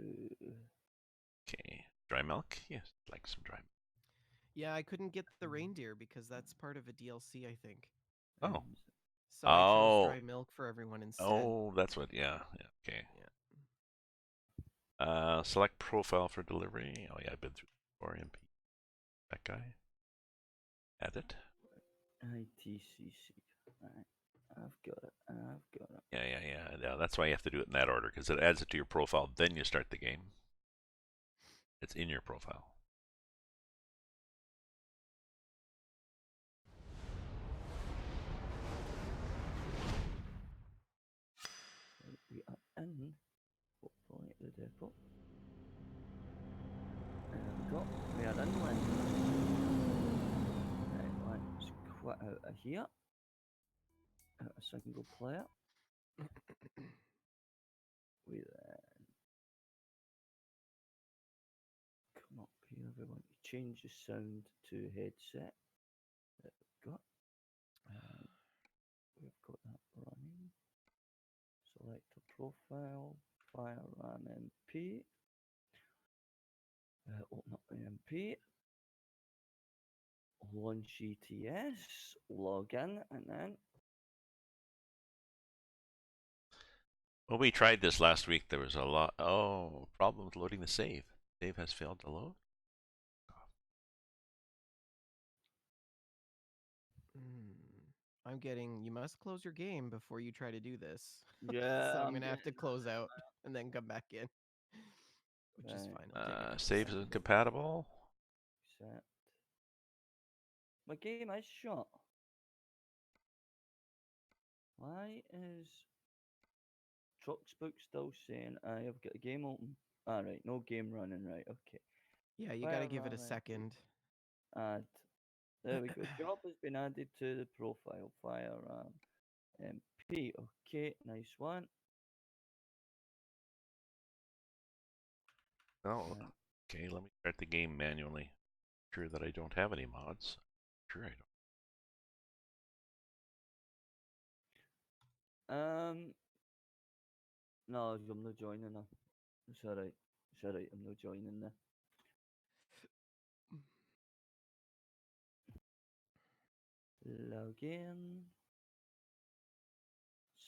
Okay, dry milk. Yes, like some dry milk. Yeah, I couldn't get the reindeer because that's part of a DLC, I think. Oh, So I chose oh, dry milk for everyone instead. oh, that's what. Yeah, yeah. Okay. Yeah. Select profile for delivery. Oh yeah, I've been through before. MP. That guy. Edit. ITCC. Right. I've got it. I've got it. Yeah. That's why you have to do it in that order because it adds it to your profile. Then you start the game. It's in your profile. We are in, hopefully, the depot. There we go. We are in Linz. Right, let's quit out of here. Out a single player. We then come up here. We want to change the sound to headset. There we go. We've got that running. Select a profile. Fire run MP. Open up the MP. Launch ETS. Log in and then. Well, we tried this last week. There was a lot. Oh, problem with loading the save. Save has failed to load. I'm getting, you must close your game before you try to do this. Yeah. So I'm going to have to close out and then come back in. Which is fine. Saves incompatible. Accept. My game is shut. Why is Trucksbook still saying I have got a game open? Alright, no game running, right, okay. Yeah, you got to give it a second. Add. There we go. Job has been added to the profile. Firearm MP. Okay, nice one. Oh, okay. Let me start the game manually. Sure that I don't have any mods. Sure I don't. No, I'm not joining her. It's alright. It's alright, I'm not joining her. Log in.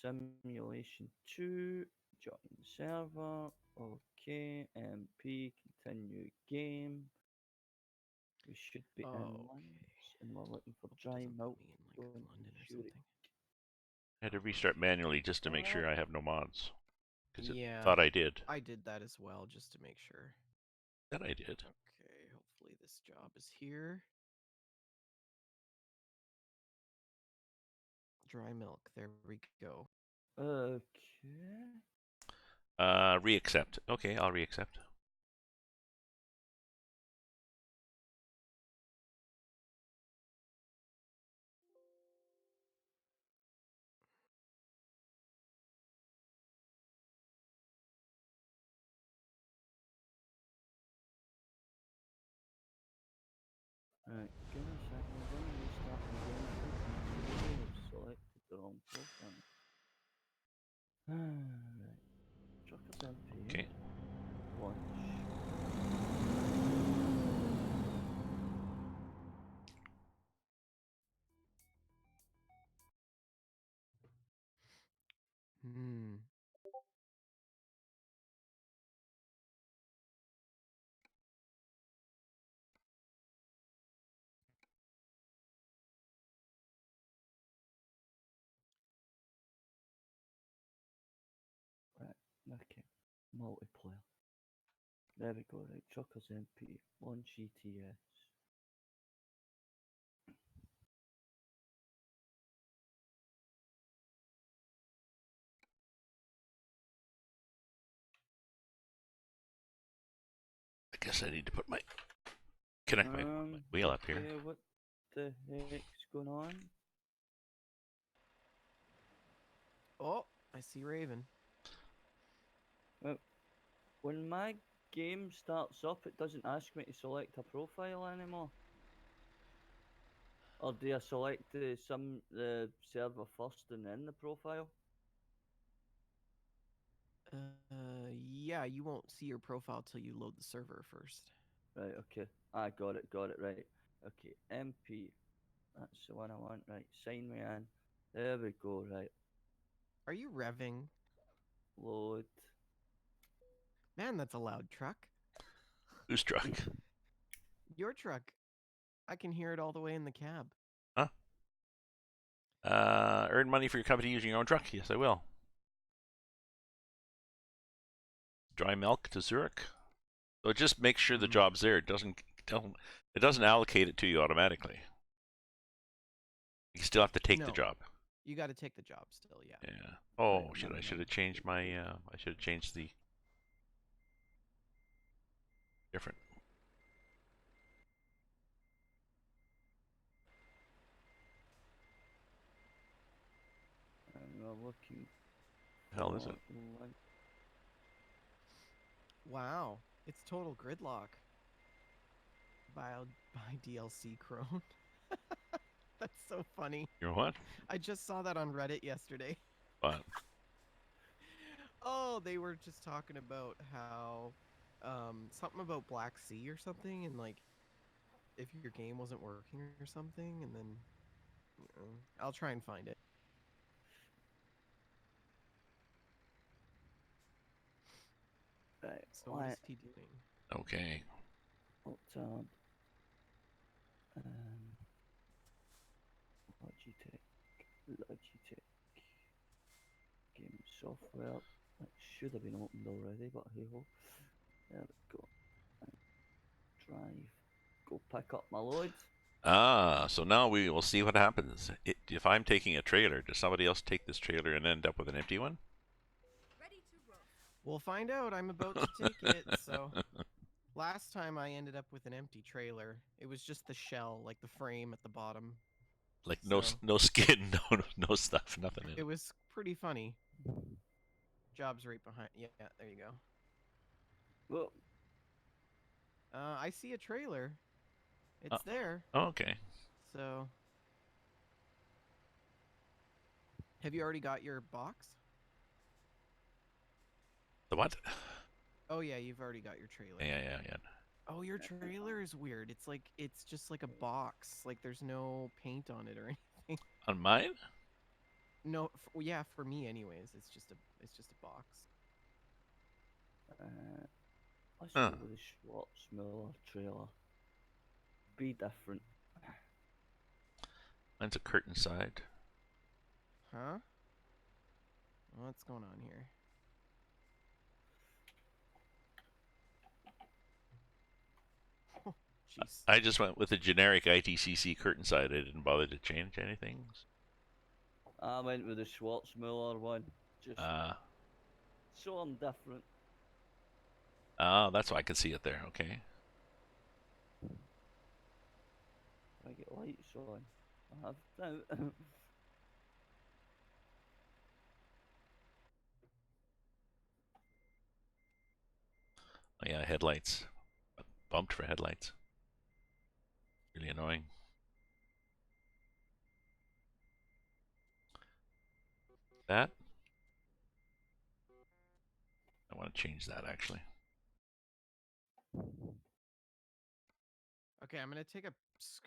Simulation 2. Join server. Okay. MP. Continue game. We should be in Linz, and we're looking for dry milk. Like London or something. I had to restart manually just to make sure I have no mods. Because it Yeah, thought I did. I did that as well, just to make sure. That I did. Okay, hopefully this job is here. Dry milk, there we go. Okay. Re-accept. Okay, I'll re-accept. Right, give me a second. I'm going to restart my game. I think I selected the wrong profile. Right. Truckers MP. Okay. Launch. Right, okay. Multiplayer. There we go, right. Truckers MP. Launch ETS. I guess I need to put my connect my wheel up here. What the heck's going on? Oh, I see Raven. When my game starts up, it doesn't ask me to select a profile anymore. Or do I select the server first and then the profile? Yeah, you won't see your profile till you load the server first. Right, okay. I got it, right. Okay, MP. That's the one I want, right. Sign me in. There we go, right. Are you revving? Load. Man, that's a loud truck. Who's truck? Your truck. I can hear it all the way in the cab. Huh? Earn money for your company using your own truck. Yes, I will. Dry milk to Zurich. So it just makes sure the job's there. It doesn't allocate it to you automatically. You still have to take the No. job. You got to take the job still, yeah. Yeah. Oh, Right, I should have changed my. I should have changed the different. And we're looking The hell is it? for Linz. Wow, it's total gridlock. By DLC Crone. That's so funny. You're what? I just saw that on Reddit yesterday. What? Oh, they were just talking about how something about Black Sea or something, and like if your game wasn't working or something, and then I'll try and find it. Right, So what is he doing? Okay. alt tab. Logitech. Logitech. Game software. That should have been opened already, but hey ho. There we go. Drive. Go pick up my loads. Ah, so now we will see what happens. If I'm taking a trailer, does somebody else take this trailer and end up with an empty one? We'll find out. I'm about to take it. So last time I ended up with an empty trailer. It was just the shell, like the frame at the bottom. Like So- no skin, no stuff, nothing in It it. was pretty funny. Job's right behind. Yeah, there you go. Well, I see a trailer. It's there. Oh, okay. So, have you already got your box? The what? Oh yeah, you've already got your trailer. Yeah. Oh, your trailer is weird. It's just like a box. Like there's no paint on it or anything. On mine? No, yeah, for me anyways. It's just a box. let's Huh. go with the Schwarzmüller trailer. Be different. Mine's a curtain side. Huh? What's going on here? Jeez. I just went with a generic ITCC curtain side. I didn't bother to change anything. I went with the Schwarzmüller one. Just so I'm different. That's why I can see it there. Okay. I get lights on. I have now. Oh yeah, headlights. Bumped for headlights. Really annoying. That? I want to change that actually. Okay,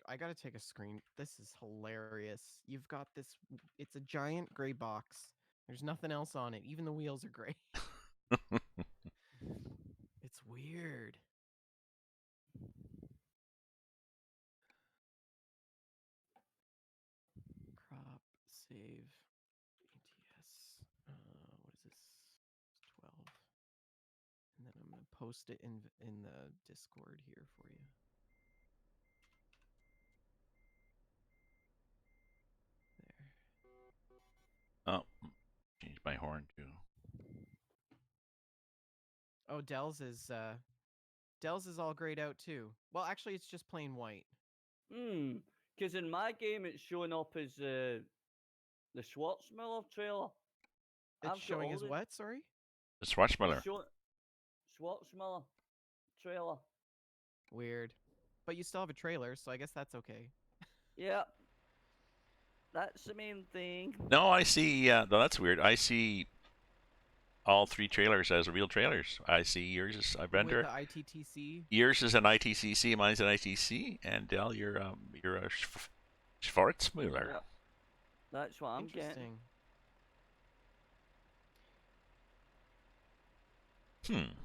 I gotta take a screen. This is hilarious. You've got this. It's a giant gray box. There's nothing else on it. Even the wheels are gray. It's weird. Crop, save, ETS. What is this? 12. And then I'm gonna post it in the Discord here for you. There. Oh, change my horn too. Oh, Dell's is all grayed out too. Well, actually, it's just plain white. Because in my game it's showing up as the Schwarzmüller trailer. It's showing as what? Sorry. The Schwarzmüller. Schwarzmüller trailer. Weird. But you still have a trailer, so I guess that's okay. Yeah. That's the main thing. No, I see. No, that's weird. I see all 3 trailers as real trailers. I see yours is a With vendor. the ITTC. Yours is an ITCC, mine's an ITC, and Dell, you're a Schwarzmüller. Yeah, that's what I'm getting. Interesting.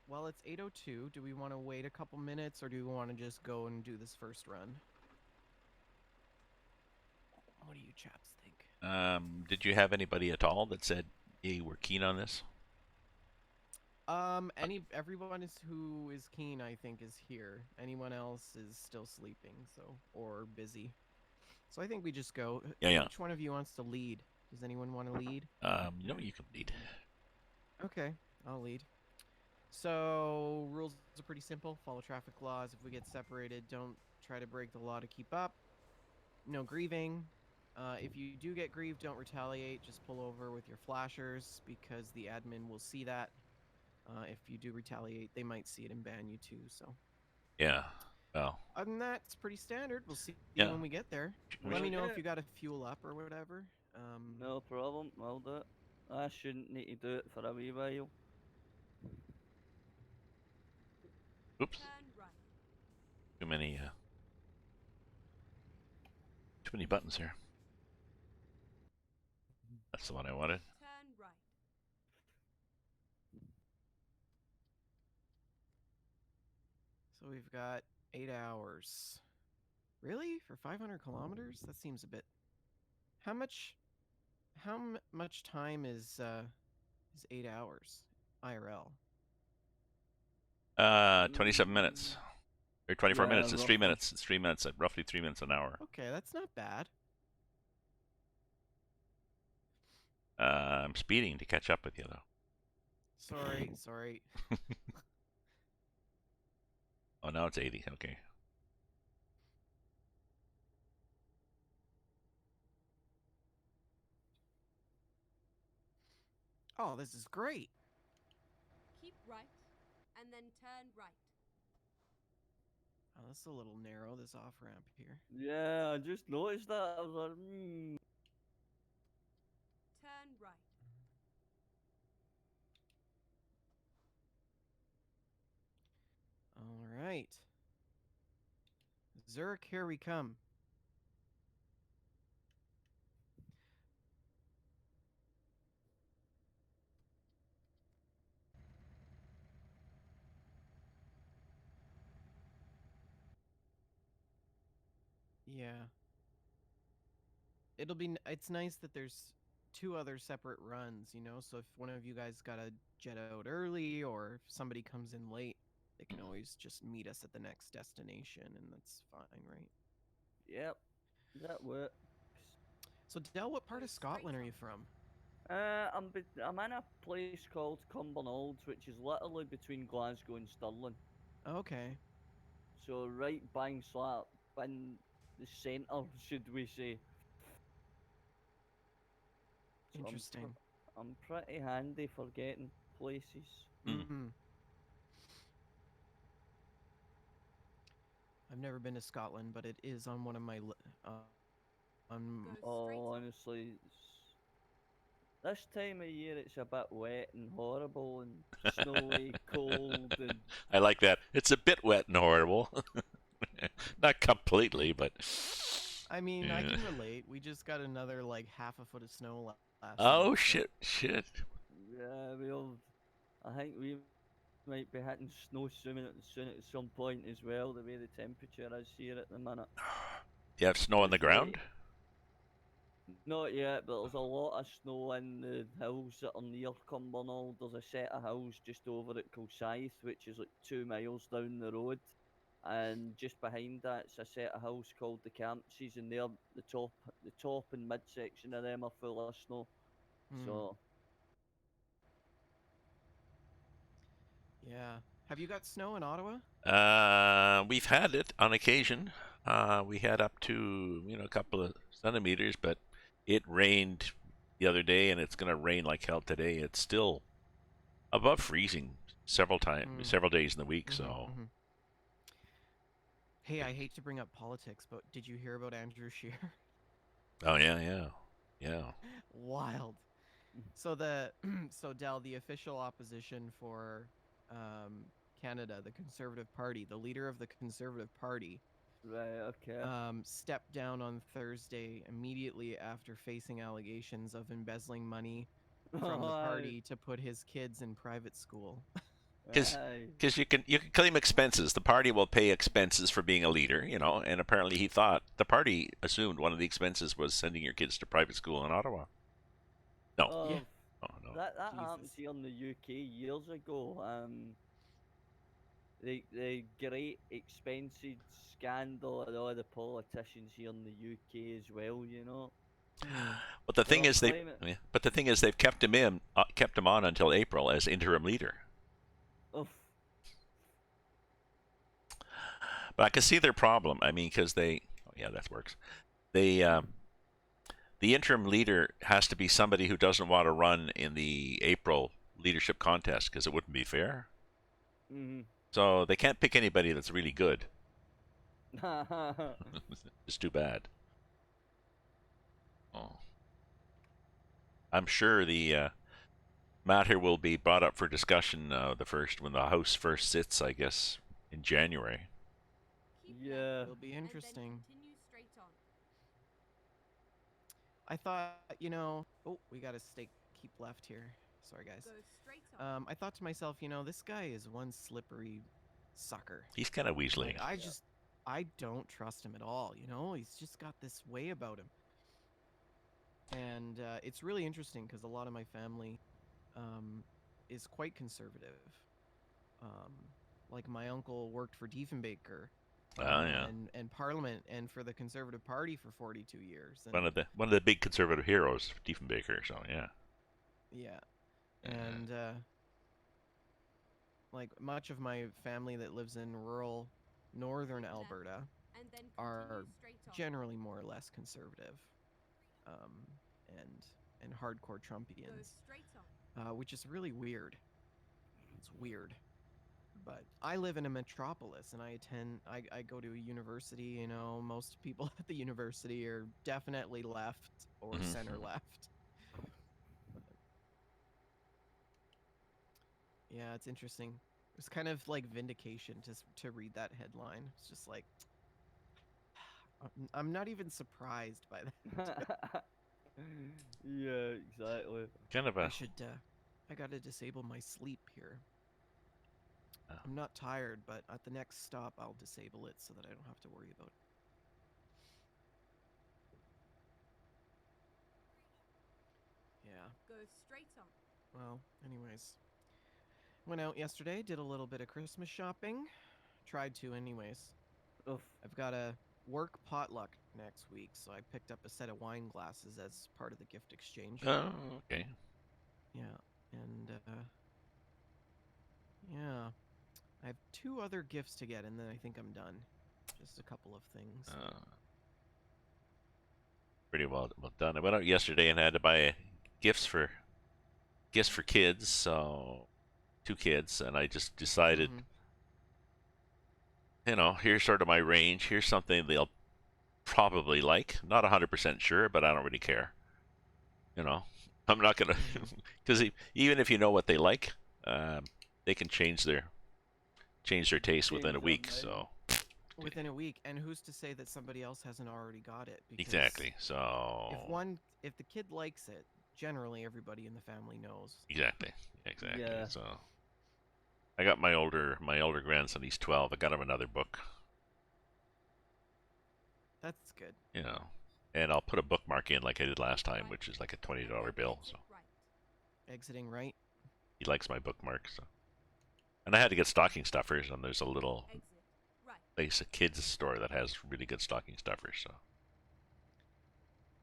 Well, it's 8:02. Do we want to wait a couple minutes, or do we want to just go and do this first run? What do you chaps think? Did you have anybody at all that said, "Hey, we're keen on this"? Everyone who is keen, I think, is here. Anyone else is still sleeping, or busy. So I think we just go. Yeah. Which one of you wants to lead? Does anyone want to lead? You can lead. Okay, I'll lead. So rules are pretty simple. Follow traffic laws. If we get separated, don't try to break the law to keep up. No grieving. If you do get grieved, don't retaliate. Just pull over with your flashers because the admin will see that. If you do retaliate, they might see it and ban you too. So Yeah. Well. other than that, it's pretty standard. We'll see Yeah. when we get there. We Let me should- know if you got to fuel up or whatever. No problem, I'll do it. I shouldn't need to do it for a wee while. Oops. Turn right. Too many buttons here. That's the one I wanted. Turn right. So we've got 8 hours. Really? For 500 kilometers? That seems a bit. How much time is 8 hours IRL? 27 minutes. Or 24 Yeah, minutes. It's 3 roughly. minutes. It's 3 minutes. Roughly 3 minutes an hour. Okay, that's not bad. I'm speeding to catch up with you, though. Sorry. Oh, now it's 80. Okay. Oh, this is great. Keep right. And then turn right. Oh, this is a little narrow, this off ramp here. Yeah, I just noticed that. I was like, Turn right. All right. Zurich, here we come. Yeah. It's nice that there's 2 other separate runs, so if one of you guys gotta jet out early or if somebody comes in late, they can always just meet us at the next destination, and that's fine, right? yep, that works. So Del, what part Go of straight Scotland are on. you from? I'm in a place called Cumbernauld, which is literally between Glasgow and Stirling. Okay. So right bang slap in the centre, should we say. So Interesting. I'm pretty handy for getting places. Mm-hmm. I've never been to Scotland, but it is on one of my on Go straight Oh, on. honestly, this time of year it's a bit wet and horrible and snowy, cold, and I like that. It's a bit wet and horrible. Not completely, but. I mean, I Yeah. can relate. We just got another like half a foot of snow last Oh, week, so- shit. yeah, I think we might be hitting snow soon at some point as well. The way the temperature is here at the minute. You have snow on the It's ground? Not yet, but there's a lot of snow in the hills that are near Cumbernauld. There's a set of hills just over at Kilsyth, which is like 2 miles down the road. And just behind that, it's a set of hills called the Campsies, and they're the top and midsection of them are full of snow. Hmm. So Yeah. Have you got snow in Ottawa? We've had it on occasion. We had up to, a couple of centimeters, but it rained the other day, and it's going to rain like hell today. It's still above freezing several days in the week, so. Mhm. Hey, I hate to bring up politics, but did you hear about Andrew Scheer? Oh, yeah. Wild. So so Dell, the official opposition for Canada, the Conservative Party, the leader of the Conservative Party, Right. Okay. stepped down on Thursday immediately after facing allegations of embezzling money from the Aye. party to put his kids in private school. Aye. Because you can claim expenses. The party will pay expenses for being a leader, you know. And apparently, he thought the party assumed one of the expenses was sending your kids to private school in Ottawa. No, Yeah. Oh, oh no. that happened Jesus. here in the UK years ago. The great expenses scandal of all the politicians here in the UK as well. You know, But the they thing were is, claiming. they've kept him on until April as interim leader. Oh, But I can see their problem. I mean, because oh yeah, that works. They the interim leader has to be somebody who doesn't want to run in the April leadership contest because it wouldn't be fair. mm-hmm. So they can't pick anybody that's really good. It's too bad. Oh. I'm sure the matter will be brought up for discussion when the House first sits, I guess, in January. Keep Yeah. left, It'll be and then interesting. continue straight on. I thought, oh, we gotta keep left here. Sorry, guys. Go straight on. I thought to myself, this guy is one slippery sucker. He's kind of weaseling. Like, I don't trust him at all. He's just got this way about him. And it's really interesting because a lot of my family is quite conservative. Like my uncle worked for Diefenbaker Yeah. and Parliament and for the Conservative Party for 42 years. And One of the big conservative heroes, Diefenbaker. So yeah. yeah. And like much of my family that lives in rural northern Keep left, Alberta and then are continue straight on. generally more or less conservative, and hardcore Go Trumpians, straight on. which is really weird. It's weird, but I live in a metropolis, and I go to a university. Most people at the university are definitely left or Mhm. center left. Yeah, it's interesting. It's kind of like vindication to read that headline. It's just like I'm not even surprised by that. Yeah, exactly. Kind of a. I gotta disable my sleep here. Oh. I'm not tired, but at the next stop I'll disable it so that I don't have to worry about it. Yeah. Go straight on. Well, anyways. Went out yesterday, did a little bit of Christmas shopping. Tried to anyways. Oof. I've got a work potluck next week, so I picked up a set of wine glasses as part of the gift exchange. Oh, okay. Yeah, and yeah, I have 2 other gifts to get, and then I think I'm done. Just a couple of things. Pretty well done. I went out yesterday and had to buy gifts for kids. So 2 kids, and I just decided, here's sort of my range. Here's something they'll probably like. Not 100% sure, but I don't really care. I'm not gonna, because even if you know what they like, they can change their taste within a Change their week. mind. So Within a week, and who's to say that somebody else hasn't already got it? Because exactly. So if the kid likes it, generally everybody in the family knows. exactly. Yeah. So I got my older grandson. He's 12. I got him another book. That's good. And I'll put a bookmark in like I did last time, which is like a $20 bill. So Exiting right. he likes my bookmarks. So. And I had to get stocking stuffers, and there's a little Exit right. place, a kids store that has really good stocking stuffers. So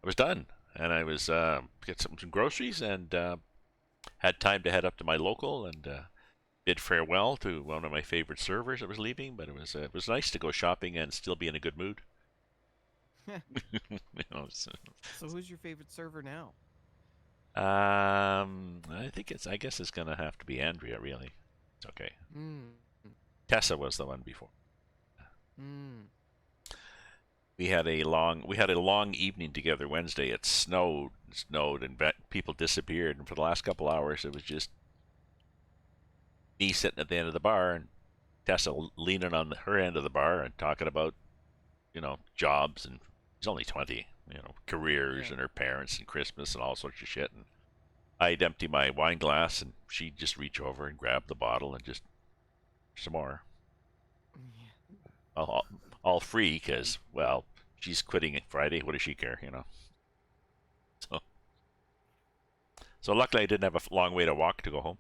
I was done, and I was get some groceries, and had time to head up to my local and bid farewell to one of my favorite servers that was leaving. But it was nice to go shopping and still be in a good mood. So who's your favorite server now? I guess it's gonna have to be Andrea. Really, it's okay. Tessa was the one before. we had a long evening together Wednesday. It snowed, and people disappeared. And for the last couple hours, it was just me sitting at the end of the bar and Tessa leaning on her end of the bar and talking about, jobs. And she's only 20, careers Yeah. and her parents and Christmas and all sorts of shit. And I'd empty my wine glass and she'd just reach over and grab the bottle and just some more. Yeah. All free because, well, she's quitting it Friday. What does she care, So, so luckily I didn't have a long way to walk to go home.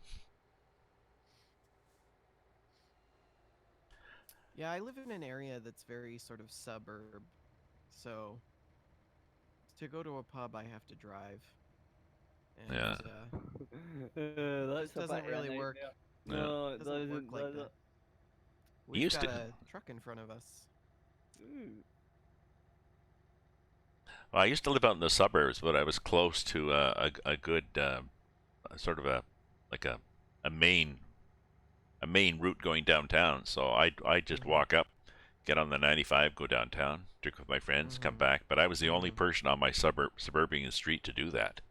Yeah, I live in an area that's very sort of suburb, so to go to a pub I have to drive, and Yeah. That's just a doesn't bit of a really work. nightmare. Yeah. No, it Doesn't work doesn't. like Does that. it? We've used got to. a truck in front of us. Ooh. Well, I used to live out in the suburbs, but I was close to a good sort of like a main route going downtown. So I just Mhm. walk up, get on the 95, go downtown, drink with my friends, come Mhm. back. But I was the only Mhm. person on my suburban street to do that.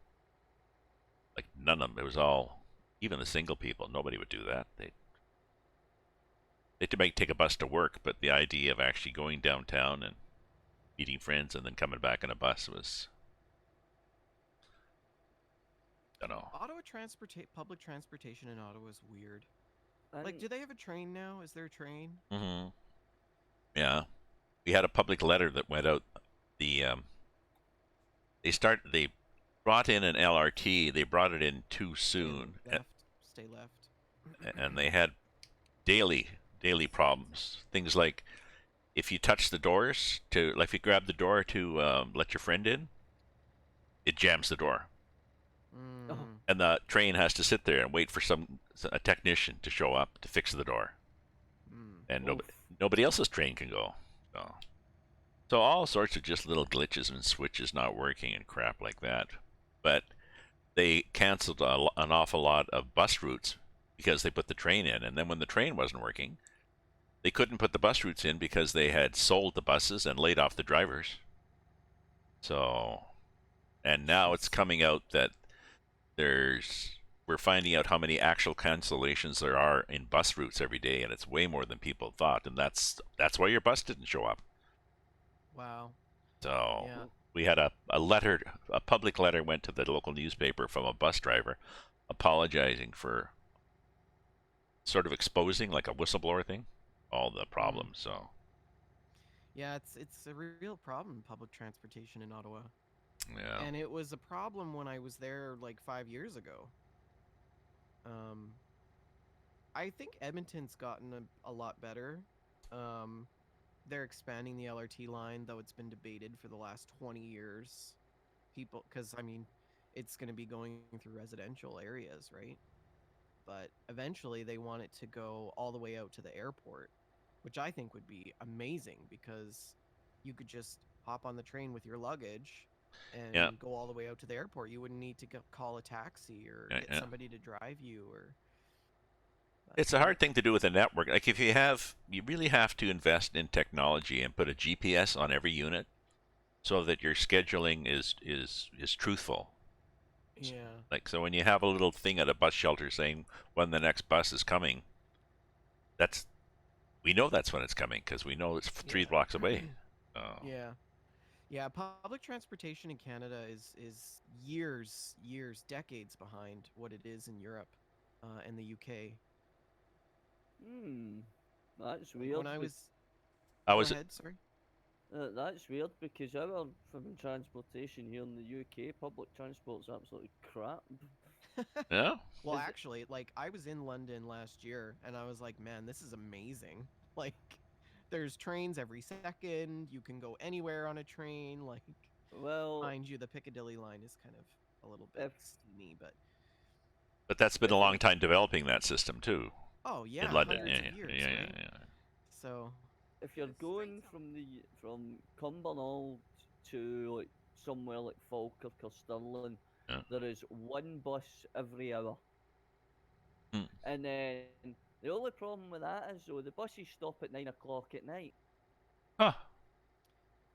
Like none of them. It was all, even the single people. Nobody would do that. They might take a bus to work, but the idea of actually going downtown and meeting friends and then coming back on a bus was, I don't know. Ottawa public transportation in Ottawa is weird. Like, And do they have a train now? Is there a train? Mm-hmm. Yeah, we had a public letter that went out. The they brought in an LRT. They brought it in too Stay soon, left. Stay left. and they had daily problems. Things like if you touch the doors to, like, if you grab the door to let your friend in, it jams the door, oh, Mm. and the train has to sit there and wait for a technician to show up to fix the door, Mm. and oof. nobody else's train can go. So all sorts of just little glitches and switches not working and crap like that. But they canceled an awful lot of bus routes because they put the train in, and then when the train wasn't working, they couldn't put the bus routes in because they had sold the buses and laid off the drivers. So, and now it's Jeez. coming out that we're finding out how many actual cancellations there are in bus routes every day, and it's way more than people thought, and that's why your bus didn't show up. Wow. So Yeah. we had a public letter went to the local newspaper from a bus driver apologizing for sort of exposing, like a whistleblower thing, all the Mm. problems. So, Yeah, it's a real problem, public transportation in Ottawa. yeah. And it was a problem when I was there like 5 years ago. Um, I think Edmonton's gotten a lot better. Um, they're expanding the LRT line, though it's been debated for the last 20 years. People, because I mean, it's going to be going through residential areas, right? But eventually they want it to go all the way out to the airport, which I think would be amazing because you could just hop on the train with your luggage Yeah. and go all the way out to the airport. You wouldn't need to call a taxi or Yeah, get yeah. somebody to drive you or but It's a hard thing to do with a network. Like if you really have to invest in technology and put a GPS on every unit so that your scheduling is truthful. yeah. Like, so when you have a little thing at a bus shelter saying when the next bus is coming, that's we know that's when it's coming because we know it's 3 blocks away. Oh. Yeah. Yeah, public transportation in Canada is years, decades behind what it is in Europe and the UK. Hmm. That's Like weird. when I was I Go was ahead, sorry. That's weird because our from transportation here in the UK, public transport's absolutely crap. Yeah. Well, Is it? actually, like I was in London last year and I was like, man, this is amazing. Like there's trains every second, you can go anywhere on a train, like Well, mind you the Piccadilly line is kind of a little bit if steamy, but But that's been a if you're long time developing that system too oh in yeah, London. hundreds Yeah, of yeah, years, yeah, right? yeah. So, if you're The straight going up. from Cumbernauld to like somewhere like Falkirk or Stirling, Yeah. there is one bus every hour. Hmm. And then the only problem with that is though the buses stop at 9 o'clock at night. Huh.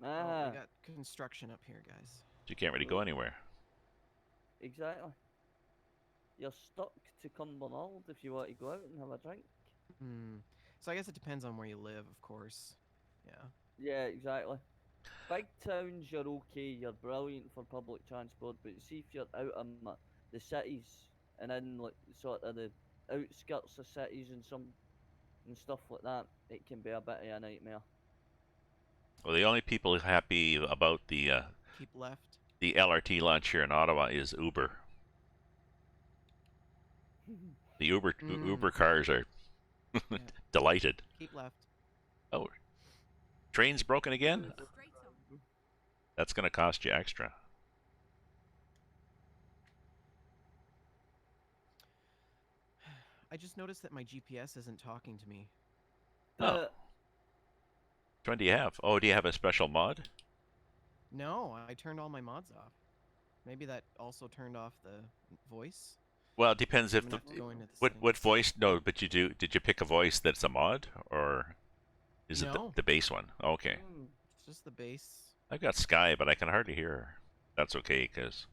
Oh, we Ah, got construction up here, guys. You can't really go anywhere. exactly. You're stuck to Cumbernauld if you want to go out and have a drink. Hmm. So I guess it depends on where you live, of course. Yeah. Yeah, exactly. Big towns, you're okay. You're brilliant for public transport, but see if you're out of the cities and in like sort of the outskirts of cities and stuff like that, it can be a bit of a nightmare. Well, the only people happy about Keep left. the LRT launch here in Ottawa is Uber. The Uber cars are Yeah. delighted. Keep left. Oh, train's broken again? Straight on. That's going to cost you extra. I just noticed that my GPS isn't talking to me. Oh. Which one do you have? Oh, do you have a special mod? No, I turned all my mods off. Maybe that also turned off the voice. Well, it depends I'm if gonna have to go into the what settings. voice. No, but did you pick a voice that's a mod, or is it No. the base one? Okay. It's just the base. I've got Sky, but I can hardly hear her. That's okay, because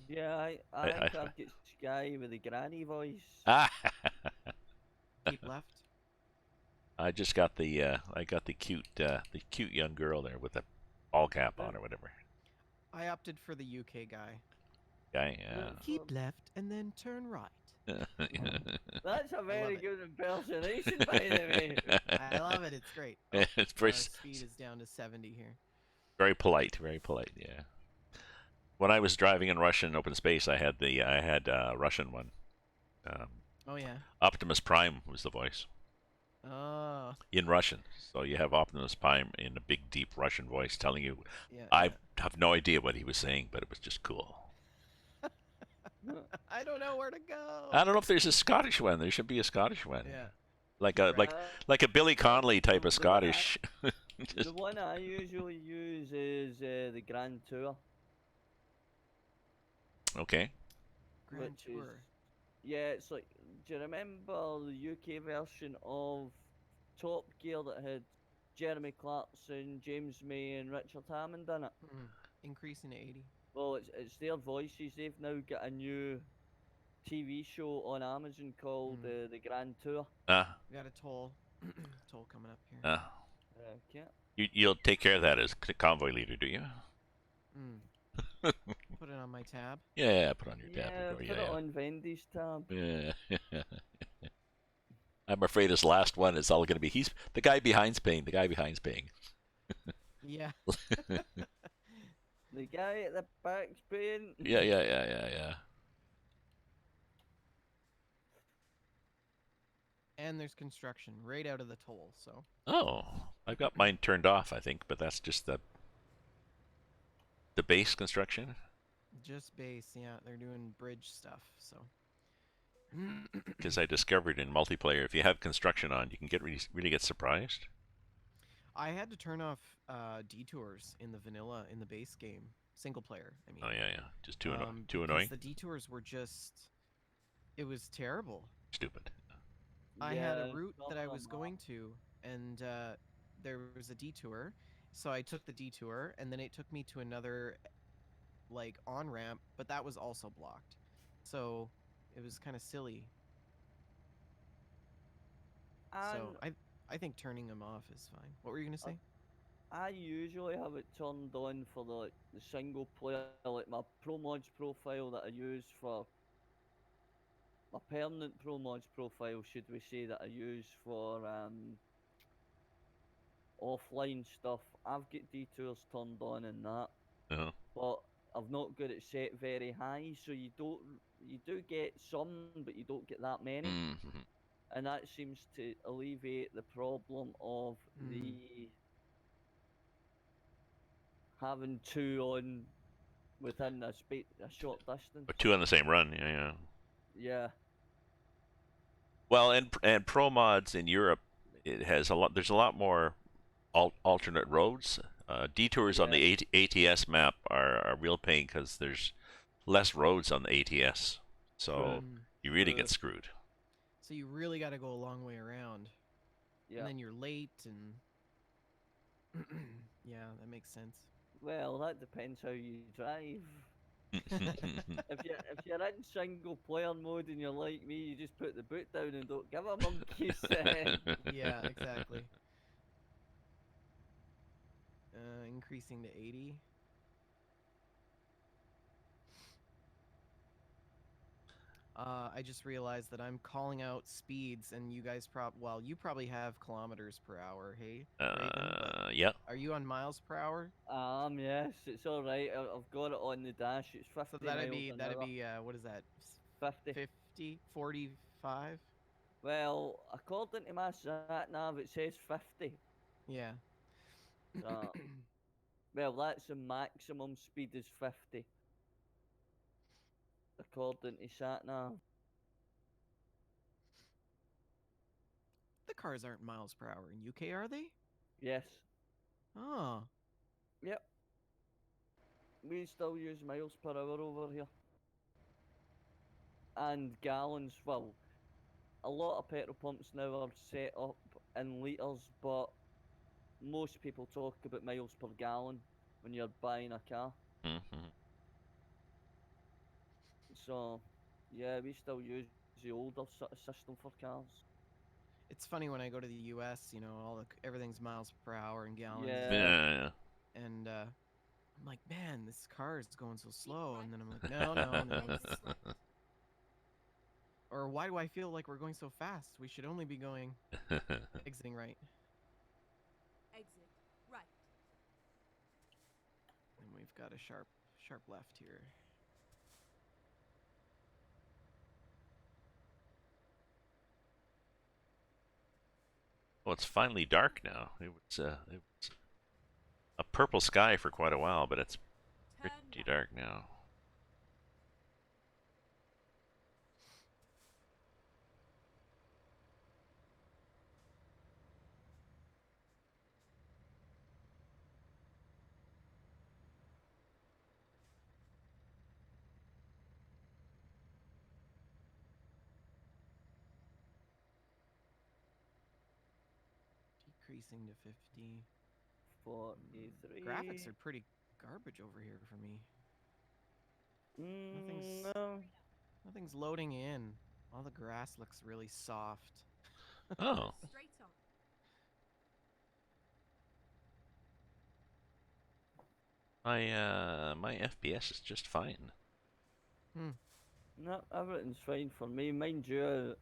Yeah, I think I've got Sky with the granny voice. Keep left. I just got the cute young girl there with the ball cap on or whatever. I opted for the UK guy. Guy, Keep left and then turn right. That's a very it. good impersonation, by the way. I love it. It's great. It's very Speed is down to 70 here. very polite, very polite. Yeah. When I was driving in Russian open space, I had Russian one. Oh yeah. Optimus Prime was the voice Oh. in Russian. So you have Optimus Prime in a big, deep Russian voice telling you. Yeah. I have no idea what he was saying, but it was just cool. I don't know where to go. I don't know if there's a Scottish one. There should be a Scottish one. Yeah. Like a Billy Connolly type of Scottish. The one I usually use is the Grand Tour. Okay. Grand which is- Tour. Yeah, it's like, do you remember the UK version of Top Gear that had Jeremy Clarkson, James May, and Richard Hammond in it? Increasing to 80. Well, it's their voices. They've now got a new TV show on Amazon called the Grand Tour. We got a toll. Toll coming up here. Okay. You'll take care of that as convoy leader, do you? Put it on my tab. Yeah, put on your tab. Yeah, put it on Vendavi's tab. Yeah. I'm afraid his last one is all going to be he's the guy behind's paying. The guy behind's paying. Yeah. The guy at the back's paying. Yeah. And there's construction right out of the toll, so. Oh, I've got mine turned off, I think, but that's just the base construction. Just base, yeah. They're doing bridge stuff, so. Because I discovered in multiplayer, if you have construction on, you can get really get surprised. I had to turn off detours in the base game, single player. I mean. Oh yeah, just too because annoying. The detours were just. It was terrible. Stupid. I had a route that I was going to, and there was a detour, so I took the detour, and then it took me to another, like, on-ramp, but that was also blocked. So it was kind of silly. So I think turning them off is fine. What were you gonna say? I usually have it turned on for the single player, like my Pro Mods profile that I use for my permanent Pro Mods profile, should we say, that I use for offline stuff. I've got detours turned on in that, but I've not got it set very high, so you do get some, but you don't get that many. And that seems to alleviate the problem of the having two on within a short distance. Or two on the same run, yeah. Yeah. Well, and Pro Mods in Europe, it has a lot. There's a lot more alternate roads. Detours on the ATS map are a real pain because there's less roads on the ATS, so you really get screwed. So you really got to go a long way around. Yeah. And then you're late, Yeah, that makes sense. Well, that depends how you drive. If you're in single player mode and you're like me, you just put the boot down and don't give a monkey's Yeah, exactly. Increasing to 80. I just realized that I'm calling out speeds, and you guys you probably have kilometers per hour, hey, Raven, but Yeah. are you on miles per hour? Yes, it's alright. I've got it on the dash. It's So 50 miles an that'd hour. be what is that? 50. 50, 45? Well, according to my sat nav, it says 50. Yeah. So, well, that's the maximum speed is 50, according to sat nav. The cars aren't miles per hour in UK, are they? Yes. Oh. Yep. We still use miles per hour over here. And gallons. Well, a lot of petrol pumps now are set up in litres, but most people talk about miles per gallon when you're buying a car. Hmm. So, yeah, we still use the older system for cars. It's funny when I go to the US, everything's miles per hour and gallons, Yeah. Yeah. and I'm like, man, this car is going so Keep slow, right. and then I'm like, no, no, no. Exit left. Or why do I feel like we're going so fast? We should only be going exiting right. Exit right. And we've got a sharp left here. Well, it's finally dark now. It was a purple sky for quite a while, but it's Turn pretty right. dark now. Decreasing to 50. 43. Graphics are pretty garbage over here for me. Mm, no. Nothing's loading in. All the grass looks really soft. Oh, Straight on. my FPS is just fine. No, everything's fine for me. Mind you,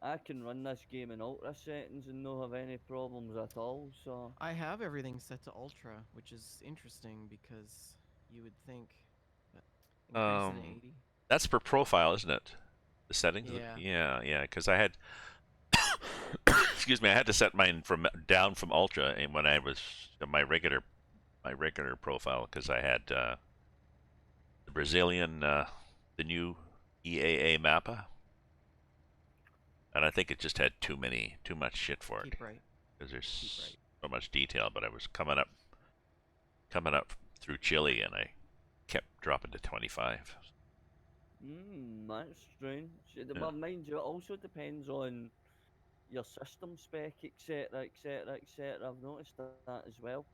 I can run this game in ultra settings and not have any problems at all, so... I have everything set to ultra, which is interesting because you would think, but increasing to 80. That's per profile, isn't it? The settings. Yeah. Yeah. Because I had, excuse me, I had to set mine from down from ultra, and when I was my regular profile, because I had the Brazilian, the new EAA mappa, and I think it just had too much shit for it, Keep right. because Keep there's right. so much detail. But I was coming up through Chile, and I kept dropping to 25. That's strange. Yeah. But mind you, it also depends on your system spec, etc., etc., etc. I've noticed that as well.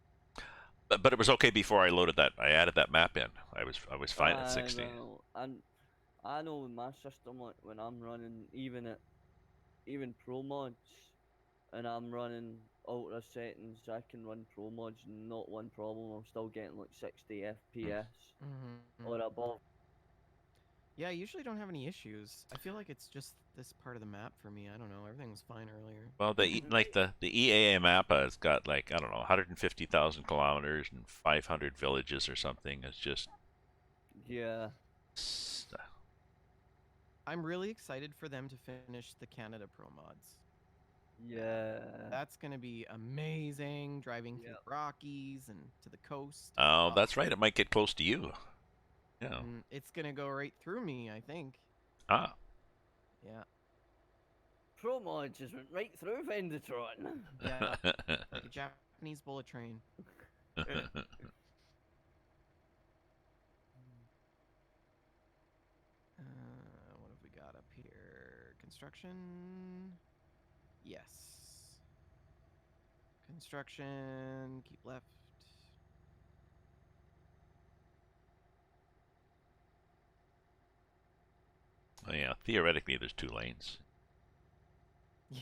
But it was okay before I loaded that. I added that map in. I was fine at 60. Well, and I know with my system, like when I'm running even pro mods, and I'm running ultra settings, I can run pro mods, not one problem. I'm still getting like 60 FPS or above. Yeah, I usually don't have any issues. I feel like it's just this part of the map for me. I don't know. Everything was fine earlier. Well, the EAA mappa has got like, I don't know, 150,000 kilometers and 500 villages or something. It's just Yeah. I'm really excited for them to finish the Canada Pro mods. Yeah. That's gonna be amazing. Driving through Yep. Rockies and to the coast. Oh, that's right. It might get close to you. Yeah. It's gonna go right through me, I think. Ah. Yeah. Pro mods just went right through Vendatron. Yeah. Like a Japanese bullet train. What have we got up here? Construction. Yes. Construction. Keep left. Oh, yeah, theoretically, there's 2 lanes.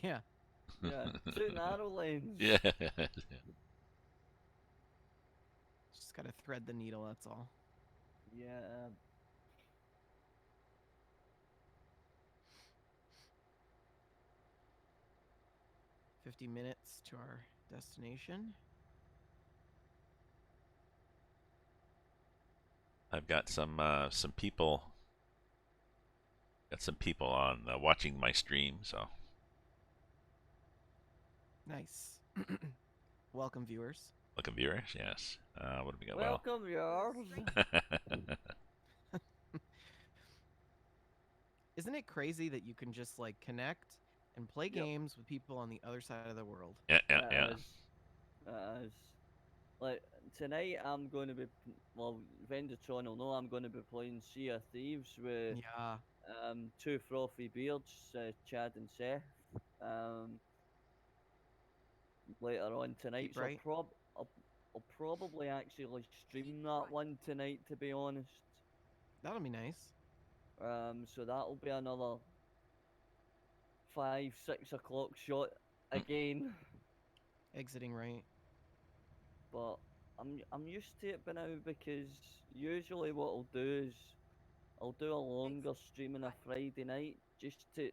Yeah. Yeah, 2 narrow lanes. Yeah. Just gotta thread the needle, that's all. Yeah. 50 minutes to our destination. I've got some people. Got some people on watching my stream, so Nice. Welcome, viewers. looking viewers. Yes. What have we got? Welcome, yours. Isn't it crazy that you can just like connect and play Yep. games with people on the other side of the world? Yeah. That is. Like, tonight I'm going to be, well, Vendatron will know I'm going to be playing Sea of Thieves with Yeah. 2 frothy beards, Chad and Seth. Later on tonight, Keep so right. I'll probably actually stream that one tonight, to be honest. That'll be nice. So that'll be another 5-6 o'clock shot again. Exiting right. But I'm used to it by now, because usually what I'll do is I'll do a longer stream on a Friday night just to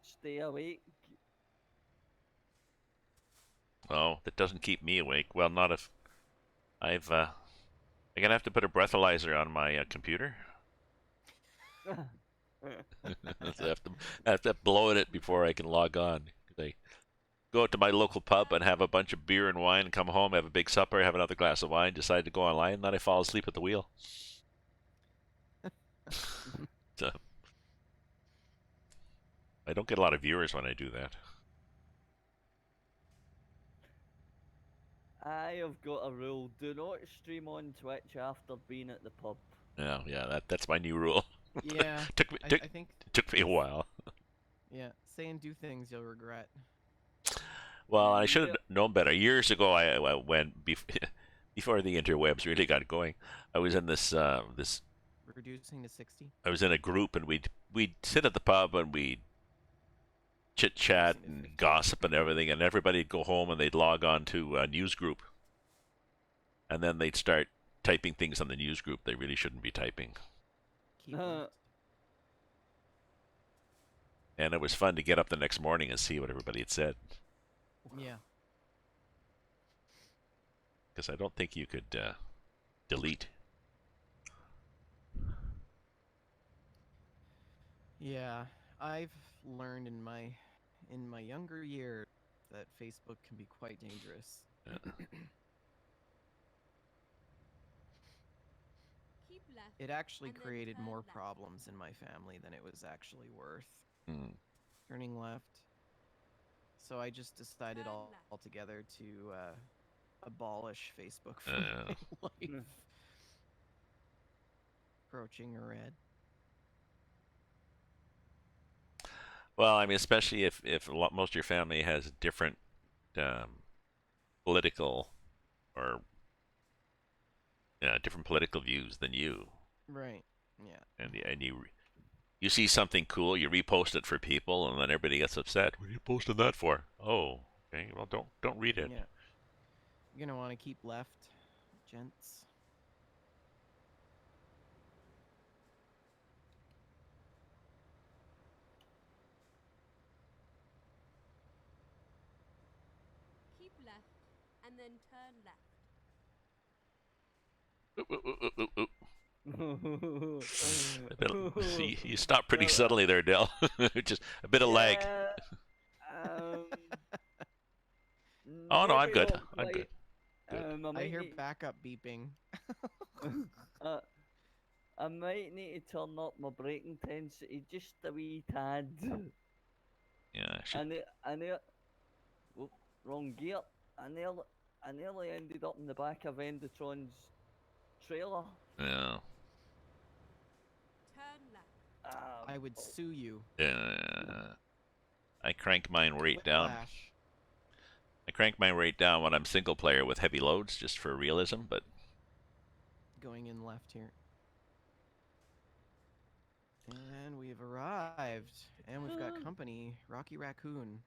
stay awake. Well, that doesn't keep me awake. Well, not if I'm gonna have to put a breathalyzer on my computer. So I have to blow it before I can log on. I go out to my local pub and have a bunch of beer and wine, come home, have a big supper, have another glass of wine, decide to go online, and then I fall asleep at the wheel. So I don't get a lot of viewers when I do that. I have got a rule: do not stream on Twitch after being at the pub. Yeah, that's my new rule. Yeah. took me I think. took me a while. Yeah. Say and do things you'll regret. Well, I should have Yep. known better. Years ago, I went before the interwebs really got going. I was in this Reducing to 60. I was in a group, and we'd sit at the pub and we'd chit chat Reducing to and 50. gossip and everything, and everybody'd go home and they'd log on to a news group, and then they'd start typing things on the news group they really shouldn't be typing. Keep left. And it was fun to get up the next morning and see what everybody had said, Yeah. because I don't think you could delete. Yeah. I've learned in my younger years that Facebook can be quite dangerous. Keep left. It actually And then created turn more left. problems in my family than it was actually worth. Mm. Turning left. So I just decided Turn left. altogether to abolish Facebook from Uh. my life. Approaching a red. Well, I mean, especially if most of your family has different political or different political views than you, Right. Yeah. and you see something cool, you repost it for people, and then everybody gets upset. What are you posting that for? Oh, okay. Well, don't read it. Yeah. You're gonna want to keep left, gents. Keep left. And then turn left. You stop pretty subtly there, Dell. Just a bit of lag. Um, Oh no, I'm maybe good. not I'm good. quite. Good. I I might hear need, backup beeping. I might need to turn up my brake intensity just a wee tad. Yeah. Whoop, wrong gear. I nearly ended up in the back of Vendatron's trailer. Yeah. Turn left. I would sue you. Yeah. I crank mine right down. Whiplash. I crank my rate down when I'm single player with heavy loads just for realism, but Going in left here. And we've arrived. And we've got company. Rocky Raccoon.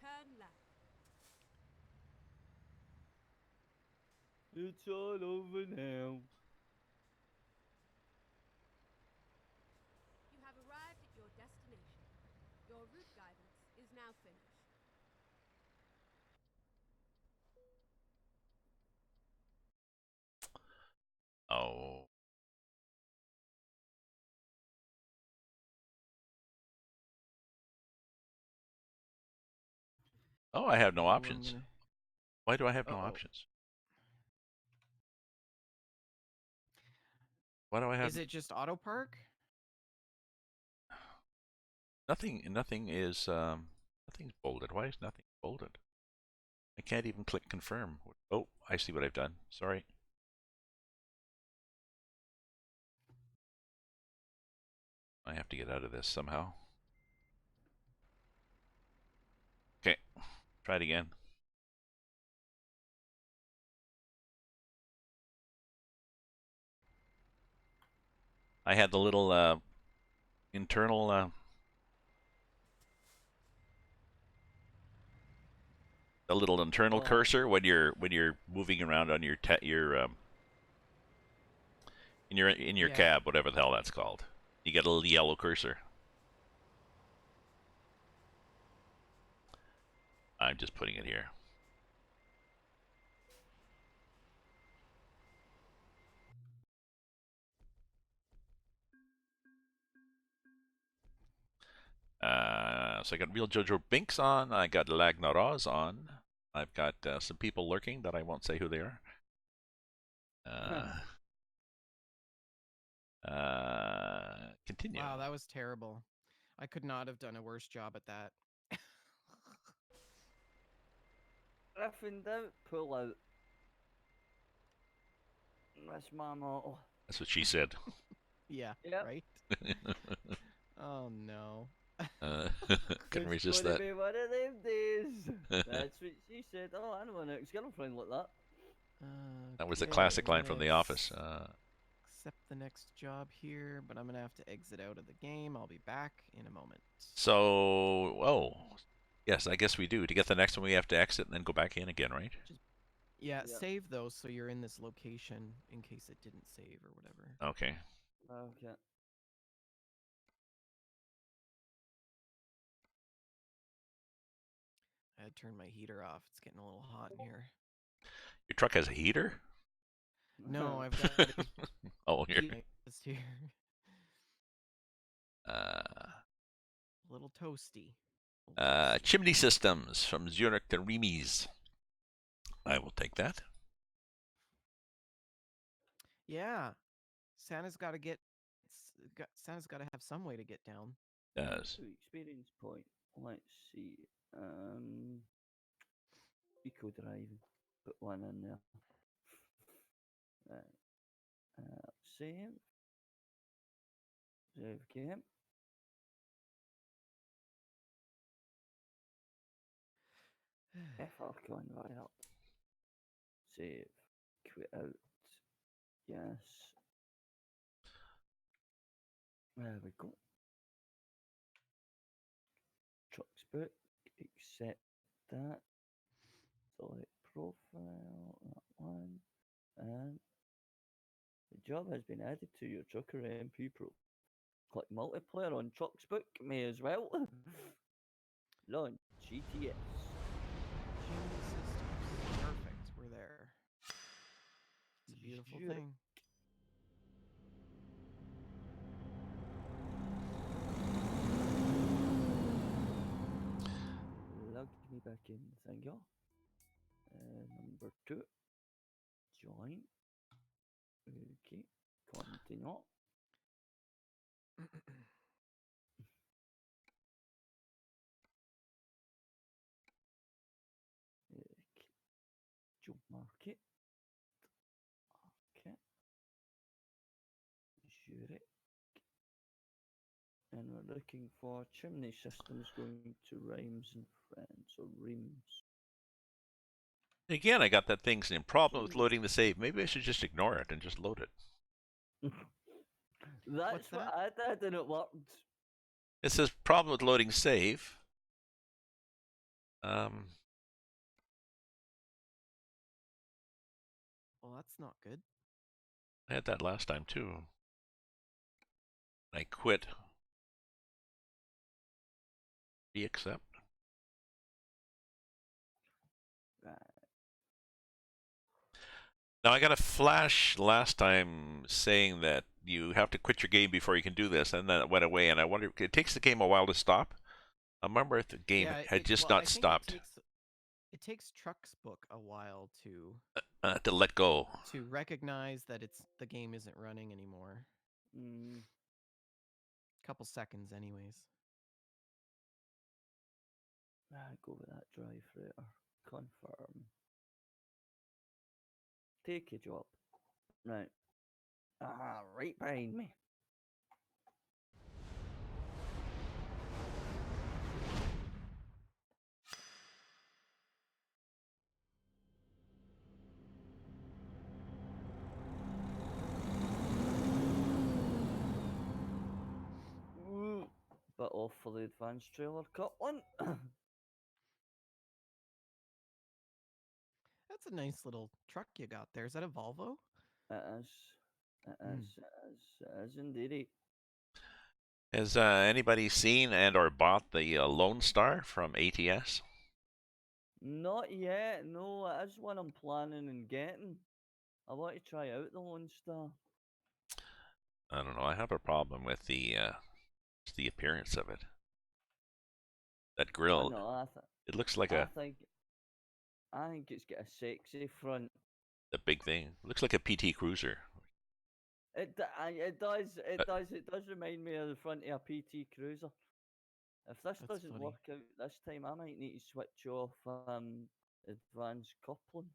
Turn left. It's all over now. You have arrived at your destination. Your route guidance is now finished. oh. Oh, I have no Ooh, I'm options. gonna- Why do I have no Uh-oh. options? Why do I have Is it just auto park? nothing? Nothing is nothing's bolded. Why is nothing bolded? I can't even click confirm. Oh, I see what I've done. Sorry. I have to get out of this somehow. Okay, try it again. I had the little internal the little internal Oh. cursor when you're moving around on your in your Yeah. cab, whatever the hell that's called. You get a little yellow cursor. I'm just putting it here. So I got Real Jojo Binks on. I got Lagnaraz on. I've got some people lurking that I won't say who they are. Continue. Wow, that was terrible. I could not have done a worse job at that. If in doubt, pull out. That's my motto. That's what she said. Yeah, Yep. right? Oh no. Couldn't It's resist gonna that. be one of them days. That's what she said. Oh, I know an ex-girlfriend like that. That was the Okay, classic line I'm from gonna The Office. accept the next job here, but I'm gonna have to exit out of the game. I'll be back in a moment. Yes, I guess we do. To get the next one, we have to exit and then go back in again, right? Yeah, Yep. save those so you're in this location in case it didn't save or whatever. Okay. Okay. I had to turn my heater off. It's getting a little hot in here. Your truck has a heater? No, I've got a Oh, here. heat just here. Uh, A little toasty. A little toasty. Chimney Systems from Zurich to Reims. I will take that. Yeah, Santa's got to get. Santa's got to have some way to get down. Does. Ooh, experience point. Let's see. Eco driving. Put one in there. Save. Save game. FR convoy up. Save. Quit out. Yes. There we go. Trucks book. Accept that. Select profile. That one. And the job has been added to your Trucker MP Pro. Click multiplayer on Trucks book. May as well. Launch ETS. Chimney systems. Perfect. We're there. It's a beautiful Zurich. thing. Log me back in, thank you. Number 2. Join. Okay. Continue. Okay. Job market. Okay. Zurich. And we're looking for chimney systems going to Reims and Friends, or Reims. Again, I got that thing's in problem with Chimney. loading the save. Maybe I should just ignore it and just load it. That's what that? I did, and it worked. It says problem with loading save. Well, that's not good. I had that last time too. I quit. Re-accept. Right. Now I got a flash last time saying that you have to quit your game before you can do this, and then it went away. And I wonder, it takes the game a while to stop. I remember if the game Yeah, had just well, not I think stopped It takes Truck's book a while to let go. to recognize that the game isn't running anymore. Mm, Couple seconds, anyways. right, go with that drive router. Confirm. Take a job. Right. Ah, right behind me. Bit off for the advanced trailer cut one. That's a nice little truck you got there. Is that a Volvo? It is. It Mm. is. It is. It is indeed. Has anybody seen and or bought the Lone Star from ATS? Not yet. No, it is one I'm planning on getting. I want to try out the Lone Star. I don't know. I have a problem with the appearance of it. That I grill. know. It looks like I think. I think it's got a sexy front. a big thing. It looks like a PT Cruiser. It does. It does remind me of the front of a PT Cruiser. If this That's doesn't funny. work out this time, I might need to switch off advanced coupling.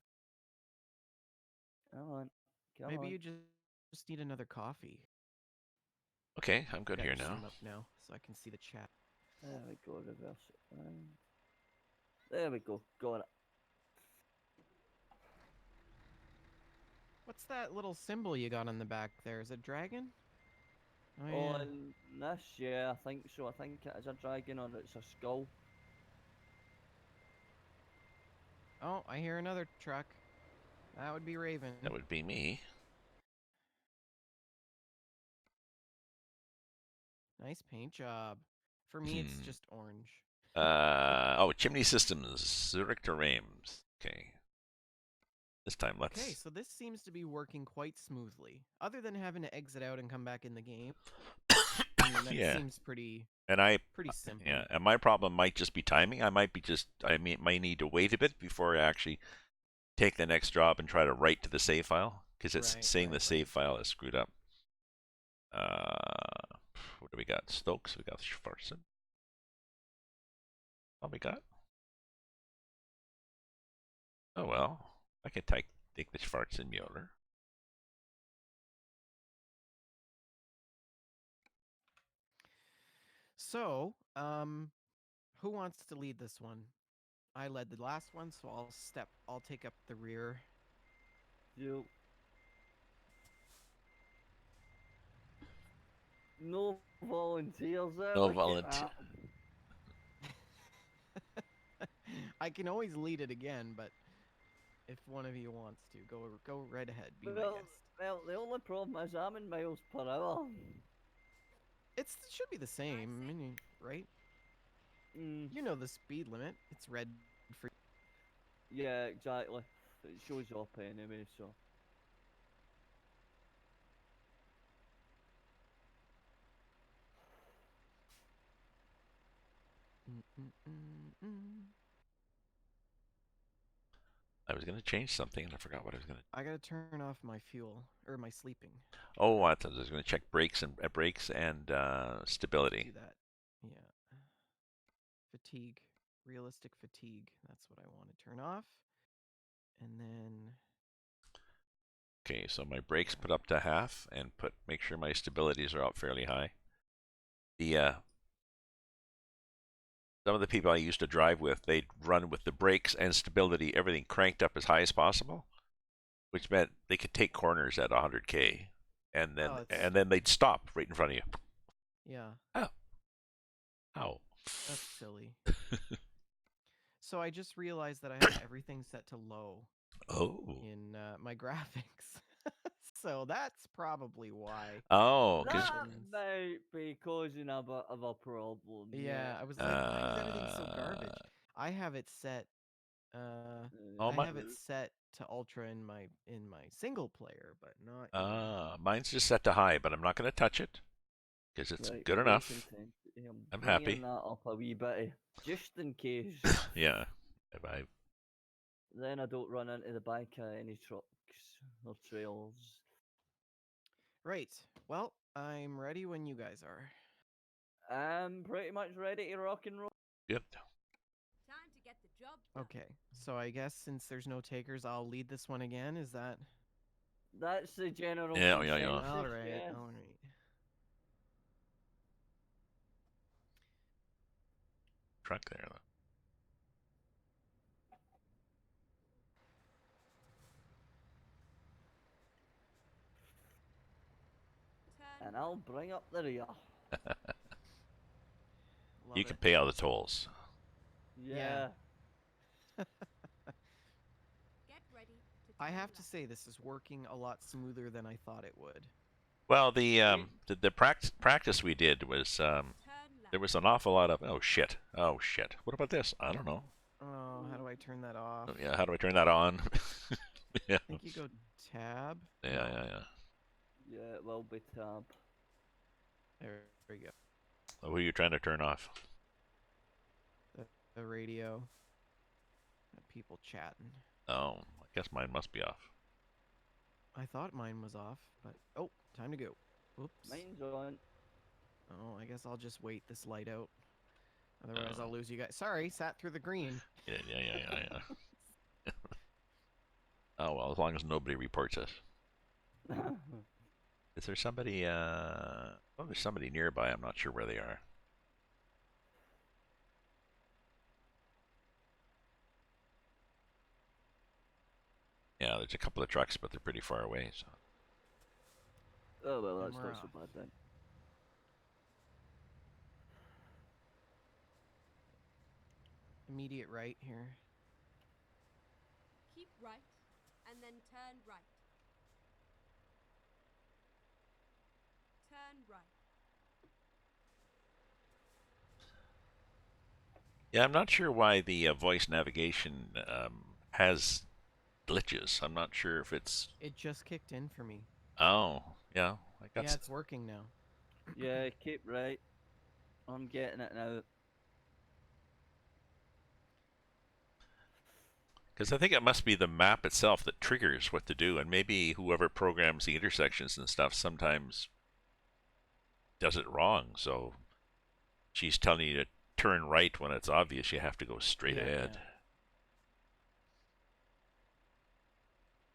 Come on, come Maybe on. you just need another coffee. Okay, I'm good Got here your now. stream up now, so I can see the chat. There we go. Reverse it round. There we go. Got it. What's that little symbol you got on the back there? Is it dragon? Oh yeah. On this, yeah, I think so. I think it is a dragon or it's a skull. Oh, I hear another truck. That would be Raven. That would be me. Nice paint job. For me, it's Hmm. just orange. Oh, chimney systems, Zurich to Reims. Okay. This time let's. Okay, so this seems to be working quite smoothly. Other than having to exit out and come back in the game. I mean, that Yeah. seems pretty And I, simple. yeah, and my problem might just be timing. I might need to wait a bit before I actually take the next job and try to write to the save file because it's saying the save file is screwed up. What do we got? Stokes. We got Schwarzen. What we got? Oh well, I can take the Schwarzen Mueller. So, who wants to lead this one? I led the last one, so I'll take up the rear. You. No volunteers there. No Look at volunteer. that. I can always lead it again, but if one of you wants to, go right ahead. Be my guest. Well, the only problem is I'm in miles per hour. It should be the same, I mean, right? You know the speed limit. It's red for. Yeah, exactly. It shows up anyway, so. I was gonna change something and I forgot what I was gonna. I gotta turn off my fuel or my sleeping. Oh, I was gonna check brakes and stability. Do that. Yeah. Fatigue. Realistic fatigue. That's what I want to turn off. And then. Okay, so my brakes put up to half and make sure my stabilities are up fairly high. The some of the people I used to drive with, they'd run with the brakes and stability, everything cranked up as high as possible, which meant they could take corners at 100k, and then Oh, it's and then they'd stop right in front of you. Yeah, How? that's silly. So I just realized that I have everything set to low Oh. in my graphics. So that's probably why. Oh, because That happens. might be causing a bit of a problem. Yeah, I was like, why is everything so garbage? I have it set. Oh, I my- have it set to ultra in my single player, but not. in- mine's just set to high, but I'm not going to touch it because it's Right, good low enough. intensity. I'm bringing happy. that up a wee bit, just in case. Yeah. If I Then I don't run into the back of any trucks or trails. Right. Well, I'm ready when you guys are. I'm pretty much ready to rock and roll. good. Time to get the job done. Okay. So I guess since there's no takers, I'll lead this one again. Is that? That's the general Yeah, yeah. consensus. All right. Yeah. All right. Truck there. Though. Turn And I'll bring up the rear. Love You it. can pay all the tolls. Yeah. get ready to I turn have to left. say this is working a lot smoother than I thought it would. Well, the practice we did was Turn there left. was an awful lot of oh shit. What about this? I don't know. Oh, how do I turn that off? Oh, yeah, how do I turn that on? Yeah. I think you go tab. Yeah, No. yeah. Yeah, it will be tab. There we go. What are you trying to turn off? The radio. People chatting. Oh, I guess mine must be off. I thought mine was off, but oh, time to go. Oops. Mine's on. Oh, I guess I'll just wait this light out. Otherwise, Oh. I'll lose you guys. Sorry, sat through the green. Yeah. Oh well, as long as nobody reports us. Is there somebody? Oh, there's somebody nearby. I'm not sure where they are. Yeah, there's a couple of trucks, but they're pretty far away. So. Oh well, And that's we're not so off. bad then. Immediate right here. Keep right, and then turn right. Turn right. Yeah, I'm not sure why the voice navigation has glitches. I'm not sure if it's. It just kicked in for me. Oh, yeah. I got. Yeah, it's working now. Yeah, keep right. I'm getting it now. Because I think it must be the map itself that triggers what to do, and maybe whoever programs the intersections and stuff sometimes does it wrong. So she's telling you to turn right when it's obvious you have to go straight Yeah, ahead. yeah.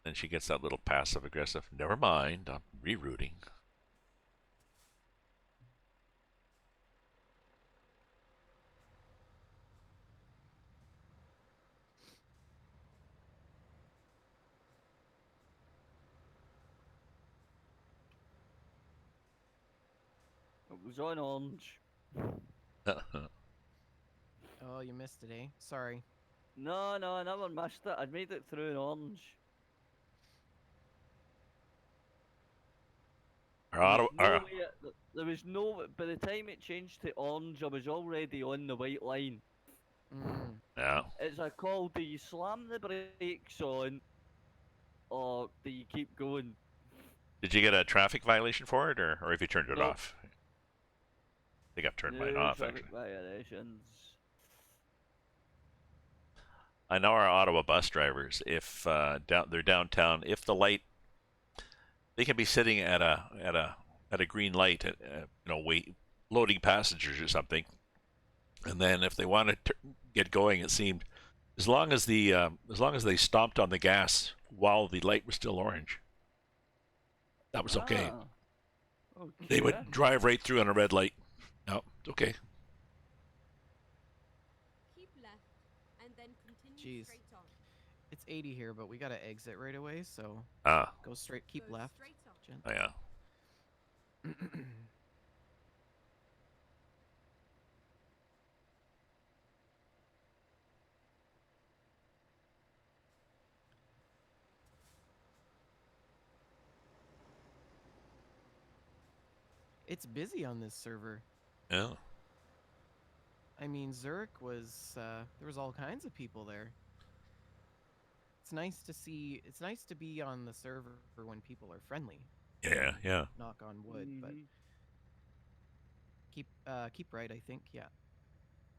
Then she gets that little passive aggressive. Never mind, I'm rerouting. It was on orange. Oh, you missed it, eh? Sorry. No, I never missed it. I made it through in orange. There was no. By the time it changed to orange, I was already on the white line. Mm. Yeah. It's a call: do you slam the brakes on, or do you keep going? Did you get a traffic violation for it, or have you turned it Nope. off? I think I've turned No mine off, traffic actually. violations. I know our Ottawa bus drivers, if they're downtown, if the light, they can be sitting at a green light, loading passengers or something, and then if they want to get going, it seemed as long as they stomped on the gas while the light was still orange, that was okay. Okay. They would drive right through on a red light. No, it's okay. 80 here, but we gotta exit right away, so Ah, go straight, keep Go left. straight on. Jen. oh, yeah. It's busy on this server. Yeah. I mean, Zurich was, there was all kinds of people there. It's nice to see, it's nice to be on the server when people are friendly. Yeah, yeah. Knock on wood, but Mhm. keep right, I think, yeah.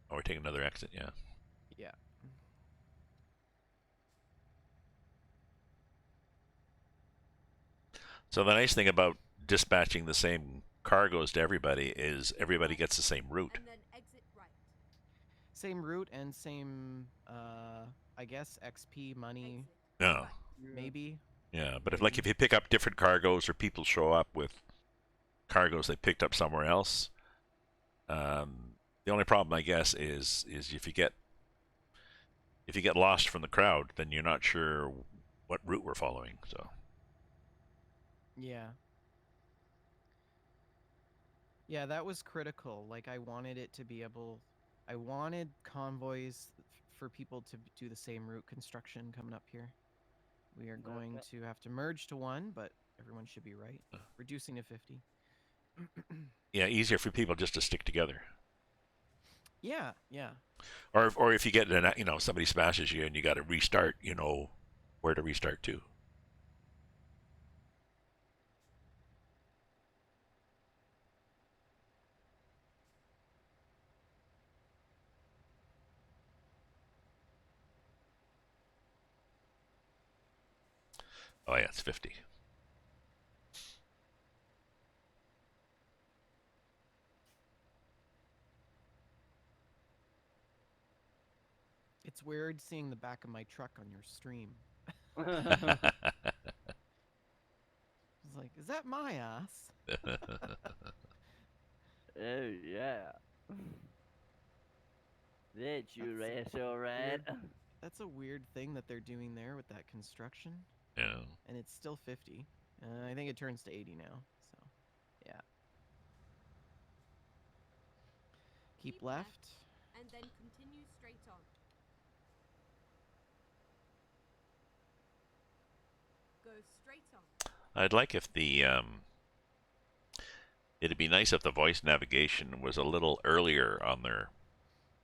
Oh, we're taking another exit, yeah. Yeah. So the nice thing about dispatching the same cargoes to everybody is everybody gets the same route. And then exit right. Same route and same, I guess, XP money, Exit Yeah. right. Yeah. maybe. Yeah, but if you pick up different cargoes or people show up with cargoes they picked up somewhere else, the only problem I guess is if you get lost from the crowd, then you're not sure what route we're following. So Yeah. Yeah, that was critical. Like, I wanted it to be able, I wanted convoys for people to do the same route construction coming up here. We are going Okay. to have to merge to one, but everyone should be right. Reducing to 50. yeah, easier for people just to stick together. Yeah, yeah. Or if you get somebody smashes you and you got to restart, you know where to restart to. Oh yeah, it's 50. It's weird seeing the back of my truck on your stream. Oh It's like, is that my ass? yeah. That's you, That's right? Alright. That's a weird thing that they're doing there with that construction. Yeah. And it's still 50. I think it turns to 80 now. So, yeah. Keep left. And then continue straight on. Go straight on. I'd like if the it'd be nice if the voice navigation was a little earlier on their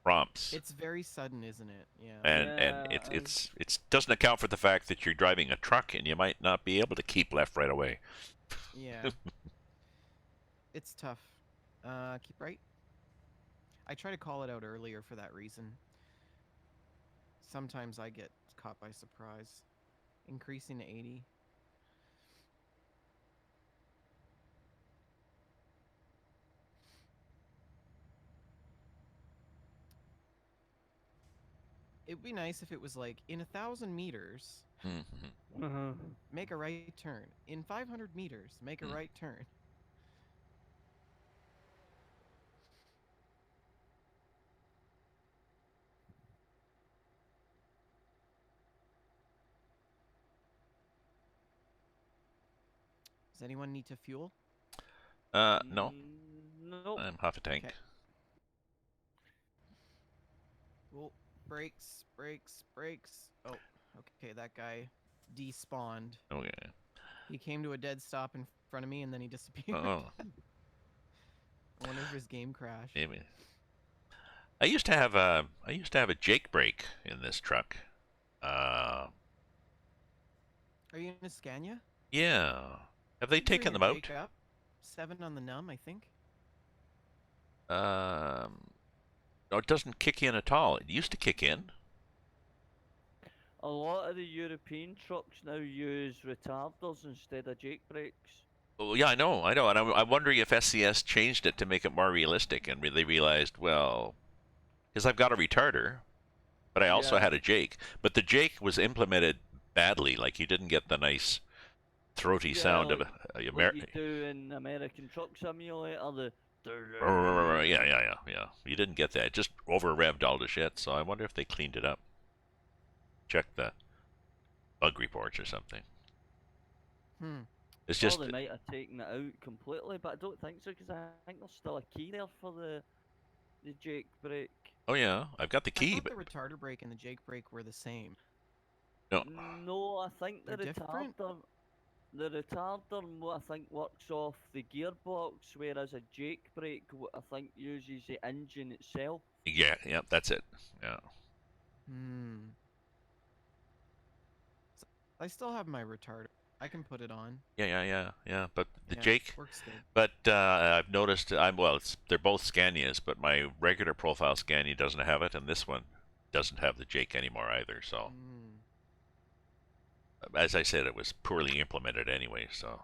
prompts. It's very sudden, isn't it? Yeah. And Yeah, it doesn't account for the fact that you're driving a truck and you might not be able to keep left right away. Yeah. It's tough. Keep right. I try to call it out earlier for that reason. Sometimes I get caught by surprise. Increasing to 80. It would be nice if it was like in 1,000 meters, Mm-hmm. make a right turn. In 500 meters, make a right turn. Does anyone need to fuel? No, Nope. I'm half a tank. Okay. Well, brakes, brakes, brakes. Oh, okay, that guy despawned. Okay. He came to a dead stop in front of me and then he disappeared. Oh, I wonder if his game crashed. maybe. I used to have a Jake brake in this truck. Are you in a Scania? Yeah. Have they You can taken bring them your out? Jake up. 7 on the num, I think. No, it doesn't kick in at all. It used to kick in. A lot of the European trucks now use retarders instead of jake brakes. Oh, yeah, I know, and I'm wondering if SCS changed it to make it more realistic, and they realized, well, because I've got a retarder, but I also Yeah. had a Jake, but the Jake was implemented badly. Like you didn't get the nice throaty Yeah, sound like- of a Like you do in American Truck Simulator, the yeah. You didn't get that. It just over revved all the shit. So I wonder if they cleaned it up. Check the bug reports or something. Hmm. It's Or just they might have taken it out completely, but I don't think so because I think there's still a key there for the Jake brake. oh yeah, I've got the I key, thought but the retarder brake and the Jake brake were the same. no. No, I think They're different? the retarder I think works off the gearbox, whereas a Jake brake I think uses the engine itself. Yeah, yeah, that's it. Yeah. Hmm. So I still have my retarder. I can put it on. Yeah. But the Yeah, Jake, works good. but I've noticed they're both Scanias, but my regular profile Scania doesn't have it, and this one doesn't have the Jake anymore either. So Hmm. as I said, it was poorly implemented anyway. So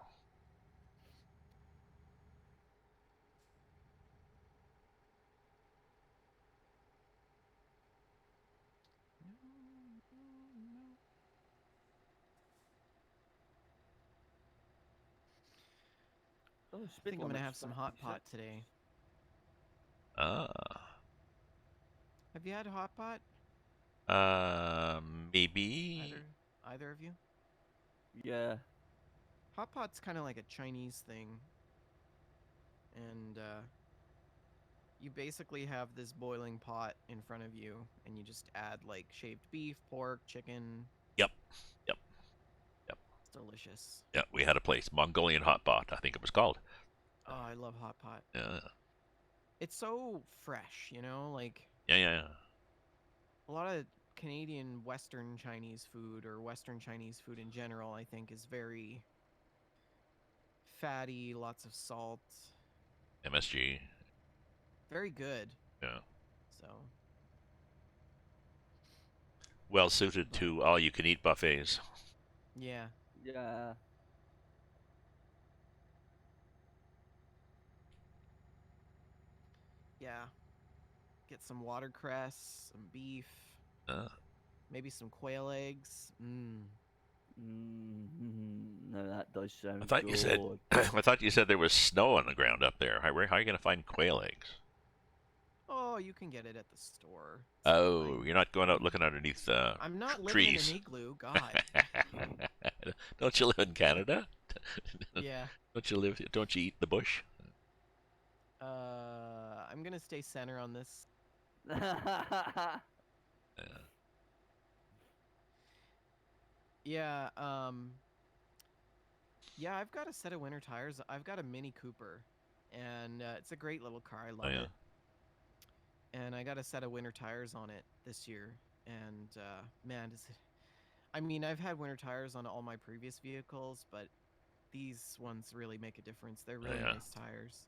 Oh, I speed think I'm gonna have limit's some hot 56. pot today. ah, Have you had hot pot? maybe. Either of you? Yeah. Hot pot's kind of like a Chinese thing, and you basically have this boiling pot in front of you, and you just add like shaved beef, pork, chicken. Yep, yep, yep, It's delicious. yeah. We had a place, Mongolian Hot Pot, I think it was called. Oh, I love hot pot. Yeah, It's so fresh, like yeah. a lot of Canadian Western Chinese food or Western Chinese food in general, I think, is very fatty, lots of salt, MSG. very good. Yeah, So, well suited but to all-you-can-eat buffets. yeah, Yeah. yeah. Get some watercress, some beef, Uh, maybe some quail eggs. Mmm. Now that does I sound thought you said good. I thought you said there was snow on the ground up there. How are you going to find quail eggs? Oh, you can get it at the store. It's Oh, fine. you're not going out looking underneath I'm not living in trees. an igloo. God. Don't you live in Canada? Yeah. Don't you eat the bush? I'm gonna stay center on this. Yeah. Yeah. Yeah, I've got a set of winter tires. I've got a Mini Cooper, and it's a great little car. I Oh love yeah. it. And I got a set of winter tires on it this year. And man, does it. I mean, I've had winter tires on all my previous vehicles, but these ones really make a difference. They're Oh really yeah. nice tires.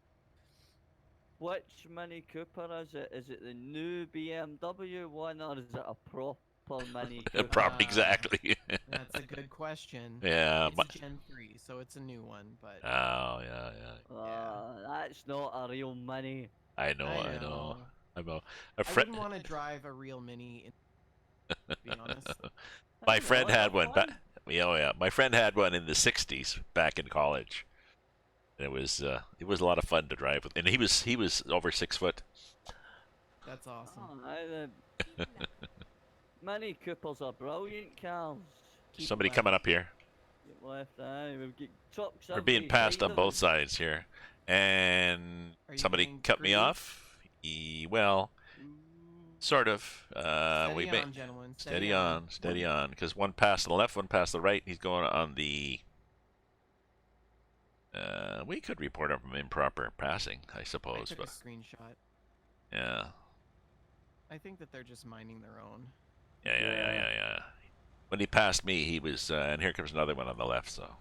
Which Mini Cooper is it? Is it the new BMW one or is it a proper Mini Cooper? Exactly. That's a good question. Yeah. It's a Gen 3, so it's a new one, but Oh yeah. That's not a real Mini. I know. I I know. know. I'm a I friend. wouldn't want to drive a real Mini, to be honest. My I friend know, had they're one. fun. Oh yeah. My friend had one in the '60s back in college. And it was a lot of fun to drive with, and he was over 6 foot. That's awesome. Oh, the Mini Coopers are brilliant cars. Keep Somebody left. coming up here. Get left, we've got trucks We're being every passed side on of both us. sides here, and Are you somebody getting cut me greedy? off. Well, sort of. We Steady may on, gentlemen. steady on, because one passed to the left, one passed to the right. He's going on the. We could report him from improper passing, I I suppose, took but a screenshot. yeah, I think that they're just minding their own. yeah. When he passed me, he was, and here comes another one on the left. So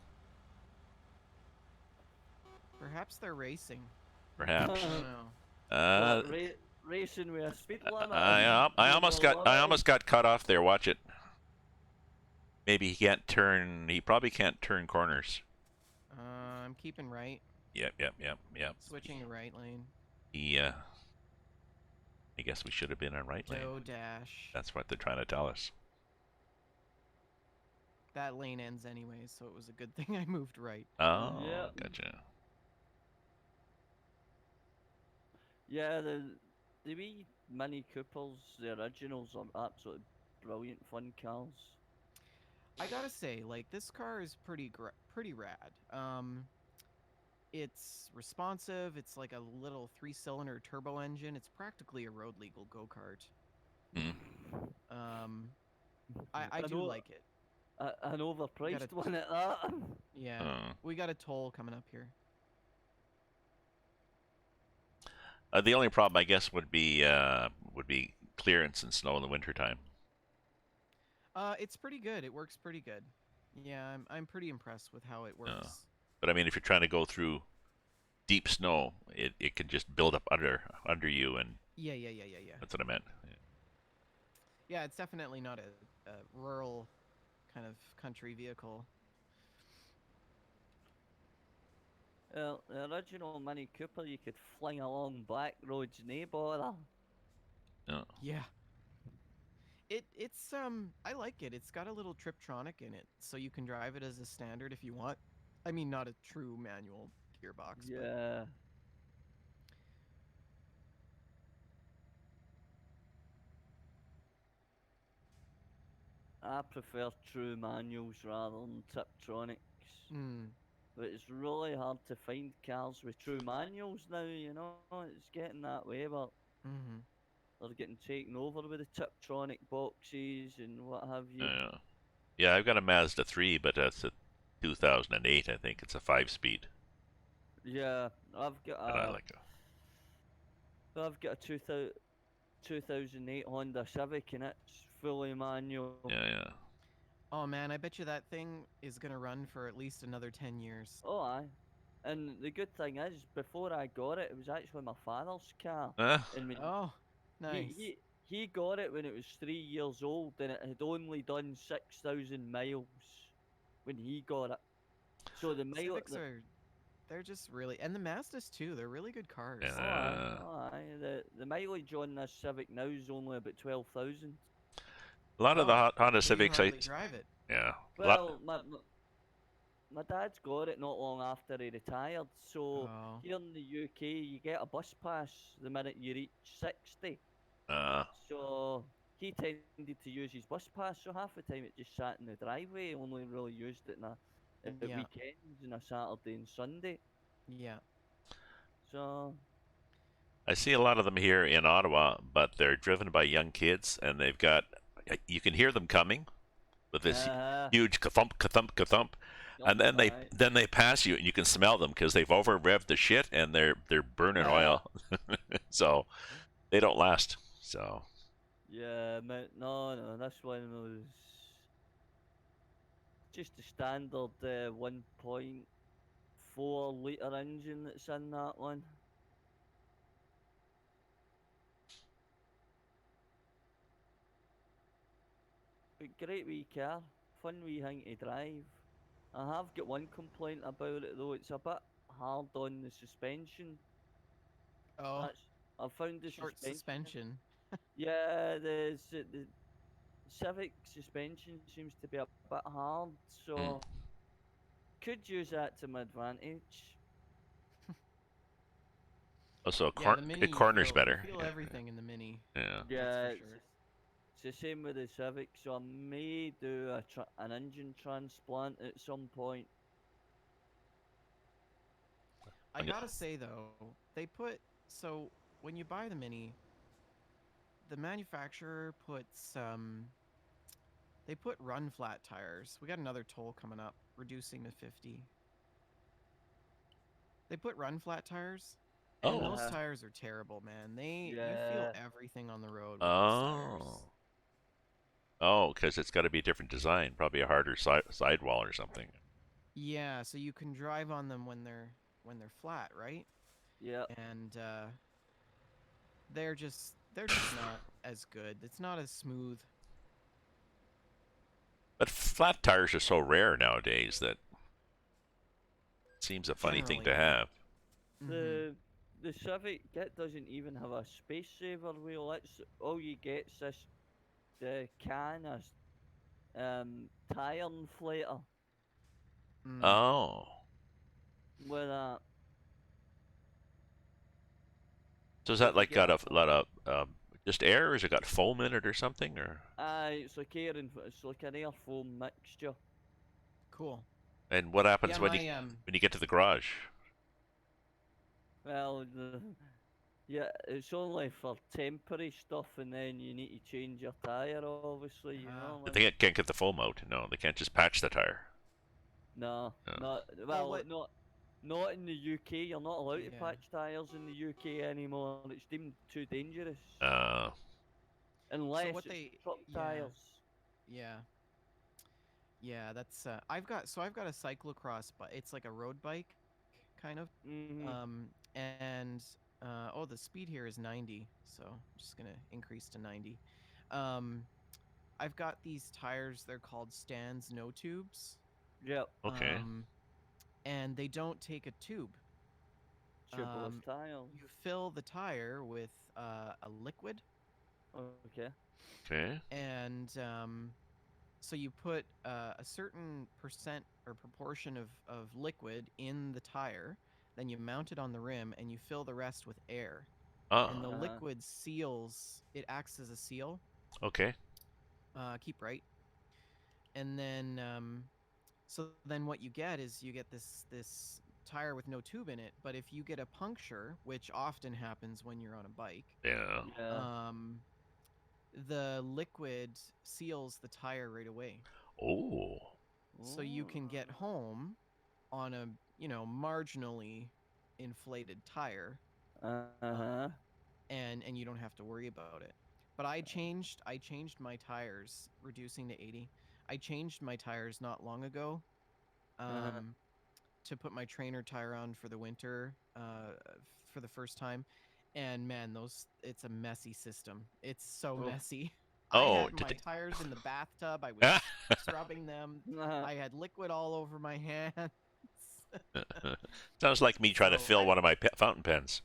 Perhaps they're racing. perhaps. I don't know. Uh, Racing with a speed limit. I almost got cut off there. Watch it. Maybe he can't turn. He probably can't turn corners. I'm keeping right. Yep. Switching to right lane. He. I guess we should have been on right lane. Joe dash. That's what they're trying to tell us. That lane ends anyway, so it was a good thing I moved right. Oh, Yeah. gotcha. Yeah, the wee Mini Coopers, the originals, are absolutely brilliant fun cars. I gotta say, like, this car is pretty rad. It's responsive. It's like a little 3-cylinder turbo engine. It's practically a road legal go-kart. Mm. Um, I do know, like it. an We got a overpriced one at that. yeah. We got a toll coming up here. The only problem, I guess, would be clearance and snow in the wintertime. It's pretty good. It works pretty good. Yeah, I'm pretty impressed with how it works. But I mean, if you're trying to go through deep snow, it can just build up under you, and Yeah. that's what I meant. Yeah. Yeah, it's definitely not a rural kind of country vehicle. Well, the original Mini Cooper, you could fling along back roads, no bother. No. Yeah. It's I like it. It's got a little Triptronic in it, so you can drive it as a standard if you want. I mean, not a true manual gearbox, but Yeah. I prefer true manuals rather than Tiptronics. mm, But it's really hard to find cars with true manuals now, you know? It's getting that way, but mhm. they're getting taken over with the Tiptronic boxes and what have you. Yeah, I've got a Mazda 3, but that's a 2008, I think. It's a 5-speed, Yeah, I've got and I a, like it. I've got a 2008 Honda Civic and it's fully manual. Yeah. Oh man, I bet you that thing is gonna run for at least another 10 years. Oh, aye. And the good thing is, before I got it, it was actually my father's car. Ah, And when Oh, he, nice. he, he got it when it was 3 years old and it had only done 6,000 miles when he got it. So the mile, Civics they're just really, and the Mazdas too. They're really good cars. Yeah. the mileage on this Civic now is only about 12,000. A lot of the Oh, Honda so you Civics, hardly drive it. yeah. Well, my dad's got it not long after he retired. So Oh, here in the UK, you get a bus pass the minute you reach 60. So he tended to use his bus pass, so half the time it just sat in the driveway. Only really used it at yeah, weekends and a Saturday and Sunday. yeah. So I see a lot of them here in Ottawa, but they're driven by young kids, and they've got. You can hear them coming with this huge ka-thump, ka-thump, ka-thump, and then they pass you, and you can smell them because they've over revved the shit, and they're burning oil, so they don't last. So yeah, no, this one was just a standard 1.4 litre engine that's in that one. But great wee car, fun wee thing to drive. I have got one complaint about it though, it's a bit hard on the suspension. Oh, That's, I found the short suspension. Yeah, the Civic suspension seems to be a bit hard, so could use that to my advantage. also Yeah, the Mini, it corners you better. feel everything in the Mini. Yeah. Yeah, That's for sure. it's the same with the Civic, so I may do an engine transplant at some point. I gotta say though, so when you buy the Mini, the manufacturer puts they put run flat tires. We got another toll coming up, reducing to 50. They put run flat tires, and those tires are terrible, man. You feel everything on the road with those tires. Oh, because it's got to be a different design, probably a harder sidewall or something. Yeah, so you can drive on them when they're flat, right? Yeah. And they're just not as good. It's not as smooth. But flat tires are so rare nowadays that it seems a funny thing to Generally, yeah. have. The Civic it doesn't even have a space saver wheel. It's all you get's this the can as tire inflator Oh. with a. So is So that if you like got get a lot of Just air, or has it got foam in it or something? Or It's like air and it's like an air foam mixture. Cool. and what happens Yeah, when my you get to the garage? Well, yeah, it's only for temporary stuff, and then you need to change your tire. Obviously, you Ah. know. But they can't get the foam out. No, they can't just patch the tire. No, No. not Well, well, not in the UK. You're not allowed to Yeah. patch tires in the UK anymore. It's deemed too dangerous. Uh, Unless what it's they- truck yeah. tires. Yeah. Yeah, that's I've got a cyclocross, but it's like a road bike, kind of. Mm-hmm. And oh, the speed here is 90, so I'm just gonna increase to 90. Um, I've got these tires. They're called Stan's No Tubes. Yep. okay. And they don't take a tube. Tubeless tires. You fill the tire with a liquid, Okay. Okay. and so you put a certain percent or proportion of liquid in the tire, then you mount it on the rim, and you fill the rest with air. And the Oh. liquid seals, it acts as a seal. Okay. Keep right. And then, so then what you get is you get this tire with no tube in it. But if you get a puncture, which often happens when you're on a bike, Yeah. Yeah. the liquid seals the tire right away. Oh. So you can get home on a, marginally inflated tire, Uh-huh. and you don't have to worry about it. But I changed my tires, reducing to 80. I changed my tires not long ago, Uh-huh. to put my trainer tire on for the winter, for the first time. And man, it's a messy system. It's so Oh. messy. I Oh, had did my they- tires in the bathtub. I was scrubbing them. Uh-huh. I had liquid all over my hands. Sounds like me trying to So fill one of my fountain pens.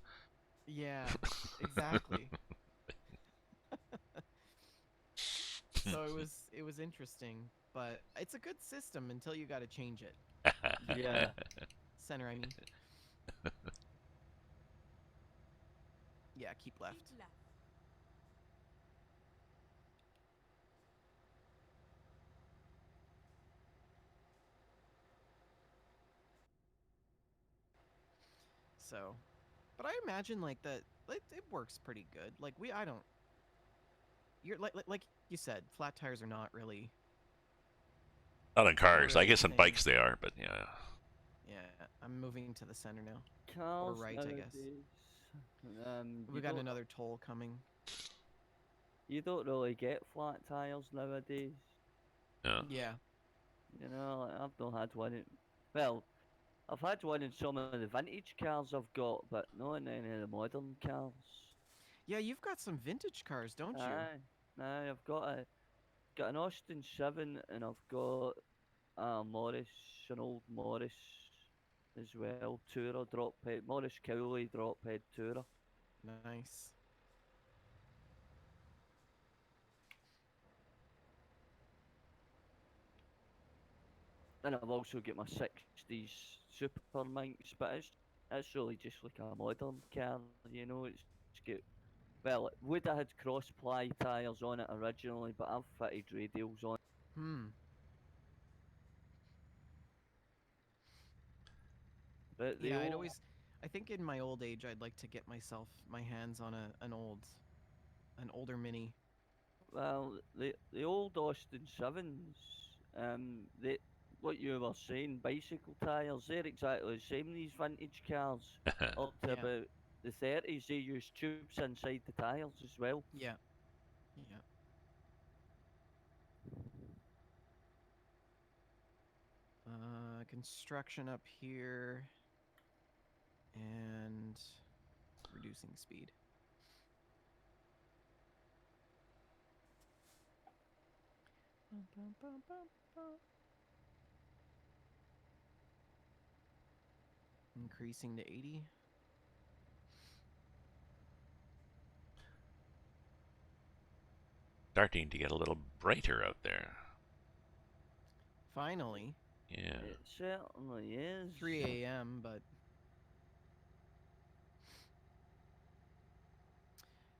Yeah, exactly. So it was interesting, but it's a good system until you got to change it. Yeah. Center, I mean. Yeah, keep left. Keep left. So, but I imagine like that it works pretty good. Like I don't. You're like you said, flat tires are not really. Not on cars. I really a guess on thing. bikes they are, but yeah. Yeah, I'm moving to the center now. Cars right, I guess. nowadays, We got another toll coming. You don't really get flat tires nowadays. Yeah. Yeah. You know, like, I've not had one. Well, I've had one in some of the vintage cars I've got, but not in any of the modern cars. Yeah, you've got some vintage cars, don't you? Aye, I've got an Austin 7, and I've got a Morris, an old Morris as well, Tourer drop head, Morris Cowley drop head Tourer. Nice. Then I've also got my 60s Super Minx, but it's really just like a modern car, you know. It's got, well, it would have had cross ply tyres on it originally, but I've fitted radials on. But the Yeah, old, I think in my old age, I'd like to get my hands on an older Mini. well, the old Austin 7s, they, what you were saying, bicycle tyres, they're exactly the same, these vintage cars. Up to Yeah. about the 30s, they use tubes inside the tyres as well. Yeah. Yeah. Construction up here, and reducing speed. Increasing to 80. Starting to get a little brighter out there. Finally. Yeah. It certainly is. 3 a.m., but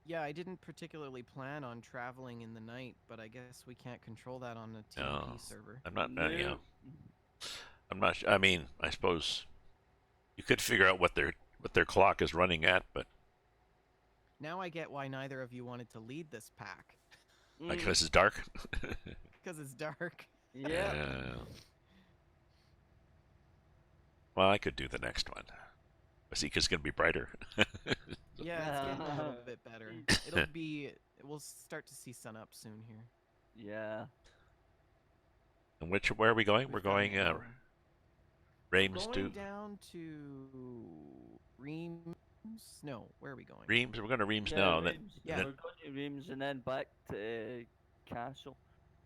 Yeah, I didn't particularly plan on traveling in the night, but I guess we can't control that on a TMP No, server. I'm not. No. I'm not. I mean, I suppose you could figure out what their clock is running at, but Now I get why neither of you wanted to lead this pack. because it's dark. Because it's dark. Yeah. Well, I could do the next one. But see, 'cause it's gonna be brighter. Yeah, it's getting a little bit better. We'll start to see sun up soon here. Yeah. And where are we going? We're We've got going an hour. Reims Going to down to Reims. No, where are we going? Reims. We're going to Reims Yeah, now. Reims. Yeah. We're going to Reims and then back to Kassel.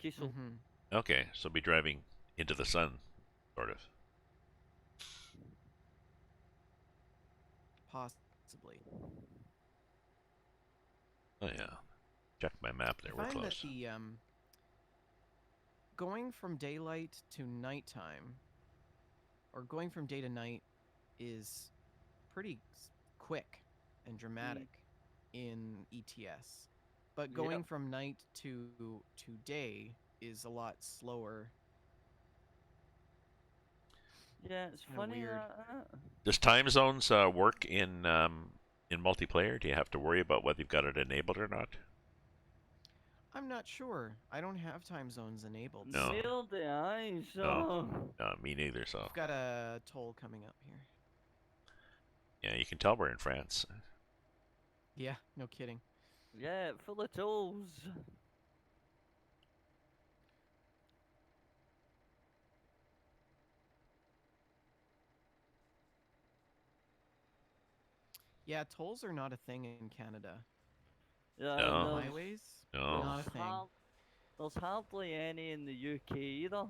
Kassel. Mm-hmm. Okay, so be driving into the sun, sort of. Possibly. Oh yeah. Check my map there. I We're find close. that the going from daylight to nighttime, or going from day to night, is pretty quick and dramatic in ETS. But going Yep. from night to day is a lot slower. Yeah, it's Kinda funny weird. that. Does time zones work in multiplayer? Do you have to worry about whether you've got it enabled or not? I'm not sure. I don't have time zones enabled. No. Neither do I, so. No, me neither. So We've got a toll coming up here. yeah, you can tell we're in France. Yeah, no kidding. Yeah, full of tools. Yeah, tolls are not a thing in Canada. Yeah, No. there's, Highways, No. not a thing. there's hardly any in the UK either.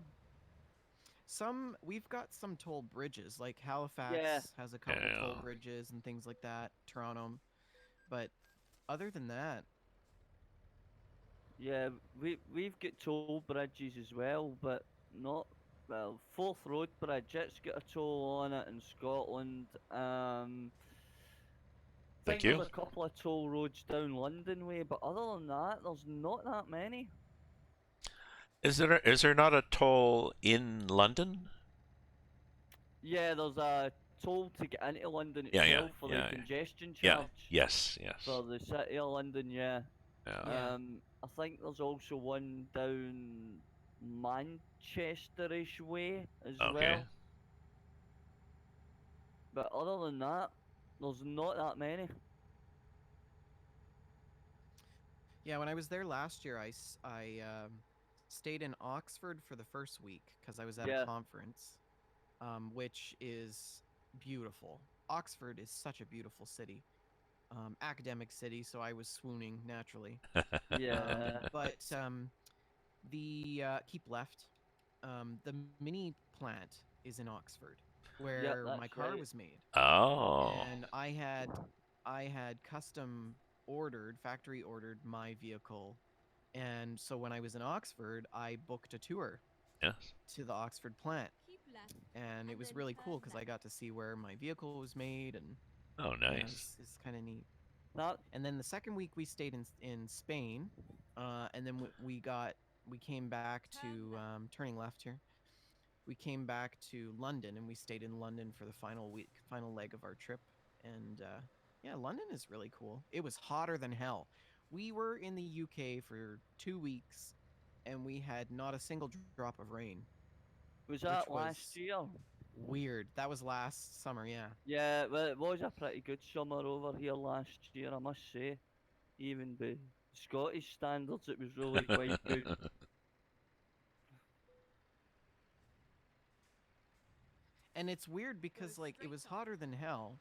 We've got some toll bridges, like Halifax Yeah. has a couple toll Yeah. bridges and things like that. Toronto, but other than that, Yeah, we've got toll bridges as well, but not Forth Road Bridge. It's got a toll on it in Scotland. Thank Think you. there's a couple of toll roads down London way, but other than that, there's not that many. Is there not a toll in London? Yeah, there's a toll to get into London Yeah, itself yeah, for yeah, the congestion Yeah. charge Yes. for the city of London. Yeah. Yeah. Yeah. I think there's also one down Manchesterish way as Okay. well. But other than that, there's not that many. yeah, when I was there last year, I stayed in Oxford for the first week because I was at Yeah. a conference, which is beautiful. Oxford is such a beautiful city, academic city, so I was swooning naturally. Yeah. But the keep left, the mini plant is in Oxford, where my that's car right. was made, Oh. and I had custom factory ordered my vehicle, and so when I was in Oxford, I booked a tour Yes. to the Oxford plant, Keep left. and it was then really cool turn because I left. got to see where my vehicle was made, and Oh, yeah, nice. it's kind of neat. That And then the second week we stayed in Spain, and then we came back to turning left here. We came back to London, and we stayed in London for the final leg of our trip. And yeah, London is really cool. It was hotter than hell. We were in the UK for 2 weeks, and we had not a single drop of rain. was Which that was last year. weird. That was last summer, yeah. Yeah, well, it was a pretty good summer over here last year, I must say. Even by Scottish standards, it was really quite good. And it's weird because like it was hotter than hell,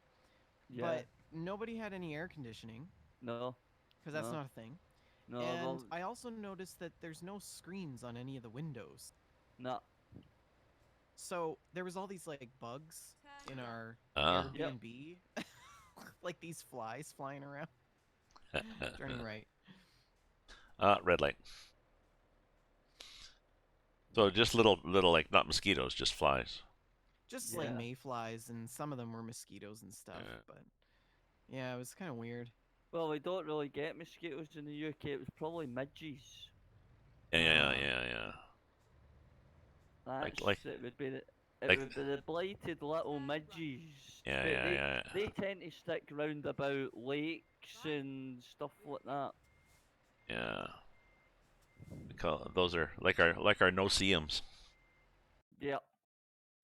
Yeah. but nobody had any air conditioning No. because that's No. not a thing. No. And Well, I also noticed that there's no screens on any of the windows. no. So there was all these like bugs Turn in left. our Ah. Yep. Airbnb, like these flies flying around. Turning right. Red light. So just little like not mosquitoes, just flies. Just like Yeah. mayflies, and some of them were mosquitoes and stuff. Yeah. But yeah, it was kind of weird. Well, we don't really get mosquitoes in the UK. It was probably midges. Yeah. That's Like it would be the it like would be the blighted little midges. But yeah. they tend to stick round about lakes and stuff like that. Yeah. Those are like our no-see-ums. Yep.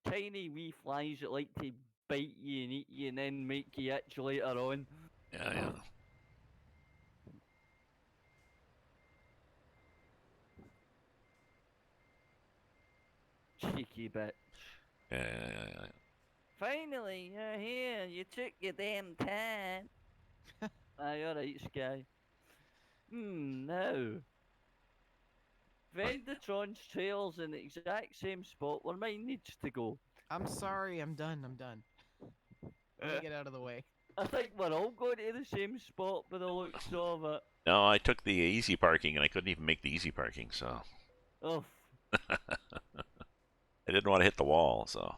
Tiny wee flies that like to bite you and eat you and then make you itch later on. Yeah. Cheeky bitch. Yeah. Finally, you're here. You took your damn time. You're right, Sky. Now. Vendatron's trail's in the exact same spot where mine needs to go. I'm sorry. I'm done. Let me get out of the way. I think we're all going to the same spot by the looks of it. No, I took the easy parking and I couldn't even make the easy parking, so Oh, I didn't want to hit the wall, so.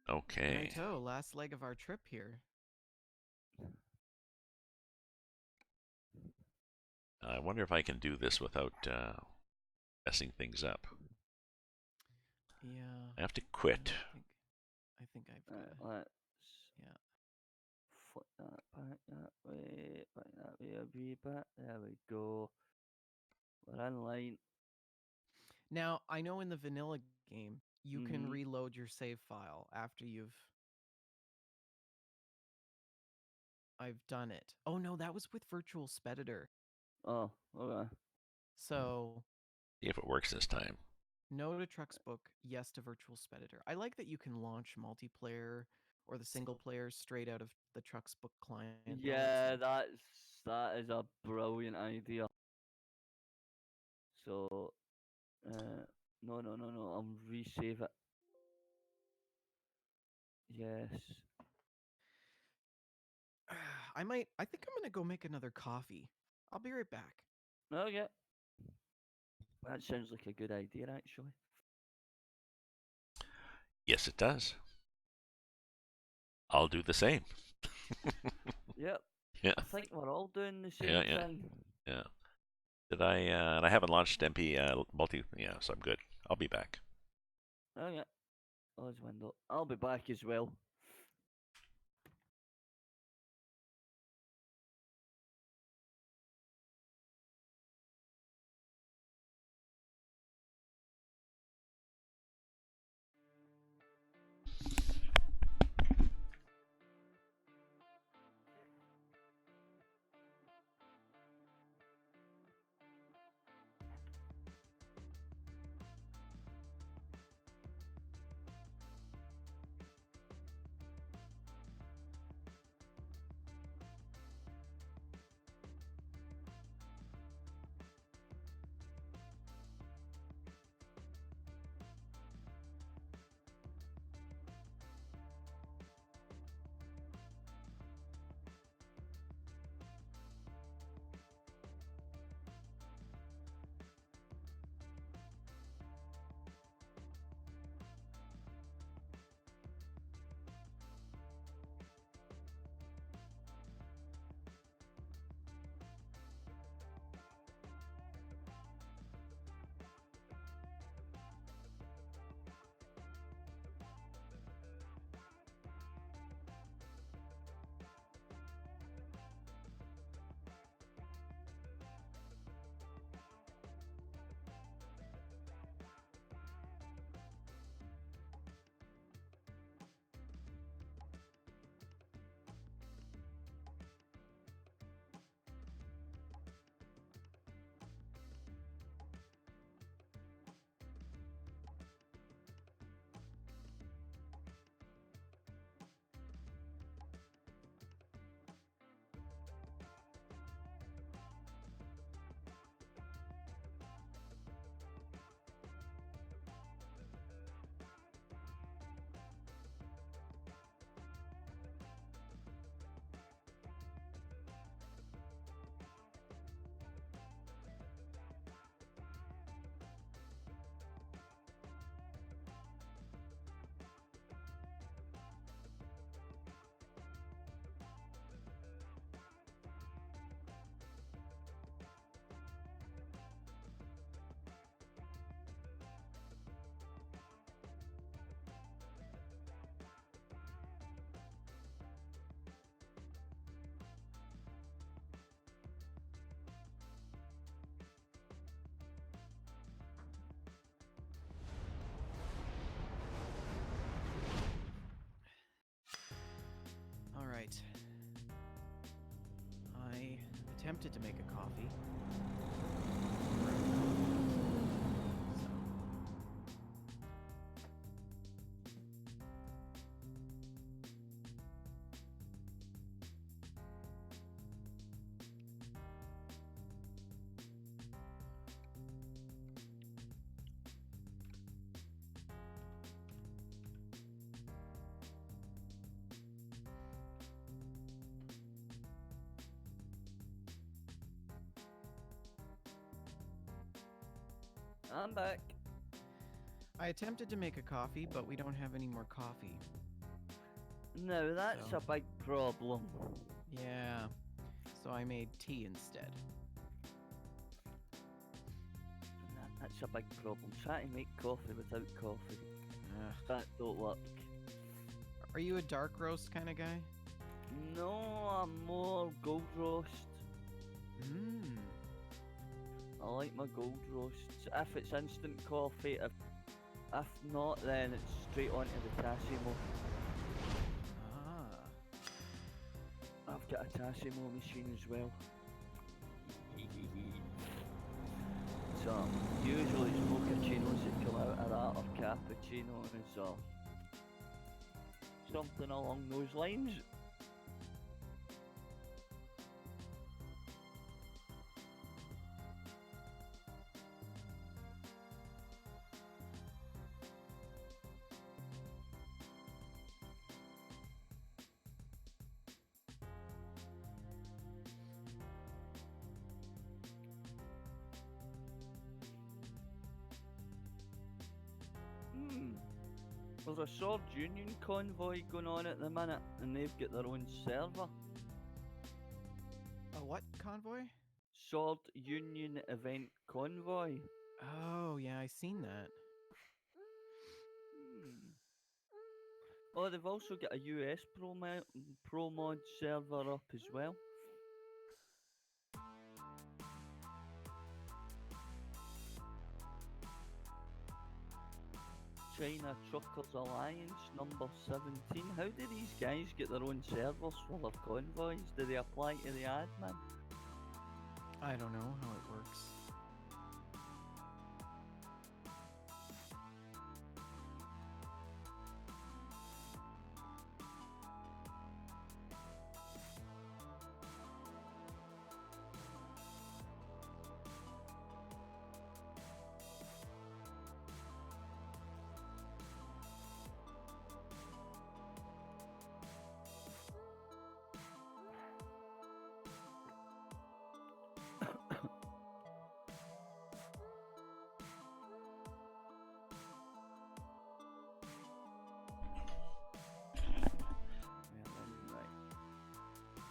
Okay. Righto, last leg of our trip here. I wonder if I can do this without messing things up. Yeah. I have to quit. I think I've right, got. let's Yeah. flip that back that way a wee bit. There we go. We're in line. Now I know in the vanilla game you can Mhm. reload your save file after I've done it. Oh no, that was with Virtual Speditor. Oh, okay. So See if it works this time. no to Trucksbook, yes to Virtual Speditor. I like that you can launch multiplayer or the single player straight out of the Trucksbook client. Yeah, that is a brilliant idea. So, no, I'll resave it. Yes. I think I'm gonna go make another coffee. I'll be right back. Okay. That sounds like a good idea, actually. Yes, it does. I'll do the same. Yep. Yeah. I think we're all doing the same Yeah. thing. Yeah. Did I? And I haven't launched MP multi. Yeah, so I'm good. I'll be back. Okay. Close window. I'll be back as well. attempted to make a coffee. So. I'm back. I attempted to make a coffee, but we don't have any more coffee. Now that's So. a big problem. Yeah. So I made tea instead. That's a big problem. Trying to make coffee without coffee. Ugh. That don't work. Are you a dark roast kind of guy? No, I'm more gold roast. Mmm. I like my gold roasts. If it's instant coffee, if not, then it's straight onto the Tassimo. Ah. I've got a Tassimo machine as well. So, usually it's mochachinos that come out of that, or cappuccinos, or something along those lines. There's a Sword Union convoy going on at the minute, and they've got their own server. A what convoy? Sword Union event convoy. Oh, yeah, I seen that. Oh, they've also got a US Pro Mod server up as well. China Truckers Alliance number 17. How do these guys get their own servers for their convoys? Do they apply to the admin? I don't know how it works.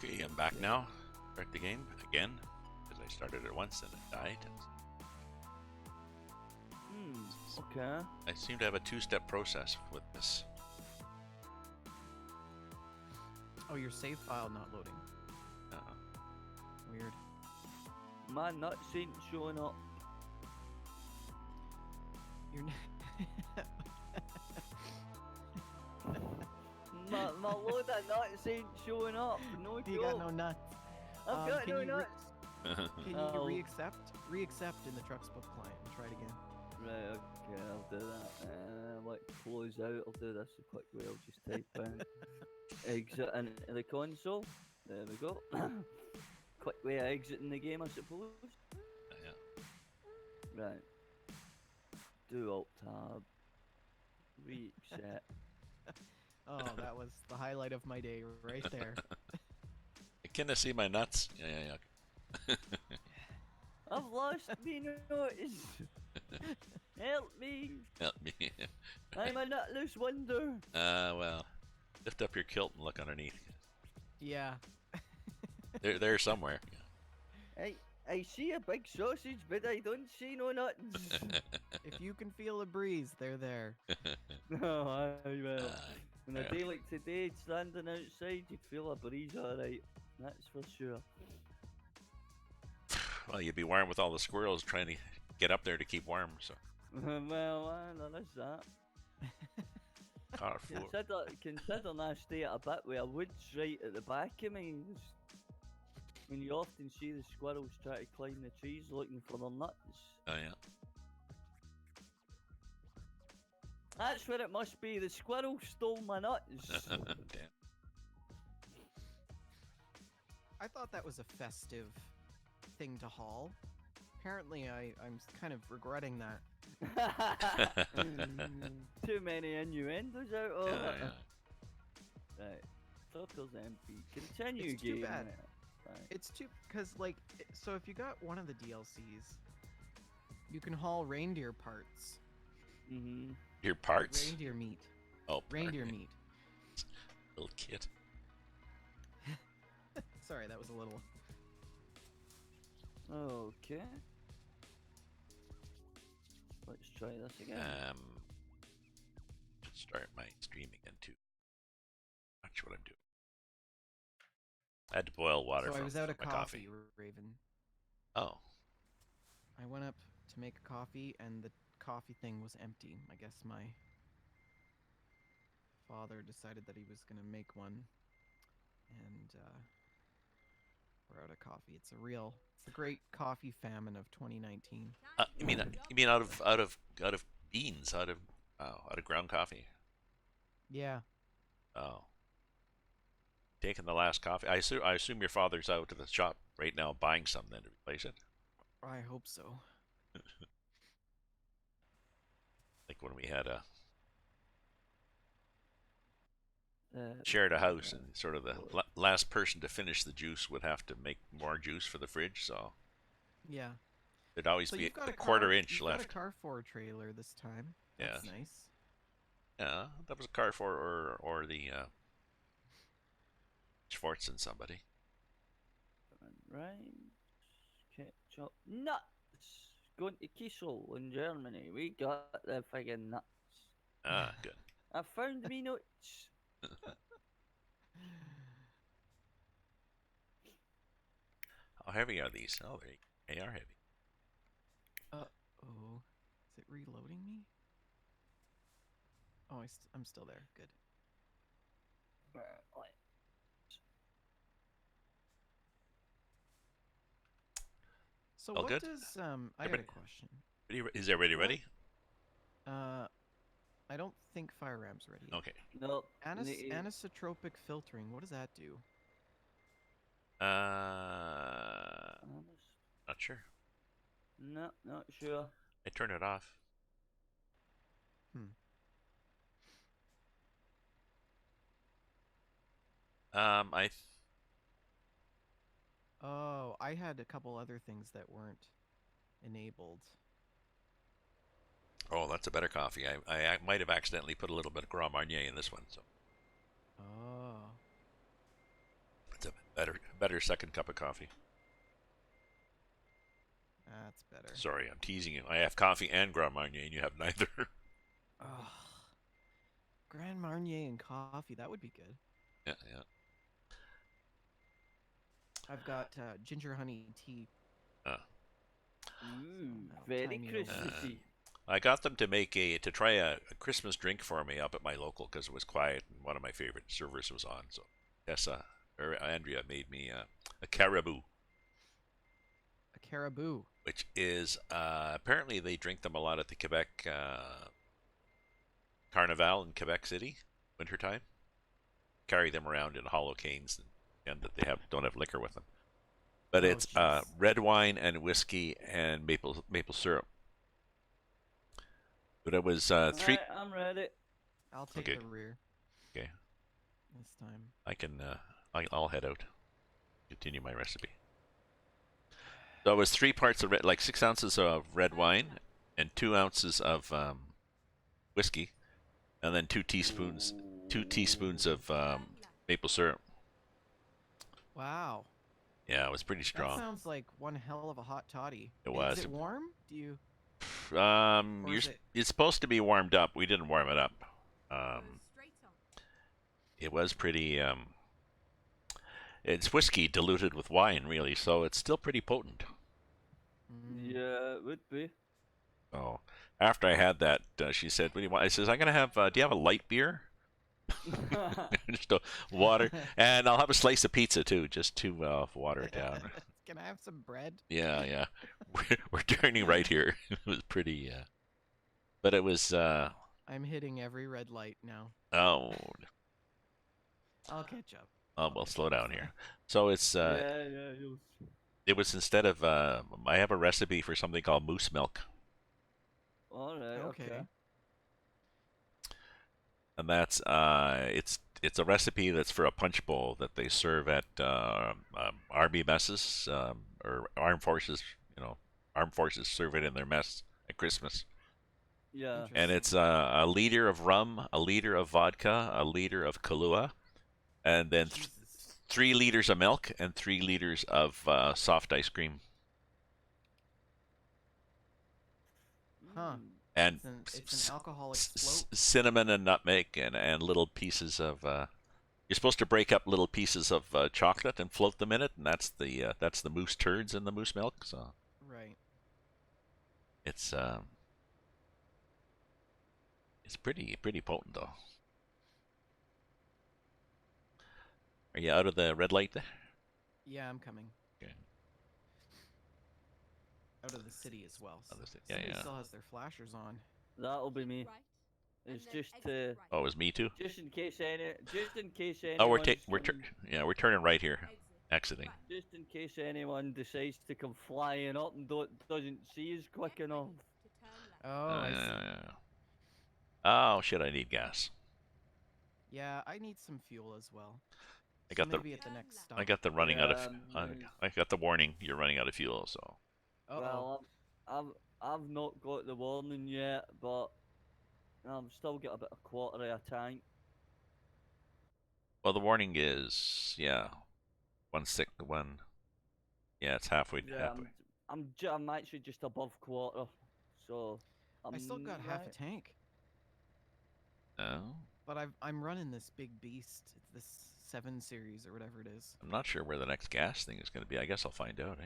Okay, I'm back now. Start the game again because I started it once and it died. Okay. I seem to have a two-step process with this. Oh, your save file not loading. Weird. My nuts ain't showing up. You're my load of nuts ain't showing up. No You joke. got no nuts. I've got can no you nuts. Can Oh. you re-accept? Re-accept in the Trucksbook client and try it again. Right, okay, I'll do that. Like close out, I'll do this a quick way, I'll just type in exit into the console. There we go. Quick way of exiting the game, I suppose. Yeah. Right. Do Alt Tab. Reset. Oh, that was the highlight of my day right there. Can I see my nuts? Yeah. I've lost me notice. Help me. Help me. I'm a nutless wonder. Well, lift up your kilt and look underneath. Yeah. They're there somewhere. I see a big sausage, but I don't see no nuts. If you can feel a breeze, they're there. No, I will. On a yeah. day like today, standing outside, you'd feel a breeze, alright. That's for sure. Well, you'd be warm with all the squirrels trying to get up there to keep warm. So Well, there is that. caught a fool. Considering I stay at a bit where woods right at the back of me. When you often see the squirrels try to climb the trees looking for their nuts. Oh yeah. That's where it must be. The squirrel stole my nuts. Damn. I thought that was a festive thing to haul. Apparently, I'm kind of regretting that. Too many innuendos out of Yeah, it. yeah. Right. Circle's empty. Continue It's too game. bad. Right. It's too because like so if you got one of the DLCs, you can haul reindeer parts, Mm-hmm. Your parts? reindeer meat, Oh, reindeer pardon me. meat. Little kid. Sorry, that was a little. Okay. Let's try this again. Should start my stream again too. Not sure what I'm doing. I had to boil water So for I was out of my coffee, Raven. Oh, I went up to make a coffee, and the coffee thing was empty. I guess my father decided that he was gonna make one, and we're out of coffee. It's the great coffee famine of 2019. you mean out of beans, out of ground coffee? Yeah, Oh, taking the last coffee. I assume your father's out to the shop right now buying some then to replace it. I hope so. Like when we had shared a house, and sort of the last person to finish the juice would have to make more juice for the fridge, so Yeah. there'd always So be you've got a quarter car, inch you've left. got a car 4 trailer this time. That's Yeah. nice. Yeah, that was a car for or the Schwartz and somebody. Right. Ketchup. Nuts! Going to Kassel in Germany. We got the friggin' nuts. Ah, good. I found me nuts. How heavy are these? Oh, they are heavy. Oh, is it reloading me? Oh, I'm still there. Good. So All what good? does I got a Everybody- question. Is everybody ready? I don't think fire ram's ready. Okay. No. Anisotropic filtering. What does that do? Not sure. No, not sure. I turn it off. I Oh, I had a couple other things that weren't enabled. Oh, that's a better coffee. I might have accidentally put a little bit of Grand Marnier in this one, so Oh. it's a better second cup of coffee. That's better. Sorry, I'm teasing you. I have coffee and Grand Marnier, and you have neither. Ugh. Grand Marnier and coffee. That would be good. Yeah, yeah. I've got ginger honey tea. Ooh, that'll very tie me over. Christmassy. I got them to try a Christmas drink for me up at my local because it was quiet and one of my favorite servers was on. So Andrea made me a caribou, A caribou. which is apparently they drink them a lot at the Quebec Carnival in Quebec City, wintertime. Carry them around in hollow canes, and that they don't have liquor with them. But Oh, it's jeez. red wine and whiskey and maple syrup. But it was three. Right, I'm ready. I'll take Okay. the rear Okay, this time. I can. I'll head out. Continue my recipe. So it was 3 parts of like 6 ounces of red wine and 2 ounces of whiskey, and then 2 teaspoons of maple syrup. Wow. Yeah, it was pretty That strong. sounds like one hell of a hot toddy. It was. Is it warm? Do you? You're, is it- it's supposed to be warmed up. We didn't warm it up. Straight on. It was pretty. It's whiskey diluted with wine, really, so it's still pretty potent. Mm. Yeah, it would be. So after I had that, she said, "What do you want?" I says, "I'm gonna have. Do you have a light beer?" Just a water, and I'll have a slice of pizza too, just to water it down. Can I have some bread? Yeah, yeah. We're turning right here. It was pretty, but it was. I'm hitting every red light now. Oh, I'll catch up. oh well, slow down here. So it's yeah, yeah. You'll... it was instead of I have a recipe for something called moose milk, All right. Okay. and that's it's a recipe that's for a punch bowl that they serve at army messes or armed forces. Armed forces serve it in their mess at Christmas. Yeah. And it's a liter of rum, a liter of vodka, a liter of Kahlua, and then Jesus. 3 liters of milk and 3 liters of soft ice cream. Huh. Mm. And It's an alcoholic float. cinnamon and nutmeg and little pieces of. You're supposed to break up little pieces of chocolate and float them in it, and that's the moose turds in the moose milk. So Right. it's pretty potent though. Are you out of the red light there? Yeah, I'm coming. Okay. Out of the city as well. Out of the city, Somebody yeah. still has their flashers on. That'll be me. Right, and It's then just exit right. Oh, it was me too. just in case any, just in case Oh, anyone's we're turning right here, Exit exiting. right. just in case anyone decides to come flying up and doesn't see us quick Get enough. ready to turn left. Oh, I see. Oh shit! I need gas. Yeah, I need some fuel as well. I got so the maybe at the next stop. I got the running out of. Yeah, nice. I got the warning. You're running out of fuel. So Uh-oh. Well, I've not got the warning yet, but I've still got about a quarter of a tank. well, the warning is 1. Yeah, it's halfway. Yeah, Halfway. I'm actually just above quarter, so I still got half a right. tank, No, but I'm running this big beast. It's this 7 series or whatever it is. I'm not sure where the next gas thing is going to be. I guess I'll find out.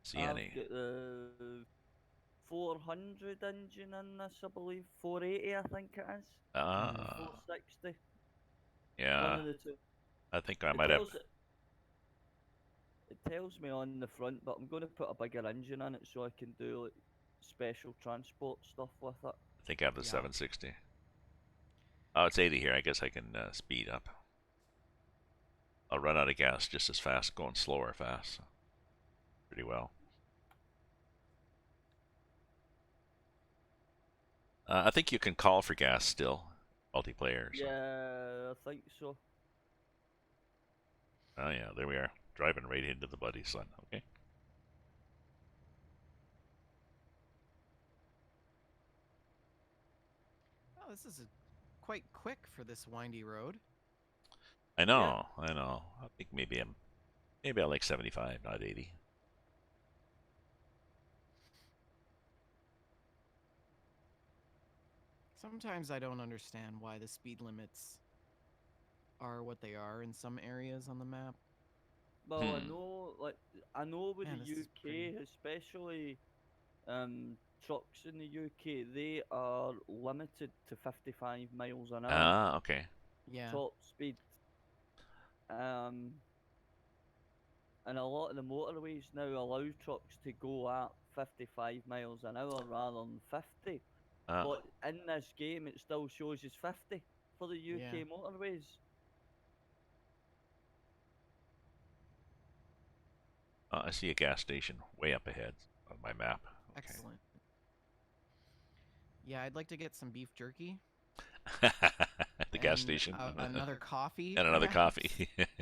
See I've any? got the 400 engine in this, I believe. 480, I think it is. Ah, 460. One yeah. of the two. I think I It might have. tells, it tells me on the front, but I'm going to put a bigger engine in it so I can do like special transport stuff with it. I think I have the Yeah. 760. Oh, it's 80 here. I guess I can speed up. I'll run out of gas just as fast, going slower fast. Pretty well. I think you can call for gas still, multiplayer. So. Yeah, I think so. Oh yeah, there we are, driving right into the buddy son. Okay. Oh, this is quite quick for this windy road. I know. I think maybe I like 75, not 80. Sometimes I don't understand why the speed limits are what they are in some areas on the map. Well, I know with Man, the this is UK, pretty. especially trucks in the UK, they are limited to 55 miles an hour Ah, okay. Yeah. top speed. And a lot of the motorways now allow trucks to go at 55 miles an hour rather than 50. But in this game, it still shows as 50 for the UK Yeah. motorways. I see a gas station way up ahead on my map. Okay. Excellent. Yeah, I'd like to get some beef jerky. The gas and, station. another coffee. And another perhaps? coffee. You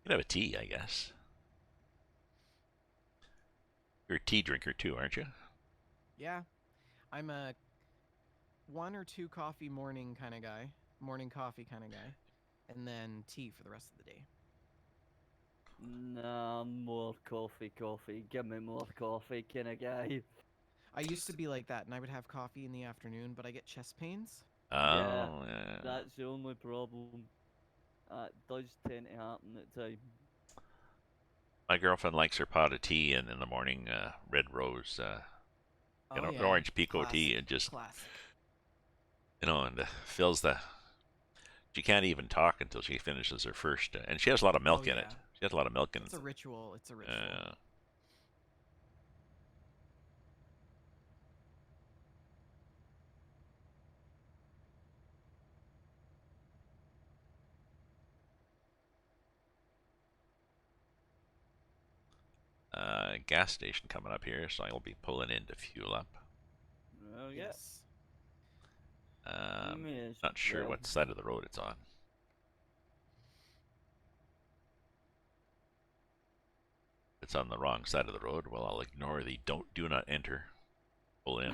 can have a tea, I guess. You're a tea drinker too, aren't you? Yeah. I'm a 1 or 2 coffee morning kind of guy. Morning coffee kind of guy. And then tea for the rest of the day. Nah, more coffee. Give me more coffee, kind of guy. I used to be like that, and I would have coffee in the afternoon, but I get chest pains. Oh, yeah. That's the only problem. It does tend to happen at times. My girlfriend likes her pot of tea, and in the morning, red rose Oh an yeah. orange Pico tea, Classic. and just Classic. and fills the. She can't even talk until she finishes her first, and she has a lot of milk Oh in it. yeah. She has a lot of milk in It's it. a ritual. It's a ritual. Gas station coming up here, so I'll be pulling in to fuel up. Oh yeah. Yes. May as Not sure well. what side of the road it's on. If it's on the wrong side of the road, well, I'll ignore the do not enter. Pull in.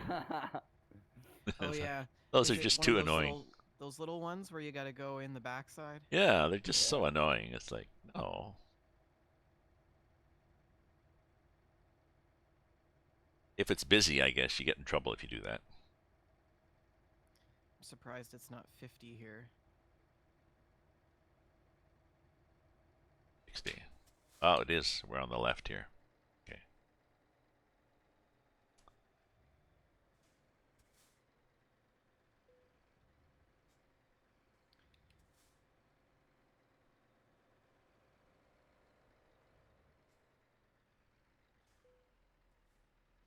Oh yeah. Those Is are it just one of too those annoying. those little ones where you got to go in the backside? Yeah, they're just so Yeah. annoying. It's like, no. If it's busy, I guess you get in trouble if you do that. I'm surprised it's not 50 here. 60. Oh, it is. We're on the left here. Okay.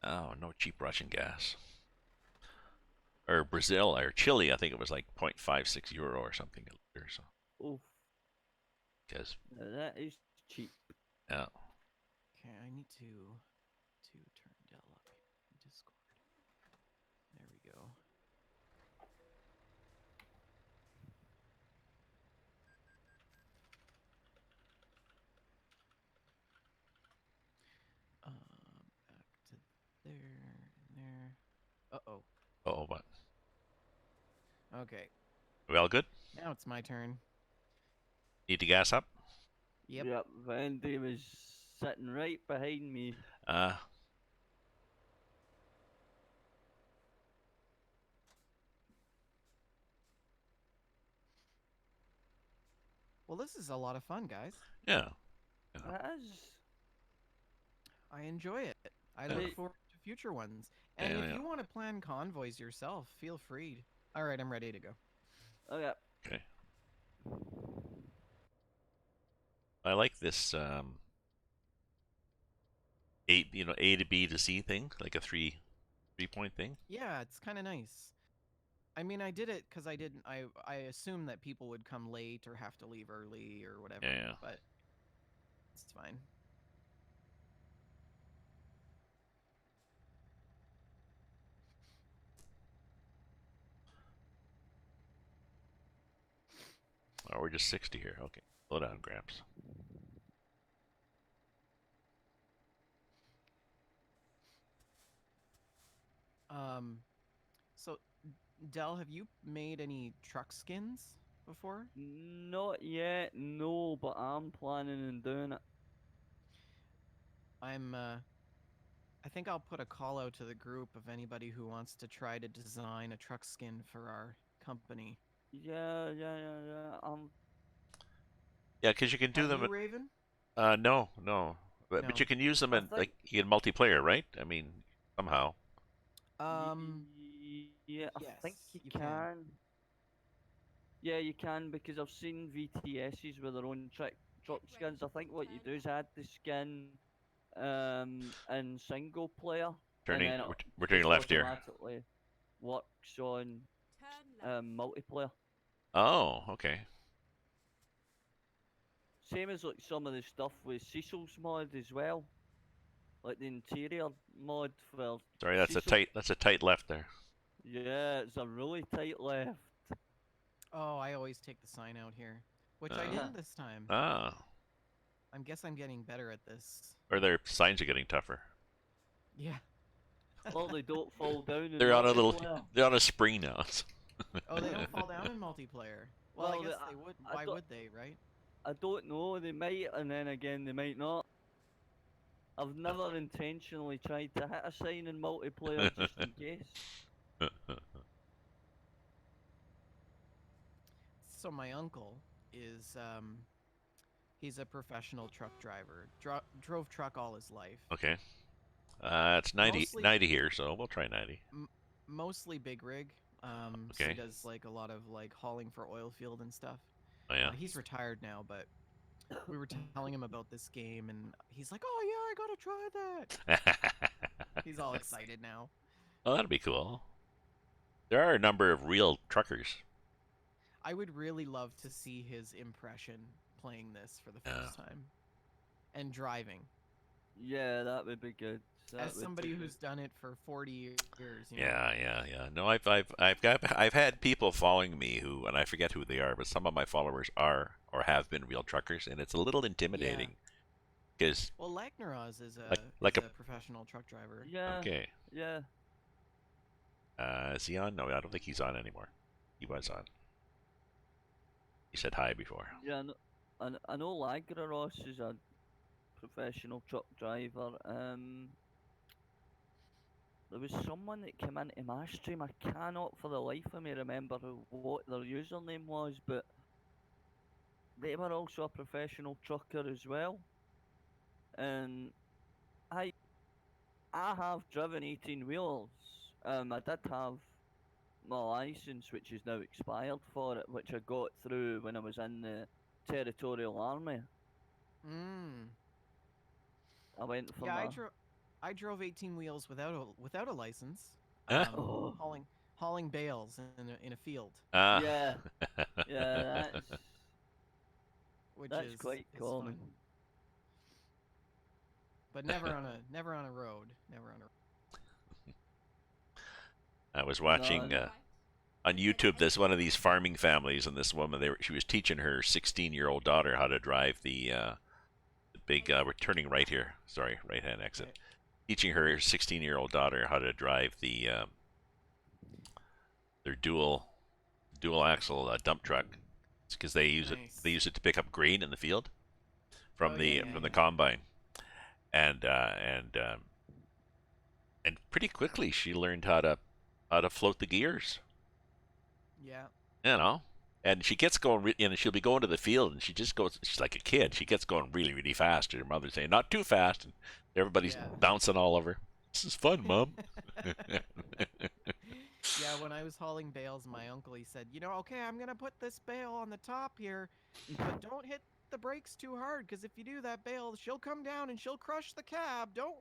Oh, no cheap Russian gas. Or Brazil, or Chile, I think it was like 0.56 euro or something a liter. So, Oof. because, Now that is cheap. yeah. Okay, I need to turn Dell up in Discord. There we go. Back to there and there. Uh-oh. Oh, what? Okay. Are we all good? Now it's my turn. Need to gas up? Yep. Vendavi was sitting right behind me. Well, this is a lot of fun, guys. Yeah. As I enjoy it. I Yeah. look forward to future ones. And Yeah, if yeah. you want to plan convoys yourself, feel free. All right, I'm ready to go. okay. Okay. I like this A to B to C thing, like a three-point thing. Yeah, it's kind of nice. I mean, I did it because I didn't. I assumed that people would come late or have to leave early or whatever. Yeah. But it's fine. Oh, we're just 60 here. Okay. Slow down, Gramps. So Dell, have you made any truck skins before? Not yet, no, but I'm planning on doing it. I think I'll put a call out to the group of anybody who wants to try to design a truck skin for our company. Yeah. Yeah, because you can do Have them. you, Raven? No. But No. you can use them I in think. like you can multiplayer, right? I mean, somehow. Yeah, I think yes, you you can. can. Yeah, you can because I've seen VTSs with their own truck skins. I think what you do is add the skin in single player, and Turning. then it We're turning just left here. automatically works on Turn left. multiplayer. Oh, okay. Same as like some of the stuff with Cecil's mod as well, like the interior mod for Sorry, Cecil. that's a tight left there. Yeah, it's a really tight left. Oh, I always take the sign out here, which I Uh, didn't this time. Ah, I guess I'm getting better at this. or their signs are getting tougher. Yeah. Well, they don't fall down in They're on a multiplayer. they're on a spring now. Oh, they don't fall down in multiplayer. Well, I Well, guess they would. I Why don't- would they, right? I don't know. They might, and then again, they might not. I've never intentionally tried to hit a sign in multiplayer just in case. So my uncle is he's a professional truck driver. Drove truck all his life. Okay. It's 90, Mostly- 90 here, so we'll try 90. Mostly big rig. So Okay. he does like a lot of like hauling for oil field and stuff. Oh yeah. He's retired now, but we were telling him about this game, and he's like, "Oh yeah, I gotta try that." He's all excited now. Well, that'll be cool. There are a number of real truckers. I would really love to see his impression playing this for the first time and driving. Yeah, that would be good. That As would be somebody good. who's done it for 40 years, you know. Yeah. No, I've had people following me who, and I forget who they are, but some of my followers are or have been real truckers, and it's a little intimidating. Because Well, Lagnaraz is like a a- professional truck driver. Yeah. okay, Yeah. is he on? No, I don't think he's on anymore. He was on. He said hi before. Yeah. I know Lagraros is a professional truck driver. There was someone that came into my stream. I cannot for the life of me remember what their username was, but they were also a professional trucker as well. And I have driven 18 wheels. I did have my license, which is now expired for it, which I got through when I was in the Territorial Army. Mm. I went for Yeah, my... I drove 18 wheels without a license. Huh? Oh. Hauling bales in a field, Ah. Yeah, yeah, which that's is quite is common. fun. But never on a road. Never on a I was watching No. on YouTube. There's one of these farming families, and this woman, she was teaching her 16-year-old daughter how to drive the big. We're turning right here. Sorry, right-hand exit. Right. Teaching her 16-year-old daughter how to drive their dual axle dump truck, because they use Nice. it. They use it to pick up grain in the field from Oh, the yeah, from the yeah. combine, and pretty quickly she learned how to float the gears. Yeah. You know, and she gets going, and she'll be going to the field, and she just goes. She's like a kid. She gets going really, really fast. And her mother's saying, "Not too fast," and everybody's Yeah. bouncing all over. This is fun, Mom. Yeah, when I was hauling bales, my uncle, he said, okay, I'm gonna put this bale on the top here, but don't hit the brakes too hard, because if you do that bale, she'll come down and she'll crush the cab. Don't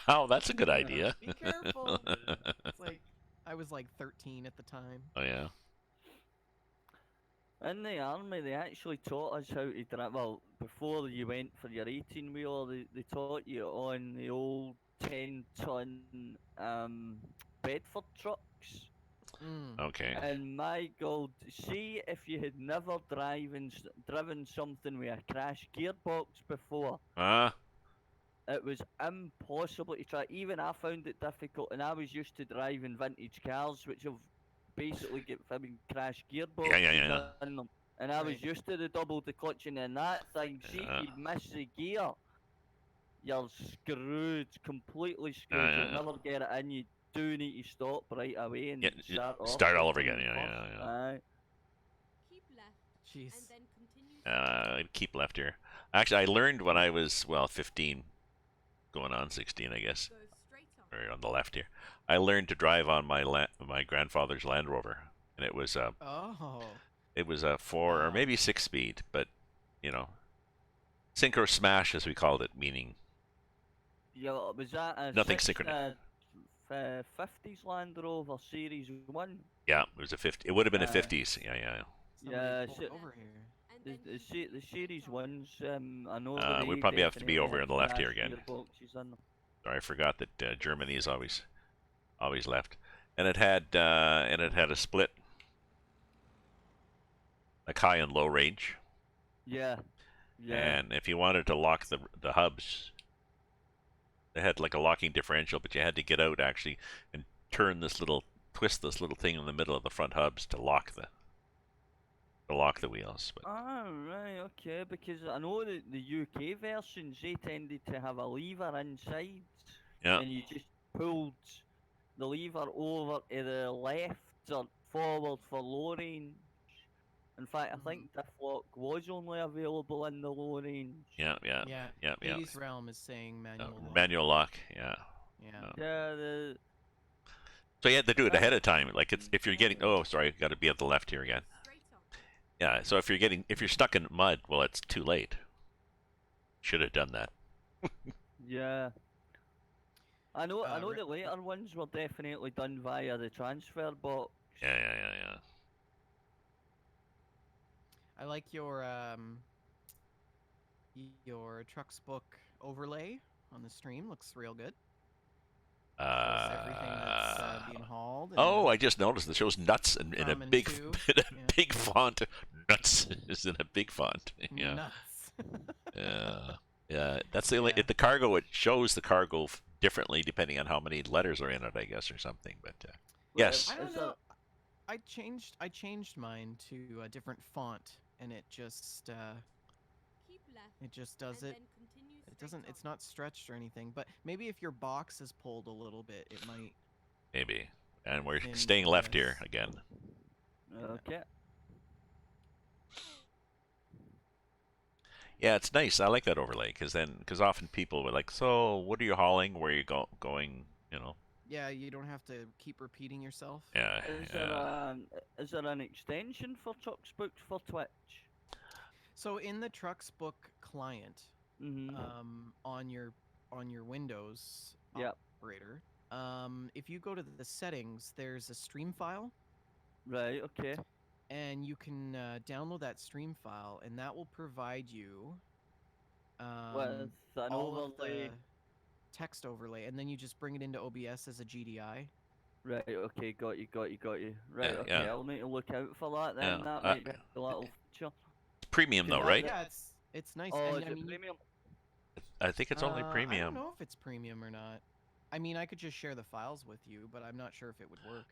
Oh, that's a good idea. be careful. It's like I was like 13 at the time. Oh yeah. In the army, they actually taught us how to drive. Well, before you went for your 18 wheeler, they taught you on the old 10-ton Bedford trucks. Mm. Okay. And my God, see if you had never driven something with a crash gearbox before, it was impossible to try. Even I found it difficult, and I was used to driving vintage cars, which have basically got having crash gearboxes yeah. in them. And I was Right. used to the double declutching and that thing. See Yeah. if you miss the gear, you're screwed, completely screwed. Yeah. You'll never get it in. You do need to stop right away and Yeah, start all it over from again. the Yeah. first. Aye. Keep left Jeez. and then continue. Keep left here. Actually, I learned when I was 15, going on 16, I guess, Go straight on. or on the left here. I learned to drive on my grandfather's Land Rover, and it was a Oh. 4 or Wow. maybe 6 speed, but synchro smash as we called it, meaning Yeah, was that a nothing synchronous. 50s Land Rover Series 1? Yeah, it was a 50. It would have been a Uh, 50s. Yeah. Somebody Yeah, pulled over here. And then The Series 1s, I know We they probably have to be definitely over had on the left here crash again. gearboxes in them. Sorry, I forgot that Germany is always left, and it had a split, like high and low range. Yeah. And if you wanted to lock the hubs, they had like a locking differential, but you had to get out actually and twist this little thing in the middle of the front hubs to lock the wheels. But Ah, right, okay, because I know that the UK versions, they tended to have a lever inside, yeah, and you just pulled the lever over to the left or forward for low range. In fact, I think diff lock was only available in the low range. yeah. Yeah. 80s Realm is saying manual lock. Manual lock, yeah. Yeah. Yeah, So you had to do it Right. ahead of time. Like it's if you're getting. Oh, sorry, got to be at the left here again. Straight on. Yeah. So if you're stuck in mud, well, it's too late. Should have done that. yeah. I know Re- the later ones were definitely done via the transfer box. Yeah. I like your trucks book overlay on the stream. Looks real good. Shows everything that's being hauled. And Oh, I just noticed it shows nuts in a from and big to, in a yeah. big font. Nuts is in a big font. Yeah. Nuts. Yeah. That's the only Yeah. the cargo. It shows the cargo differently depending on how many letters are in it, I guess, or something. But yes. I don't Is know. I changed mine to a different font, and it just Keep left. does and it. Then continue It straight doesn't. on. It's not stretched or anything. But maybe if your box is pulled a little bit, it might. Maybe. And we're Thin staying left here OBS. again. Okay. Yeah, it's nice. I like that overlay because often people were like, "So, what are you hauling? Where are you going?" You know. Yeah, you don't have to keep repeating yourself. Yeah. Is there an extension for Trucks Booked for Twitch? So in the Trucks Book client, Mm-hmm. on your Windows Yep. operator, if you go to the settings, there's a stream file, Right. Okay. and you can download that stream file, and that will provide you With an all overlay. of the text overlay, and then you just bring it into OBS as a GDI. Right. Okay. Got you. Right. Yeah, Okay. yeah. I'll need to look out for that then. Yeah, That might be a little feature. It's premium though, Yeah, right? Yeah, it's nice. Oh, and is I it mean, premium? I think it's only I don't premium. know if it's premium or not. I mean, I could just share the files with you, but I'm not sure if it would work.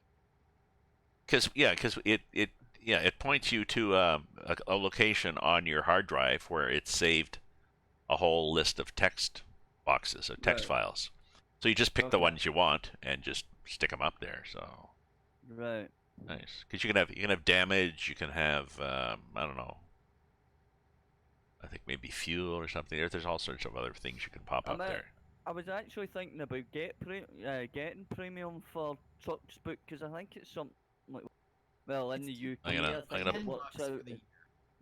Because it points you to a location on your hard drive where it's saved a whole list of text boxes or text Right. files. So you just pick the Okay. ones you want and just stick them up there. So Right. nice. Because you can have damage. You can have I don't know. I think maybe fuel or something. There's all sorts of other things you can pop up there. I was actually thinking about getting premium for Trucks Book because I think it's something like, well, in It's the UK, I'm gonna- I I'm think gonna- it $10 works for out. the year.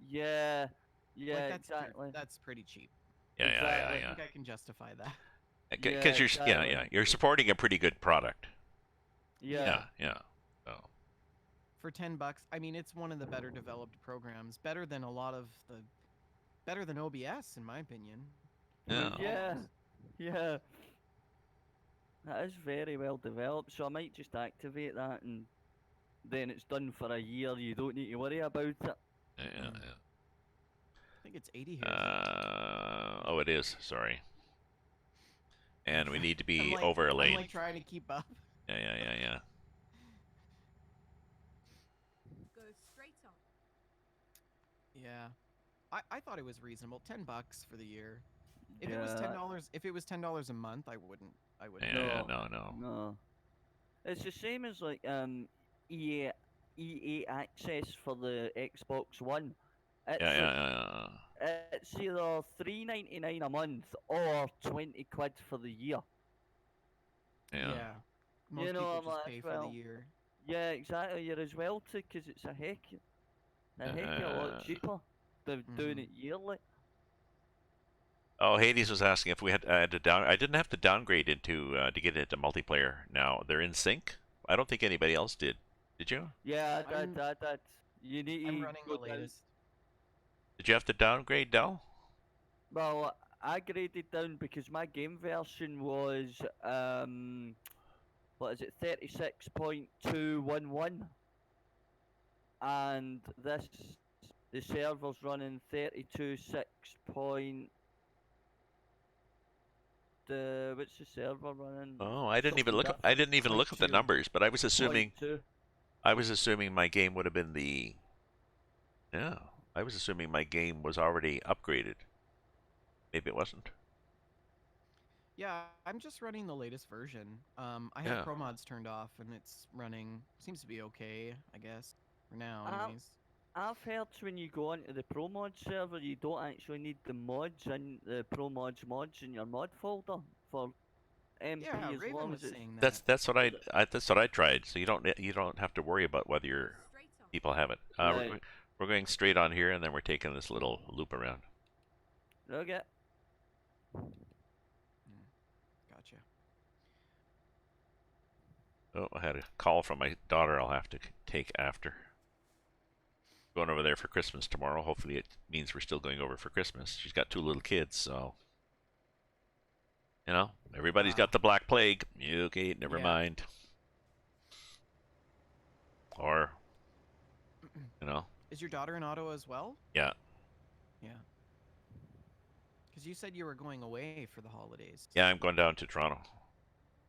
Yeah. Yeah. Like Exactly. that's pretty cheap. Yeah, Exactly. I think I can justify that. Because Yeah, you're supporting a pretty good product. Yeah. Yeah. So For $10, I mean, it's one of the better developed programs, better than OBS in my opinion. Yeah. Yeah. Yeah. That is very well developed, so I might just activate that and then it's done for a year. You don't need to worry about it. Yeah. I think it's 80 here. isn't it? Oh, it is. Sorry. And we need to be I'm overlaid. like trying to keep up. Yeah. Go straight on. Yeah. I thought it was reasonable. $10 for the year. If Yeah. it was $10 a month, I wouldn't. Yeah, No. no. No. It's the same as like EA Access for the Xbox One. It's Yeah. it's either $3.99 a month or 20 quid for the year. Yeah. Most You know, people I'm just like, pay for well, the year. Yeah, exactly. You're as well too, because it's a heck of a lot cheaper than doing it yearly. Oh, Hades was asking if we had to down. I didn't have to downgrade into to get into multiplayer. Now they're in sync. I don't think anybody else did. Did you? Yeah, I'm- that. You need I'm to running go the down. latest. Did you have to downgrade, Del? Well, I graded down because my game version was what is it, 36.211, and the server's running 32.6. What's the server running? Oh, I didn't even Something look. different. I didn't even look at the 0.2. numbers, but I was assuming. 0.2. I was assuming my game would have been the. Yeah, I was assuming my game was already upgraded. Maybe it wasn't. Yeah, I'm just running the latest version. I Yeah. have Pro mods turned off, and it's running. Seems to be okay, I guess, for now, anyways. I've heard when you go onto the Pro Mod server, you don't actually need the mods in the Pro mods in your mod folder for MP Yeah, as Raven long was as it's saying that. That's what that's what I tried. So you don't have to worry about whether your Straight on. people have it. Right. We're going straight on here, and then we're taking this little loop around. Okay. Gotcha. Oh, I had a call from my daughter. I'll have to take after. Going over there for Christmas tomorrow. Hopefully, it means we're still going over for Christmas. She's got 2 little kids, so everybody's got Ah. the Black Plague. Okay, never Yeah. mind. Or, Is your daughter in Ottawa as well? yeah. Yeah. Because you said you were going away for the holidays. Yeah, I'm going down to Toronto.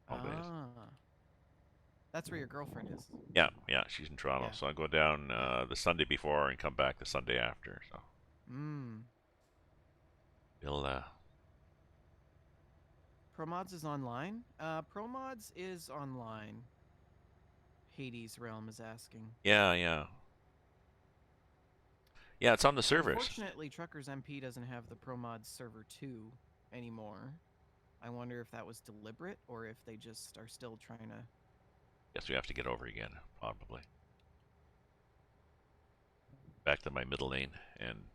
Holidays. Ah. That's where your girlfriend is. Yeah, she's in Toronto, Yeah. so I go down the Sunday before and come back the Sunday after. So we'll. ProMods is online. ProMods is online. Hades Realm is asking. Yeah, it's on the servers. Unfortunately, Truckers MP doesn't have the ProMods server 2 anymore. I wonder if that was deliberate or if they just are still trying to. Guess we have to get over again, probably. Back to my middle lane and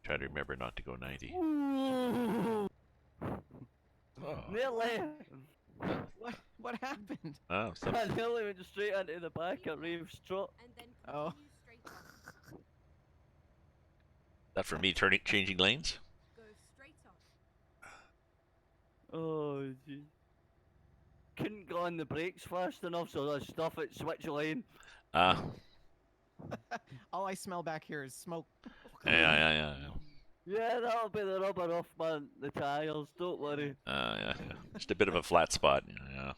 try to remember not to go 90. Oh. Nearly. What happened? Oh, I nearly went straight into the back of Reims truck. And then Oh. continue straight on. that for me changing lanes? Go straight on. Oh, jeez. Couldn't go on the brakes fast enough, so I stuff at switch lane. All I smell back here is smoke. Yeah. Yeah, that'll be the rubber off the tyres, don't worry. Yeah. Just a bit of a flat spot. Yeah.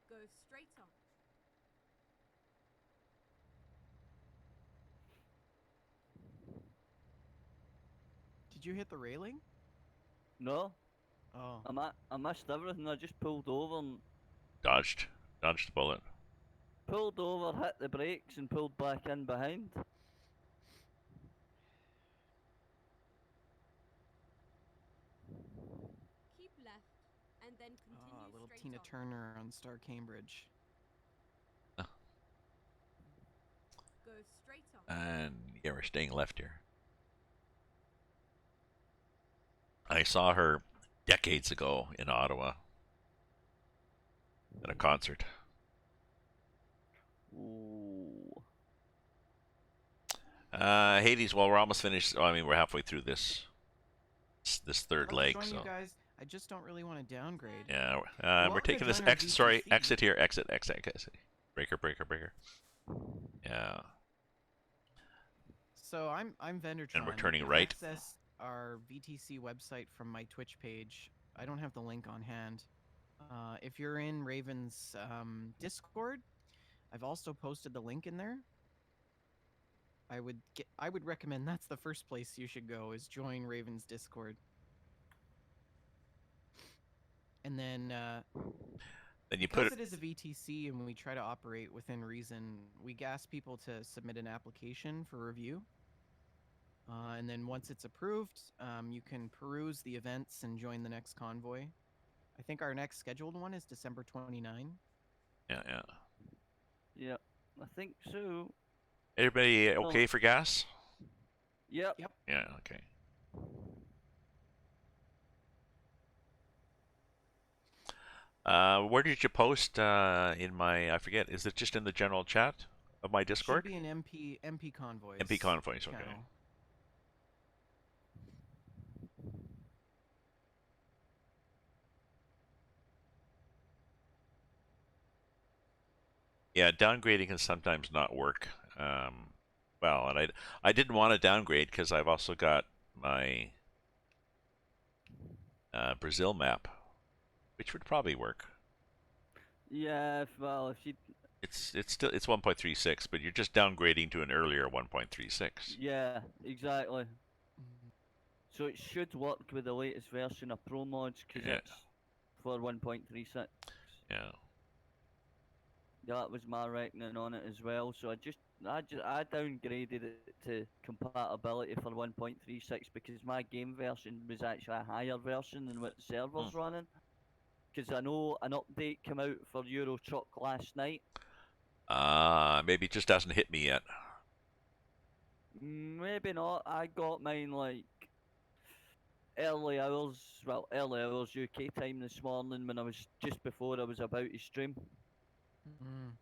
Go straight on. Did you hit the railing? No, Oh. I missed everything, I just pulled over and Dodged the bullet. pulled over, hit the brakes and pulled back in behind. Keep left. And then continue Little straight Tina on. Turner on Star Cambridge. Go straight on. And yeah, we're staying left here. I saw her decades ago in Ottawa at a concert. Ooh. Hades, well, we're almost finished. Oh, I mean, we're halfway through this third I'll leg, join so you guys. I just don't really want to downgrade. yeah, we're welcome to taking this join our exit. Sorry, VTC. exit here. Exit. Breaker. Yeah. So I'm Vendertron. And we're turning You can right. Access our VTC website from my Twitch page. I don't have the link on hand. If you're in Raven's Discord, I've also posted the link in there. I would recommend that's the first place you should go is join Raven's Discord. And then Then you put because it. it is a VTC and we try to operate within reason, we ask people to submit an application for review. And then once it's approved, you can peruse the events and join the next convoy. I think our next scheduled one is December 29. Yeah. Yeah, I think so. Everybody okay for gas? Yep. Yep. Yeah. Okay. Where did you post in my? I forget. Is it just in the general chat of my Discord? Should be an MP convoys. MP convoys. Okay. channel. Yeah, downgrading can sometimes not work. Well, and I didn't want to downgrade because I've also got my Brazil map, which would probably work. Yeah, if you It's 1.36, but you're just downgrading to an earlier 1.36. yeah, exactly. So it should work with the latest version of ProMods because Yeah. it's for 1.36. Yeah. That was my reckoning on it as well. So I downgraded it to compatibility for 1.36 because my game version was actually a higher version than what the server's running. Because I know an update came out for Euro Truck last night. Maybe it just hasn't hit me yet. Maybe not. I got mine like early hours UK time this morning when I was just before I was about to stream. Mm.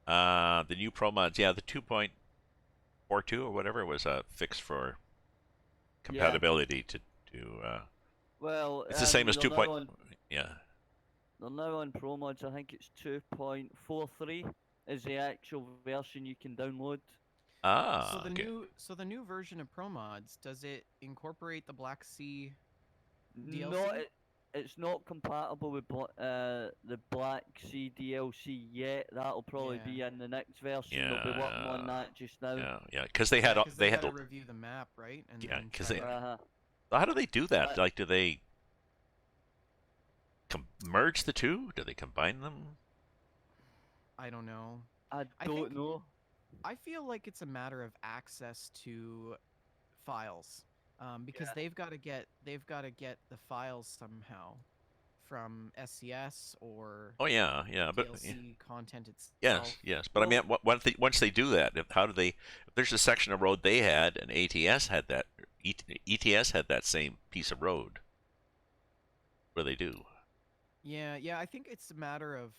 The new Pro mods, yeah, the 2.42 or whatever was a fix for compatibility to. Well, It's the same as they're 2. now on Yeah. they're now on Pro mods. I think it's 2.43 is the actual version you can download. So the Okay. new version of Pro Mods, does it incorporate the Black Sea DLC? No, it's not compatible with the Black Sea DLC yet. That'll probably Yeah. be in the next version. They'll be working on that just now. Yeah, because they had Because they had gotta review the map, right? And yeah, then because try they. to- How do they do that? Uh, Like, do they merge the two? Do they combine them? I don't know. I I don't think- know. I feel like it's a matter of access to files, because Yeah. they've got to get the files somehow from SCS or Oh yeah, yeah, but DLC content itself. yes. But I mean, once they do that, how do they? If there's a section of road they had, and ATS had that, ETS had that same piece of road. What do they do? Yeah, I think it's a matter of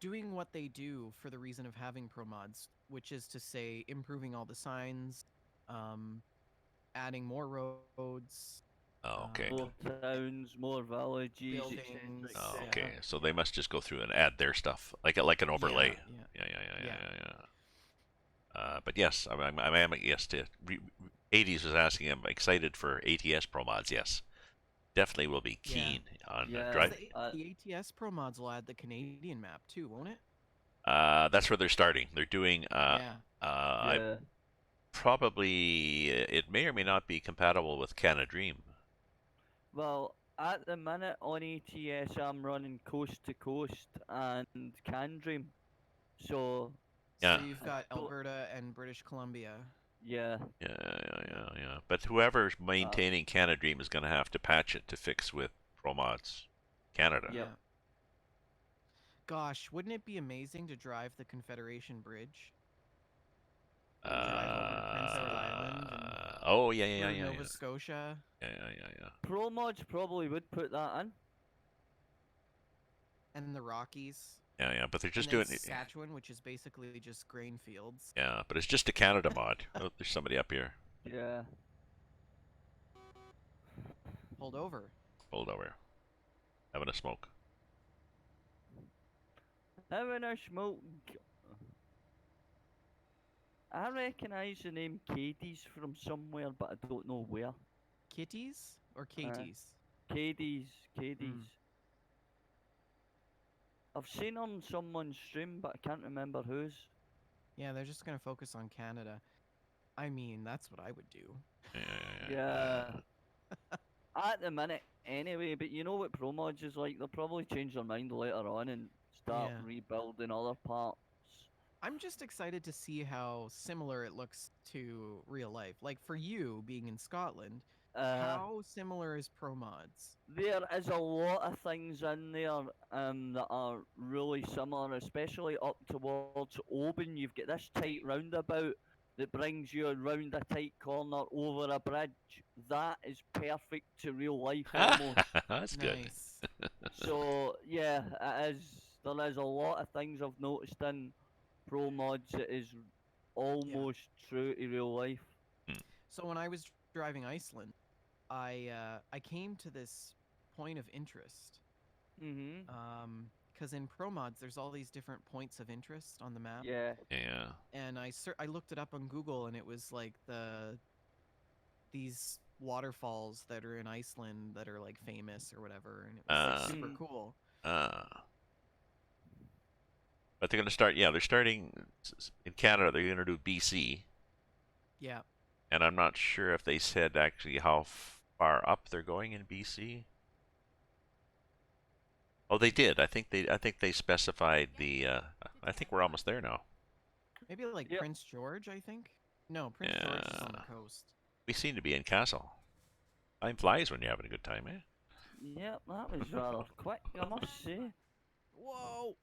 doing what they do for the reason of having pro mods, which is to say improving all the signs, adding more roads, Oh, okay. More towns, more villages, buildings. etc. Oh, yeah. okay. So they must just go through and add their stuff, like an overlay. Yeah. Yeah. But yes, I'm yes. 80s was asking. I'm excited for ATS Pro mods. Yes, definitely will be Yeah. keen on Yeah. drive. The ATS Pro mods will add the Canadian map too, won't it? That's where they're starting. They're doing. Yeah. I Yeah. probably it may or may not be compatible with Canada Dream. Well, at the minute on ETS, I'm running coast to coast and can dream. So Yeah. So you've got Alberta and British Columbia. yeah, Yeah. But whoever's maintaining Canada Dream is going to have to patch it to fix with Pro mods Canada. Yep. Gosh, wouldn't it be amazing to drive the Confederation Bridge? Drive over to Prince Edward Island and Oh yeah, through Nova Scotia. Yeah. Pro mods probably would put that in. And the Rockies. Yeah, but they're just and doing then it. Saskatchewan, which is basically just grain fields. Yeah, but it's just a Canada mod. Oh, there's somebody up here. Yeah. Hold over. Hold over. Having a smoke. Having a smoke. I recognise the name Katie's from somewhere, but I don't know where. Kitties or Katies? Katie's. I've seen her on someone's stream, but I can't remember whose. Yeah, they're just gonna focus on Canada. I mean, that's what I would do. Yeah. At the minute, anyway, but you know what Pro mods is like? They'll probably change their mind later on and start Yeah. rebuilding other parts. I'm just excited to see how similar it looks to real life. Like for you being in Scotland, how similar is Pro Mods? There is a lot of things in there that are really similar, especially up towards Oban. You've got this tight roundabout that brings you around a tight corner over a bridge. That is perfect to real life almost. That's good. Nice. So yeah, it is. There is a lot of things I've noticed in Pro mods that is almost true to real life. So when I was driving Iceland, I came to this point of interest. Because in Pro Mods, there's all these different points of interest on the map. Yeah. Yeah. And I looked it up on Google, and it was like these waterfalls that are in Iceland that are like famous or whatever, and it was like, super cool. But they're going to start. Yeah, they're starting in Canada. They're going to do BC. Yeah. And I'm not sure if they said actually how far up they're going in BC. Oh, they did. I think they specified the. I think we're almost there now. Maybe like Yep. Prince George, I think. No, Prince George is on the coast. We seem to be in Kassel. Time flies when you're having a good time, eh? Yep, that was rather quick, I must say. Whoa!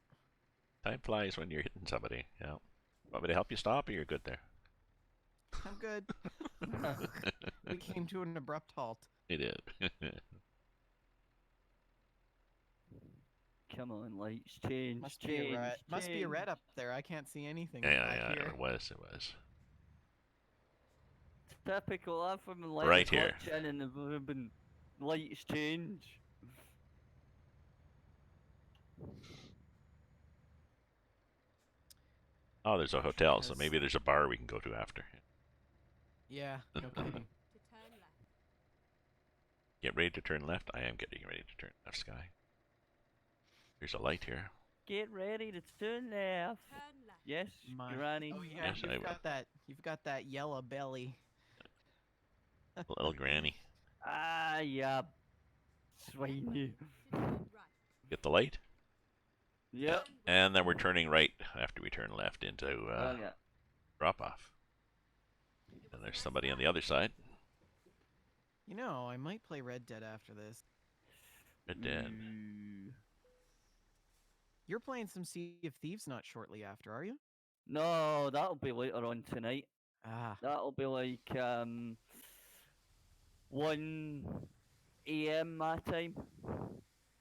Time flies when you're hitting somebody. Yeah. Want me to help you stop, or you're good there? I'm good. We came to an abrupt halt. It is. Come on, lights, change, Must be a red. Must be a red change. up there. I can't see anything Yeah, back yeah, here. it was. It was. Typical, I'm from 11 Right here. o'clock in and the been lights change. Oh, there's a hotel, so Because- maybe there's a bar we can go to after. Yeah, no kidding. To turn left. Get ready to turn left. I am getting ready to turn left, Sky. There's a light here. Get ready to turn left. Turn left. Yes, My- Granny. Oh yeah, Yes, I you've will. got that. You've got that yellow belly. Little granny. Ah, yeah. Swine you. To turn right. Get the light. Yep. And then we're turning right after we turn left into Okay. drop off. And there's somebody on the other side. You know, I might play Red Dead after this. Red Dead. Ooh. You're playing some Sea of Thieves not shortly after, are you? No, that'll be later on tonight. Ah, That'll be like 1 a.m. my time.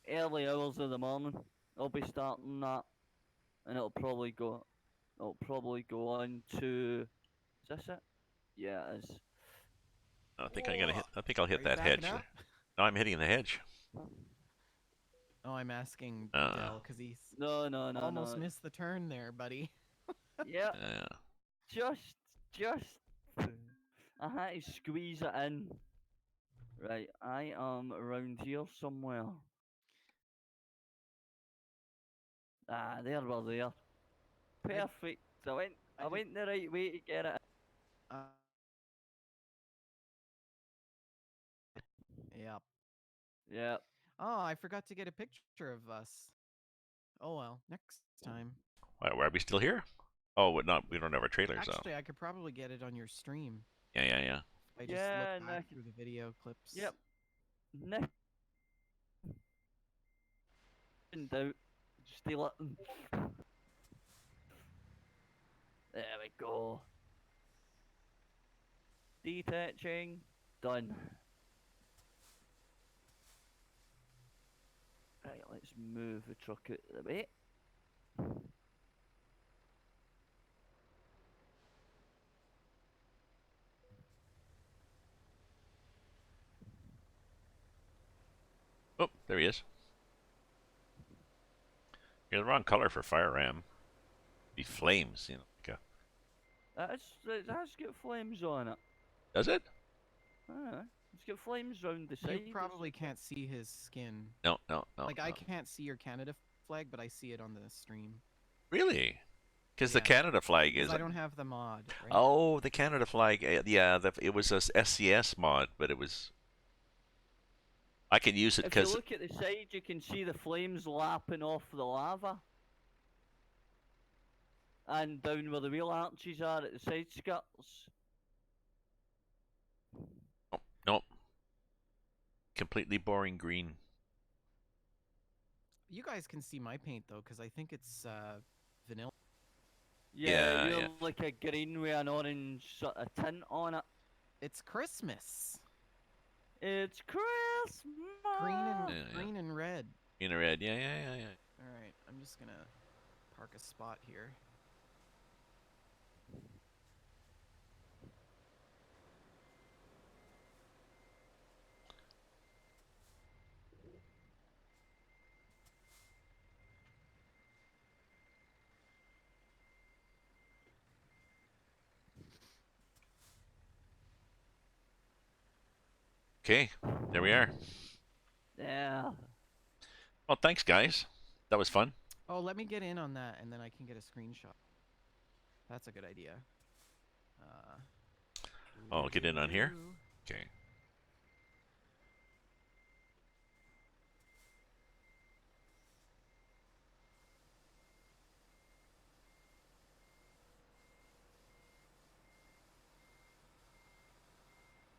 Early hours of the morning. I'll be starting that, and it'll probably go. It'll probably go on to. Is this it? Yeah, it is. I think I'm gonna hit. I think I'll Are hit you that backing hedge. up? No, I'm hitting the hedge. Oh, I'm asking Uh. Dell because he's No, no, no, almost no. missed the turn there, buddy. Yep, Yeah. just. I had to squeeze it in. Right, I am around here somewhere. Ah, there we're there. Perfect. I I did- went the right way to get it. Uh, yep. Yeah. Oh, I forgot to get a picture of us. Oh well, next time. Why are we still here? Oh, what not? We don't have our trailers though. Actually, I could probably get it on your stream. Yeah, yeah, yeah. If I just Yeah, look and back I through the video clips. Yep. Nick. In doubt. Steal it. There we go. Detaching. Done. Right, let's move the truck out of the way. Oh, there he is. You're the wrong color for fire ram. Be flames, you know. Like It has got flames on it. does it? It's got flames round the side. You probably can't see his skin. No, no, no. Like I no. can't see your Canada flag, but I see it on the stream. Really? Because the Yeah. Canada flag is. Because I don't have the mod. Right? Oh, the Canada flag. Yeah, it was a SCS mod, but it was. I can use it If you because look at the side, you can see the flames lapping off the lava. And down where the wheel arches are at the side skirts. nope. Completely boring green. You guys can see my paint though, because I think it's vanilla. Yeah, you're yeah. like a green with an orange sort of tint on it. It's Christmas. It's Christmas. Yeah. Green and red. Green and red. Yeah, yeah, yeah, yeah. All right, I'm just gonna park a spot here. Okay, there we are. Yeah. Well, thanks, guys. That was fun. Oh, let me get in on that, and then I can get a screenshot. That's a good idea. Oh, get in on here? Doo-doo-doo. Okay.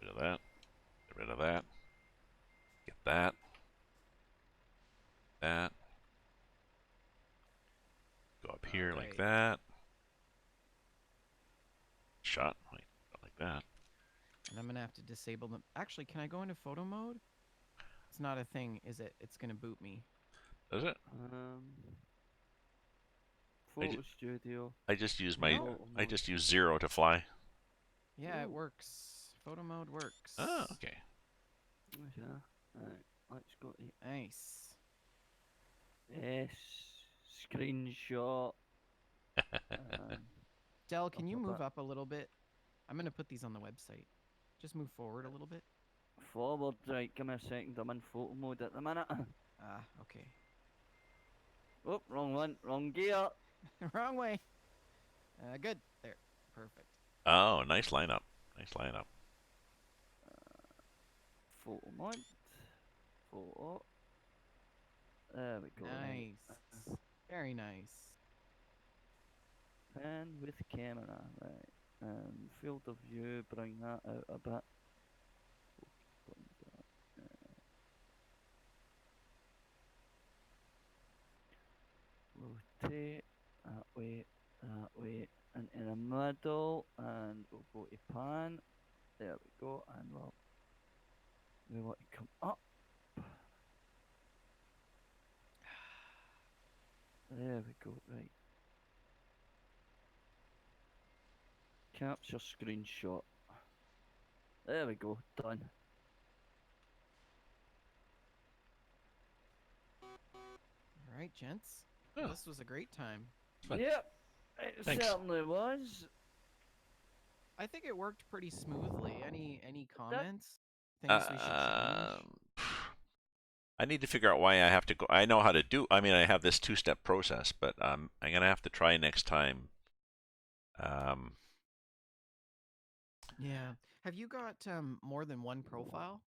Get rid of that. Get rid of that. Get that. That. Go up here like Alright. that. Shot. Wait, not like that. And I'm gonna have to disable them. Actually, can I go into photo mode? It's not a thing, is it? It's gonna boot me. Does it? Photo studio. I just use my. No. I just use 0 to fly. Yeah, it Ooh. works. Photo mode works. Oh, okay. Yeah. Alright, let's go to Nice. S. Screenshot. Del, can you Up a move bit. up a little bit? I'm gonna put these on the website. Just move forward a little bit. Forward, right, give me a second, I'm in photo mode at the minute. Ah, okay. Oh, wrong one, wrong gear. Wrong way. Good. There. Perfect. Oh, nice lineup. Nice lineup. Photo mode. Photo. There we go. right. Nice. Very nice. Pen with camera, right. And field of view, bring that out a bit. Rotate that way, and in the middle, and we'll go to pan. There we go, and we want to come up. There we go, right. Capture screenshot. There we go, done. All right, gents. Oh. This was a great time. Fun. Yep, it Thanks. certainly was. I think it worked pretty smoothly. Any comments? Things we should change? I need to figure out why I have to go. I know how to do. I mean, I have this 2-step process, but I'm gonna have to try next time. Yeah. Have you got more than one profile?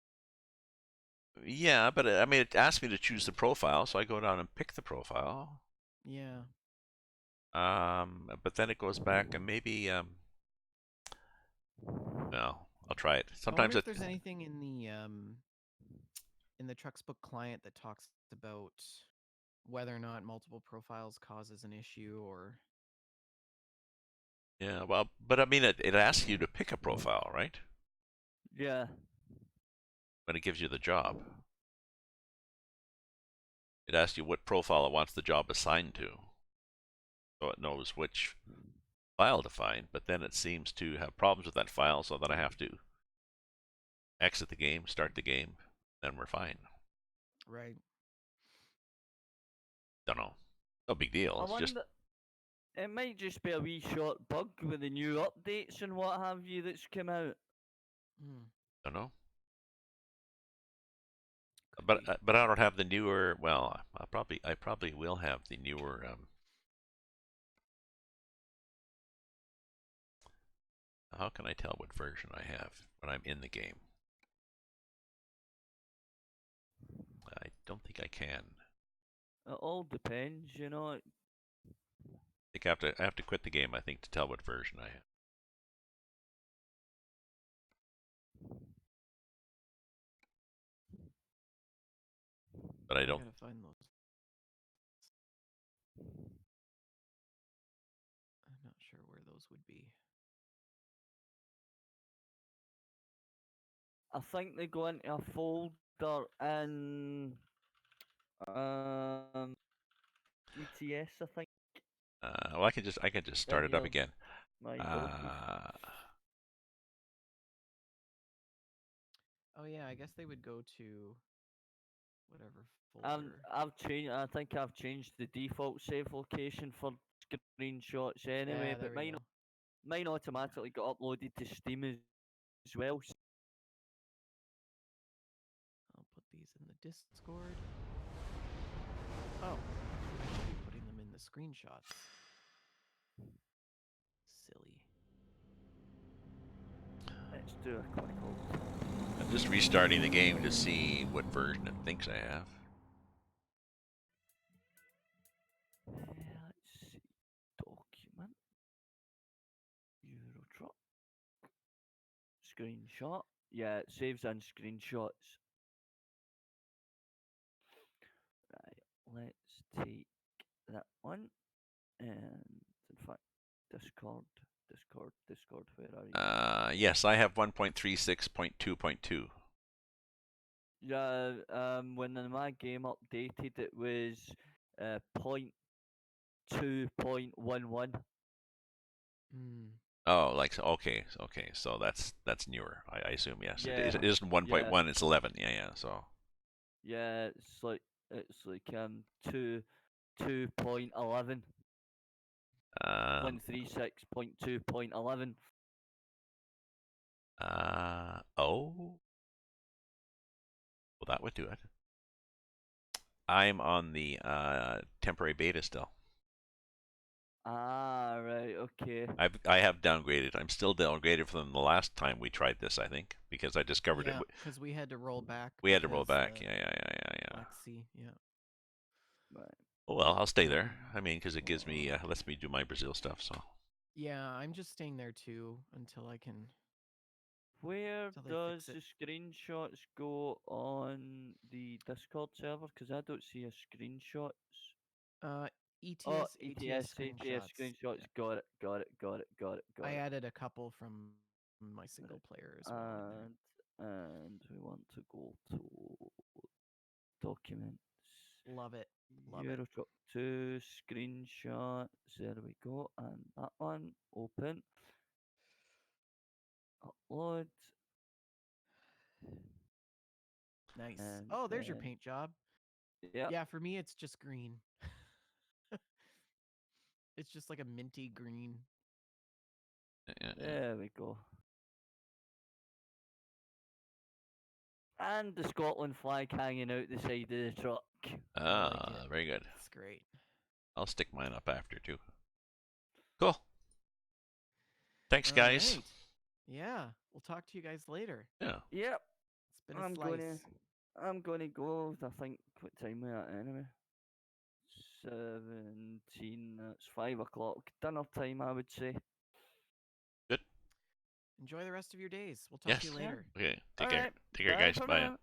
Yeah, but I mean, it asked me to choose the profile, so I go down and pick the profile. Yeah. But then it goes back and maybe no, I'll try it. I Sometimes wonder it. if there's anything in the Trucksbook client that talks about whether or not multiple profiles causes an issue or Yeah, well, but I mean, it asks you to pick a profile, right? Yeah. When it gives you the job. It asks you what profile it wants the job assigned to. So it knows which file to find, but then it seems to have problems with that file, so that I have to exit the game, start the game, then we're fine. right. Don't know. No big deal. I It's wonder. just It might just be a wee short bug with the new updates and what have you that's come out. don't know. Could But be. but I don't have the newer. Well, I probably will have the newer. How can I tell what version I have when I'm in the game? I don't think I can. It all depends, you know. I think I have to quit the game, I think, to tell what version I have. But I don't. Gotta find those. I'm not sure where those would be. I think they go into a folder in ETS. I think. Well, I can just start it up Your again. My bulletproof. Oh yeah, I guess they would go to whatever And folder. I've changed. I think I've changed the default save location for screenshots anyway. Yeah, But there we go. mine automatically got uploaded to Steam as well. I'll put these in the Discord. Oh, I should be putting them in the screenshots. Silly. do a quick alt. I'm just restarting the game to see what version it thinks I have. Let's see. Document. Euro truck. Screenshot. Yeah, it saves in screenshots. Right, let's take that one. And in fact, Discord, where are you? Yes, I have 1.36.2.2. Yeah, when my game updated, it was 0.2.11. Hmm. Oh, like okay, so that's newer. I assume yes. Yeah, It isn't 1.1. It's 11. Yeah. So yeah, it's like 2.11. um 136.2.11. oh, well that would do it. I'm on the temporary beta still. Ah, right, okay. I have downgraded. I'm still downgraded from the last time we tried this. I think because I discovered Yeah, it. because we had to roll back. We had to roll because, back. Yeah. Black Sea. Yeah. Right. Oh well, I'll stay there. I mean, because it gives me lets me do my Brazil stuff. So Yeah, I'm just staying there too until I can. Where Till they does fix it. the screenshots go on the Discord server? Because I don't see a screenshots. ETS, Oh, ATS ETS screenshots. screenshots. Yeah. Got it. I added a couple from my single player as well in there. And we want to go to documents. Love it. Love it. Eurotruck 2 screenshots. There we go. And that one open. Upload. Nice. And Oh, there's your then, paint job. yep. Yeah, for me it's just green. It's just like a minty green. yeah. There we go. And the Scotland flag hanging out the side of the truck. I like it. Very good. It's great. I'll stick mine up after too. Cool. Thanks, All guys. right. Yeah, we'll talk to you guys later. Yeah. Yep. It's been a slice. I'm gonna go. I think what time we at anyway? 17. That's 5 o'clock. Dinner time, I would say. Good. Enjoy the rest of your days. We'll talk to you Yes. later. Okay. Take All care. right. Take care, Bye guys. for Bye. now.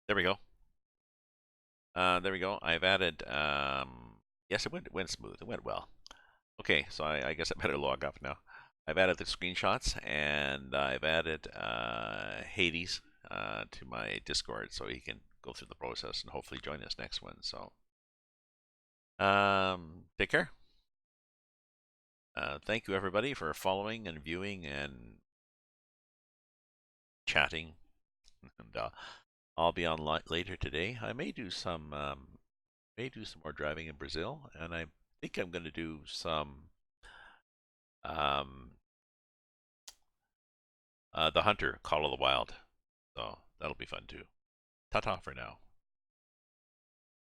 There we go. There we go. I've added. Yes, it went smooth. It went well. Okay, so I guess I better log off now. I've added the screenshots and I've added Hades to my Discord so he can go through the process and hopefully join us next one. So, take care. Thank you everybody for following and viewing and chatting. And I'll be on later today. I may do some more driving in Brazil, and I think I'm going to do some The Hunter, Call of the Wild. So that'll be fun too. Ta-ta for now.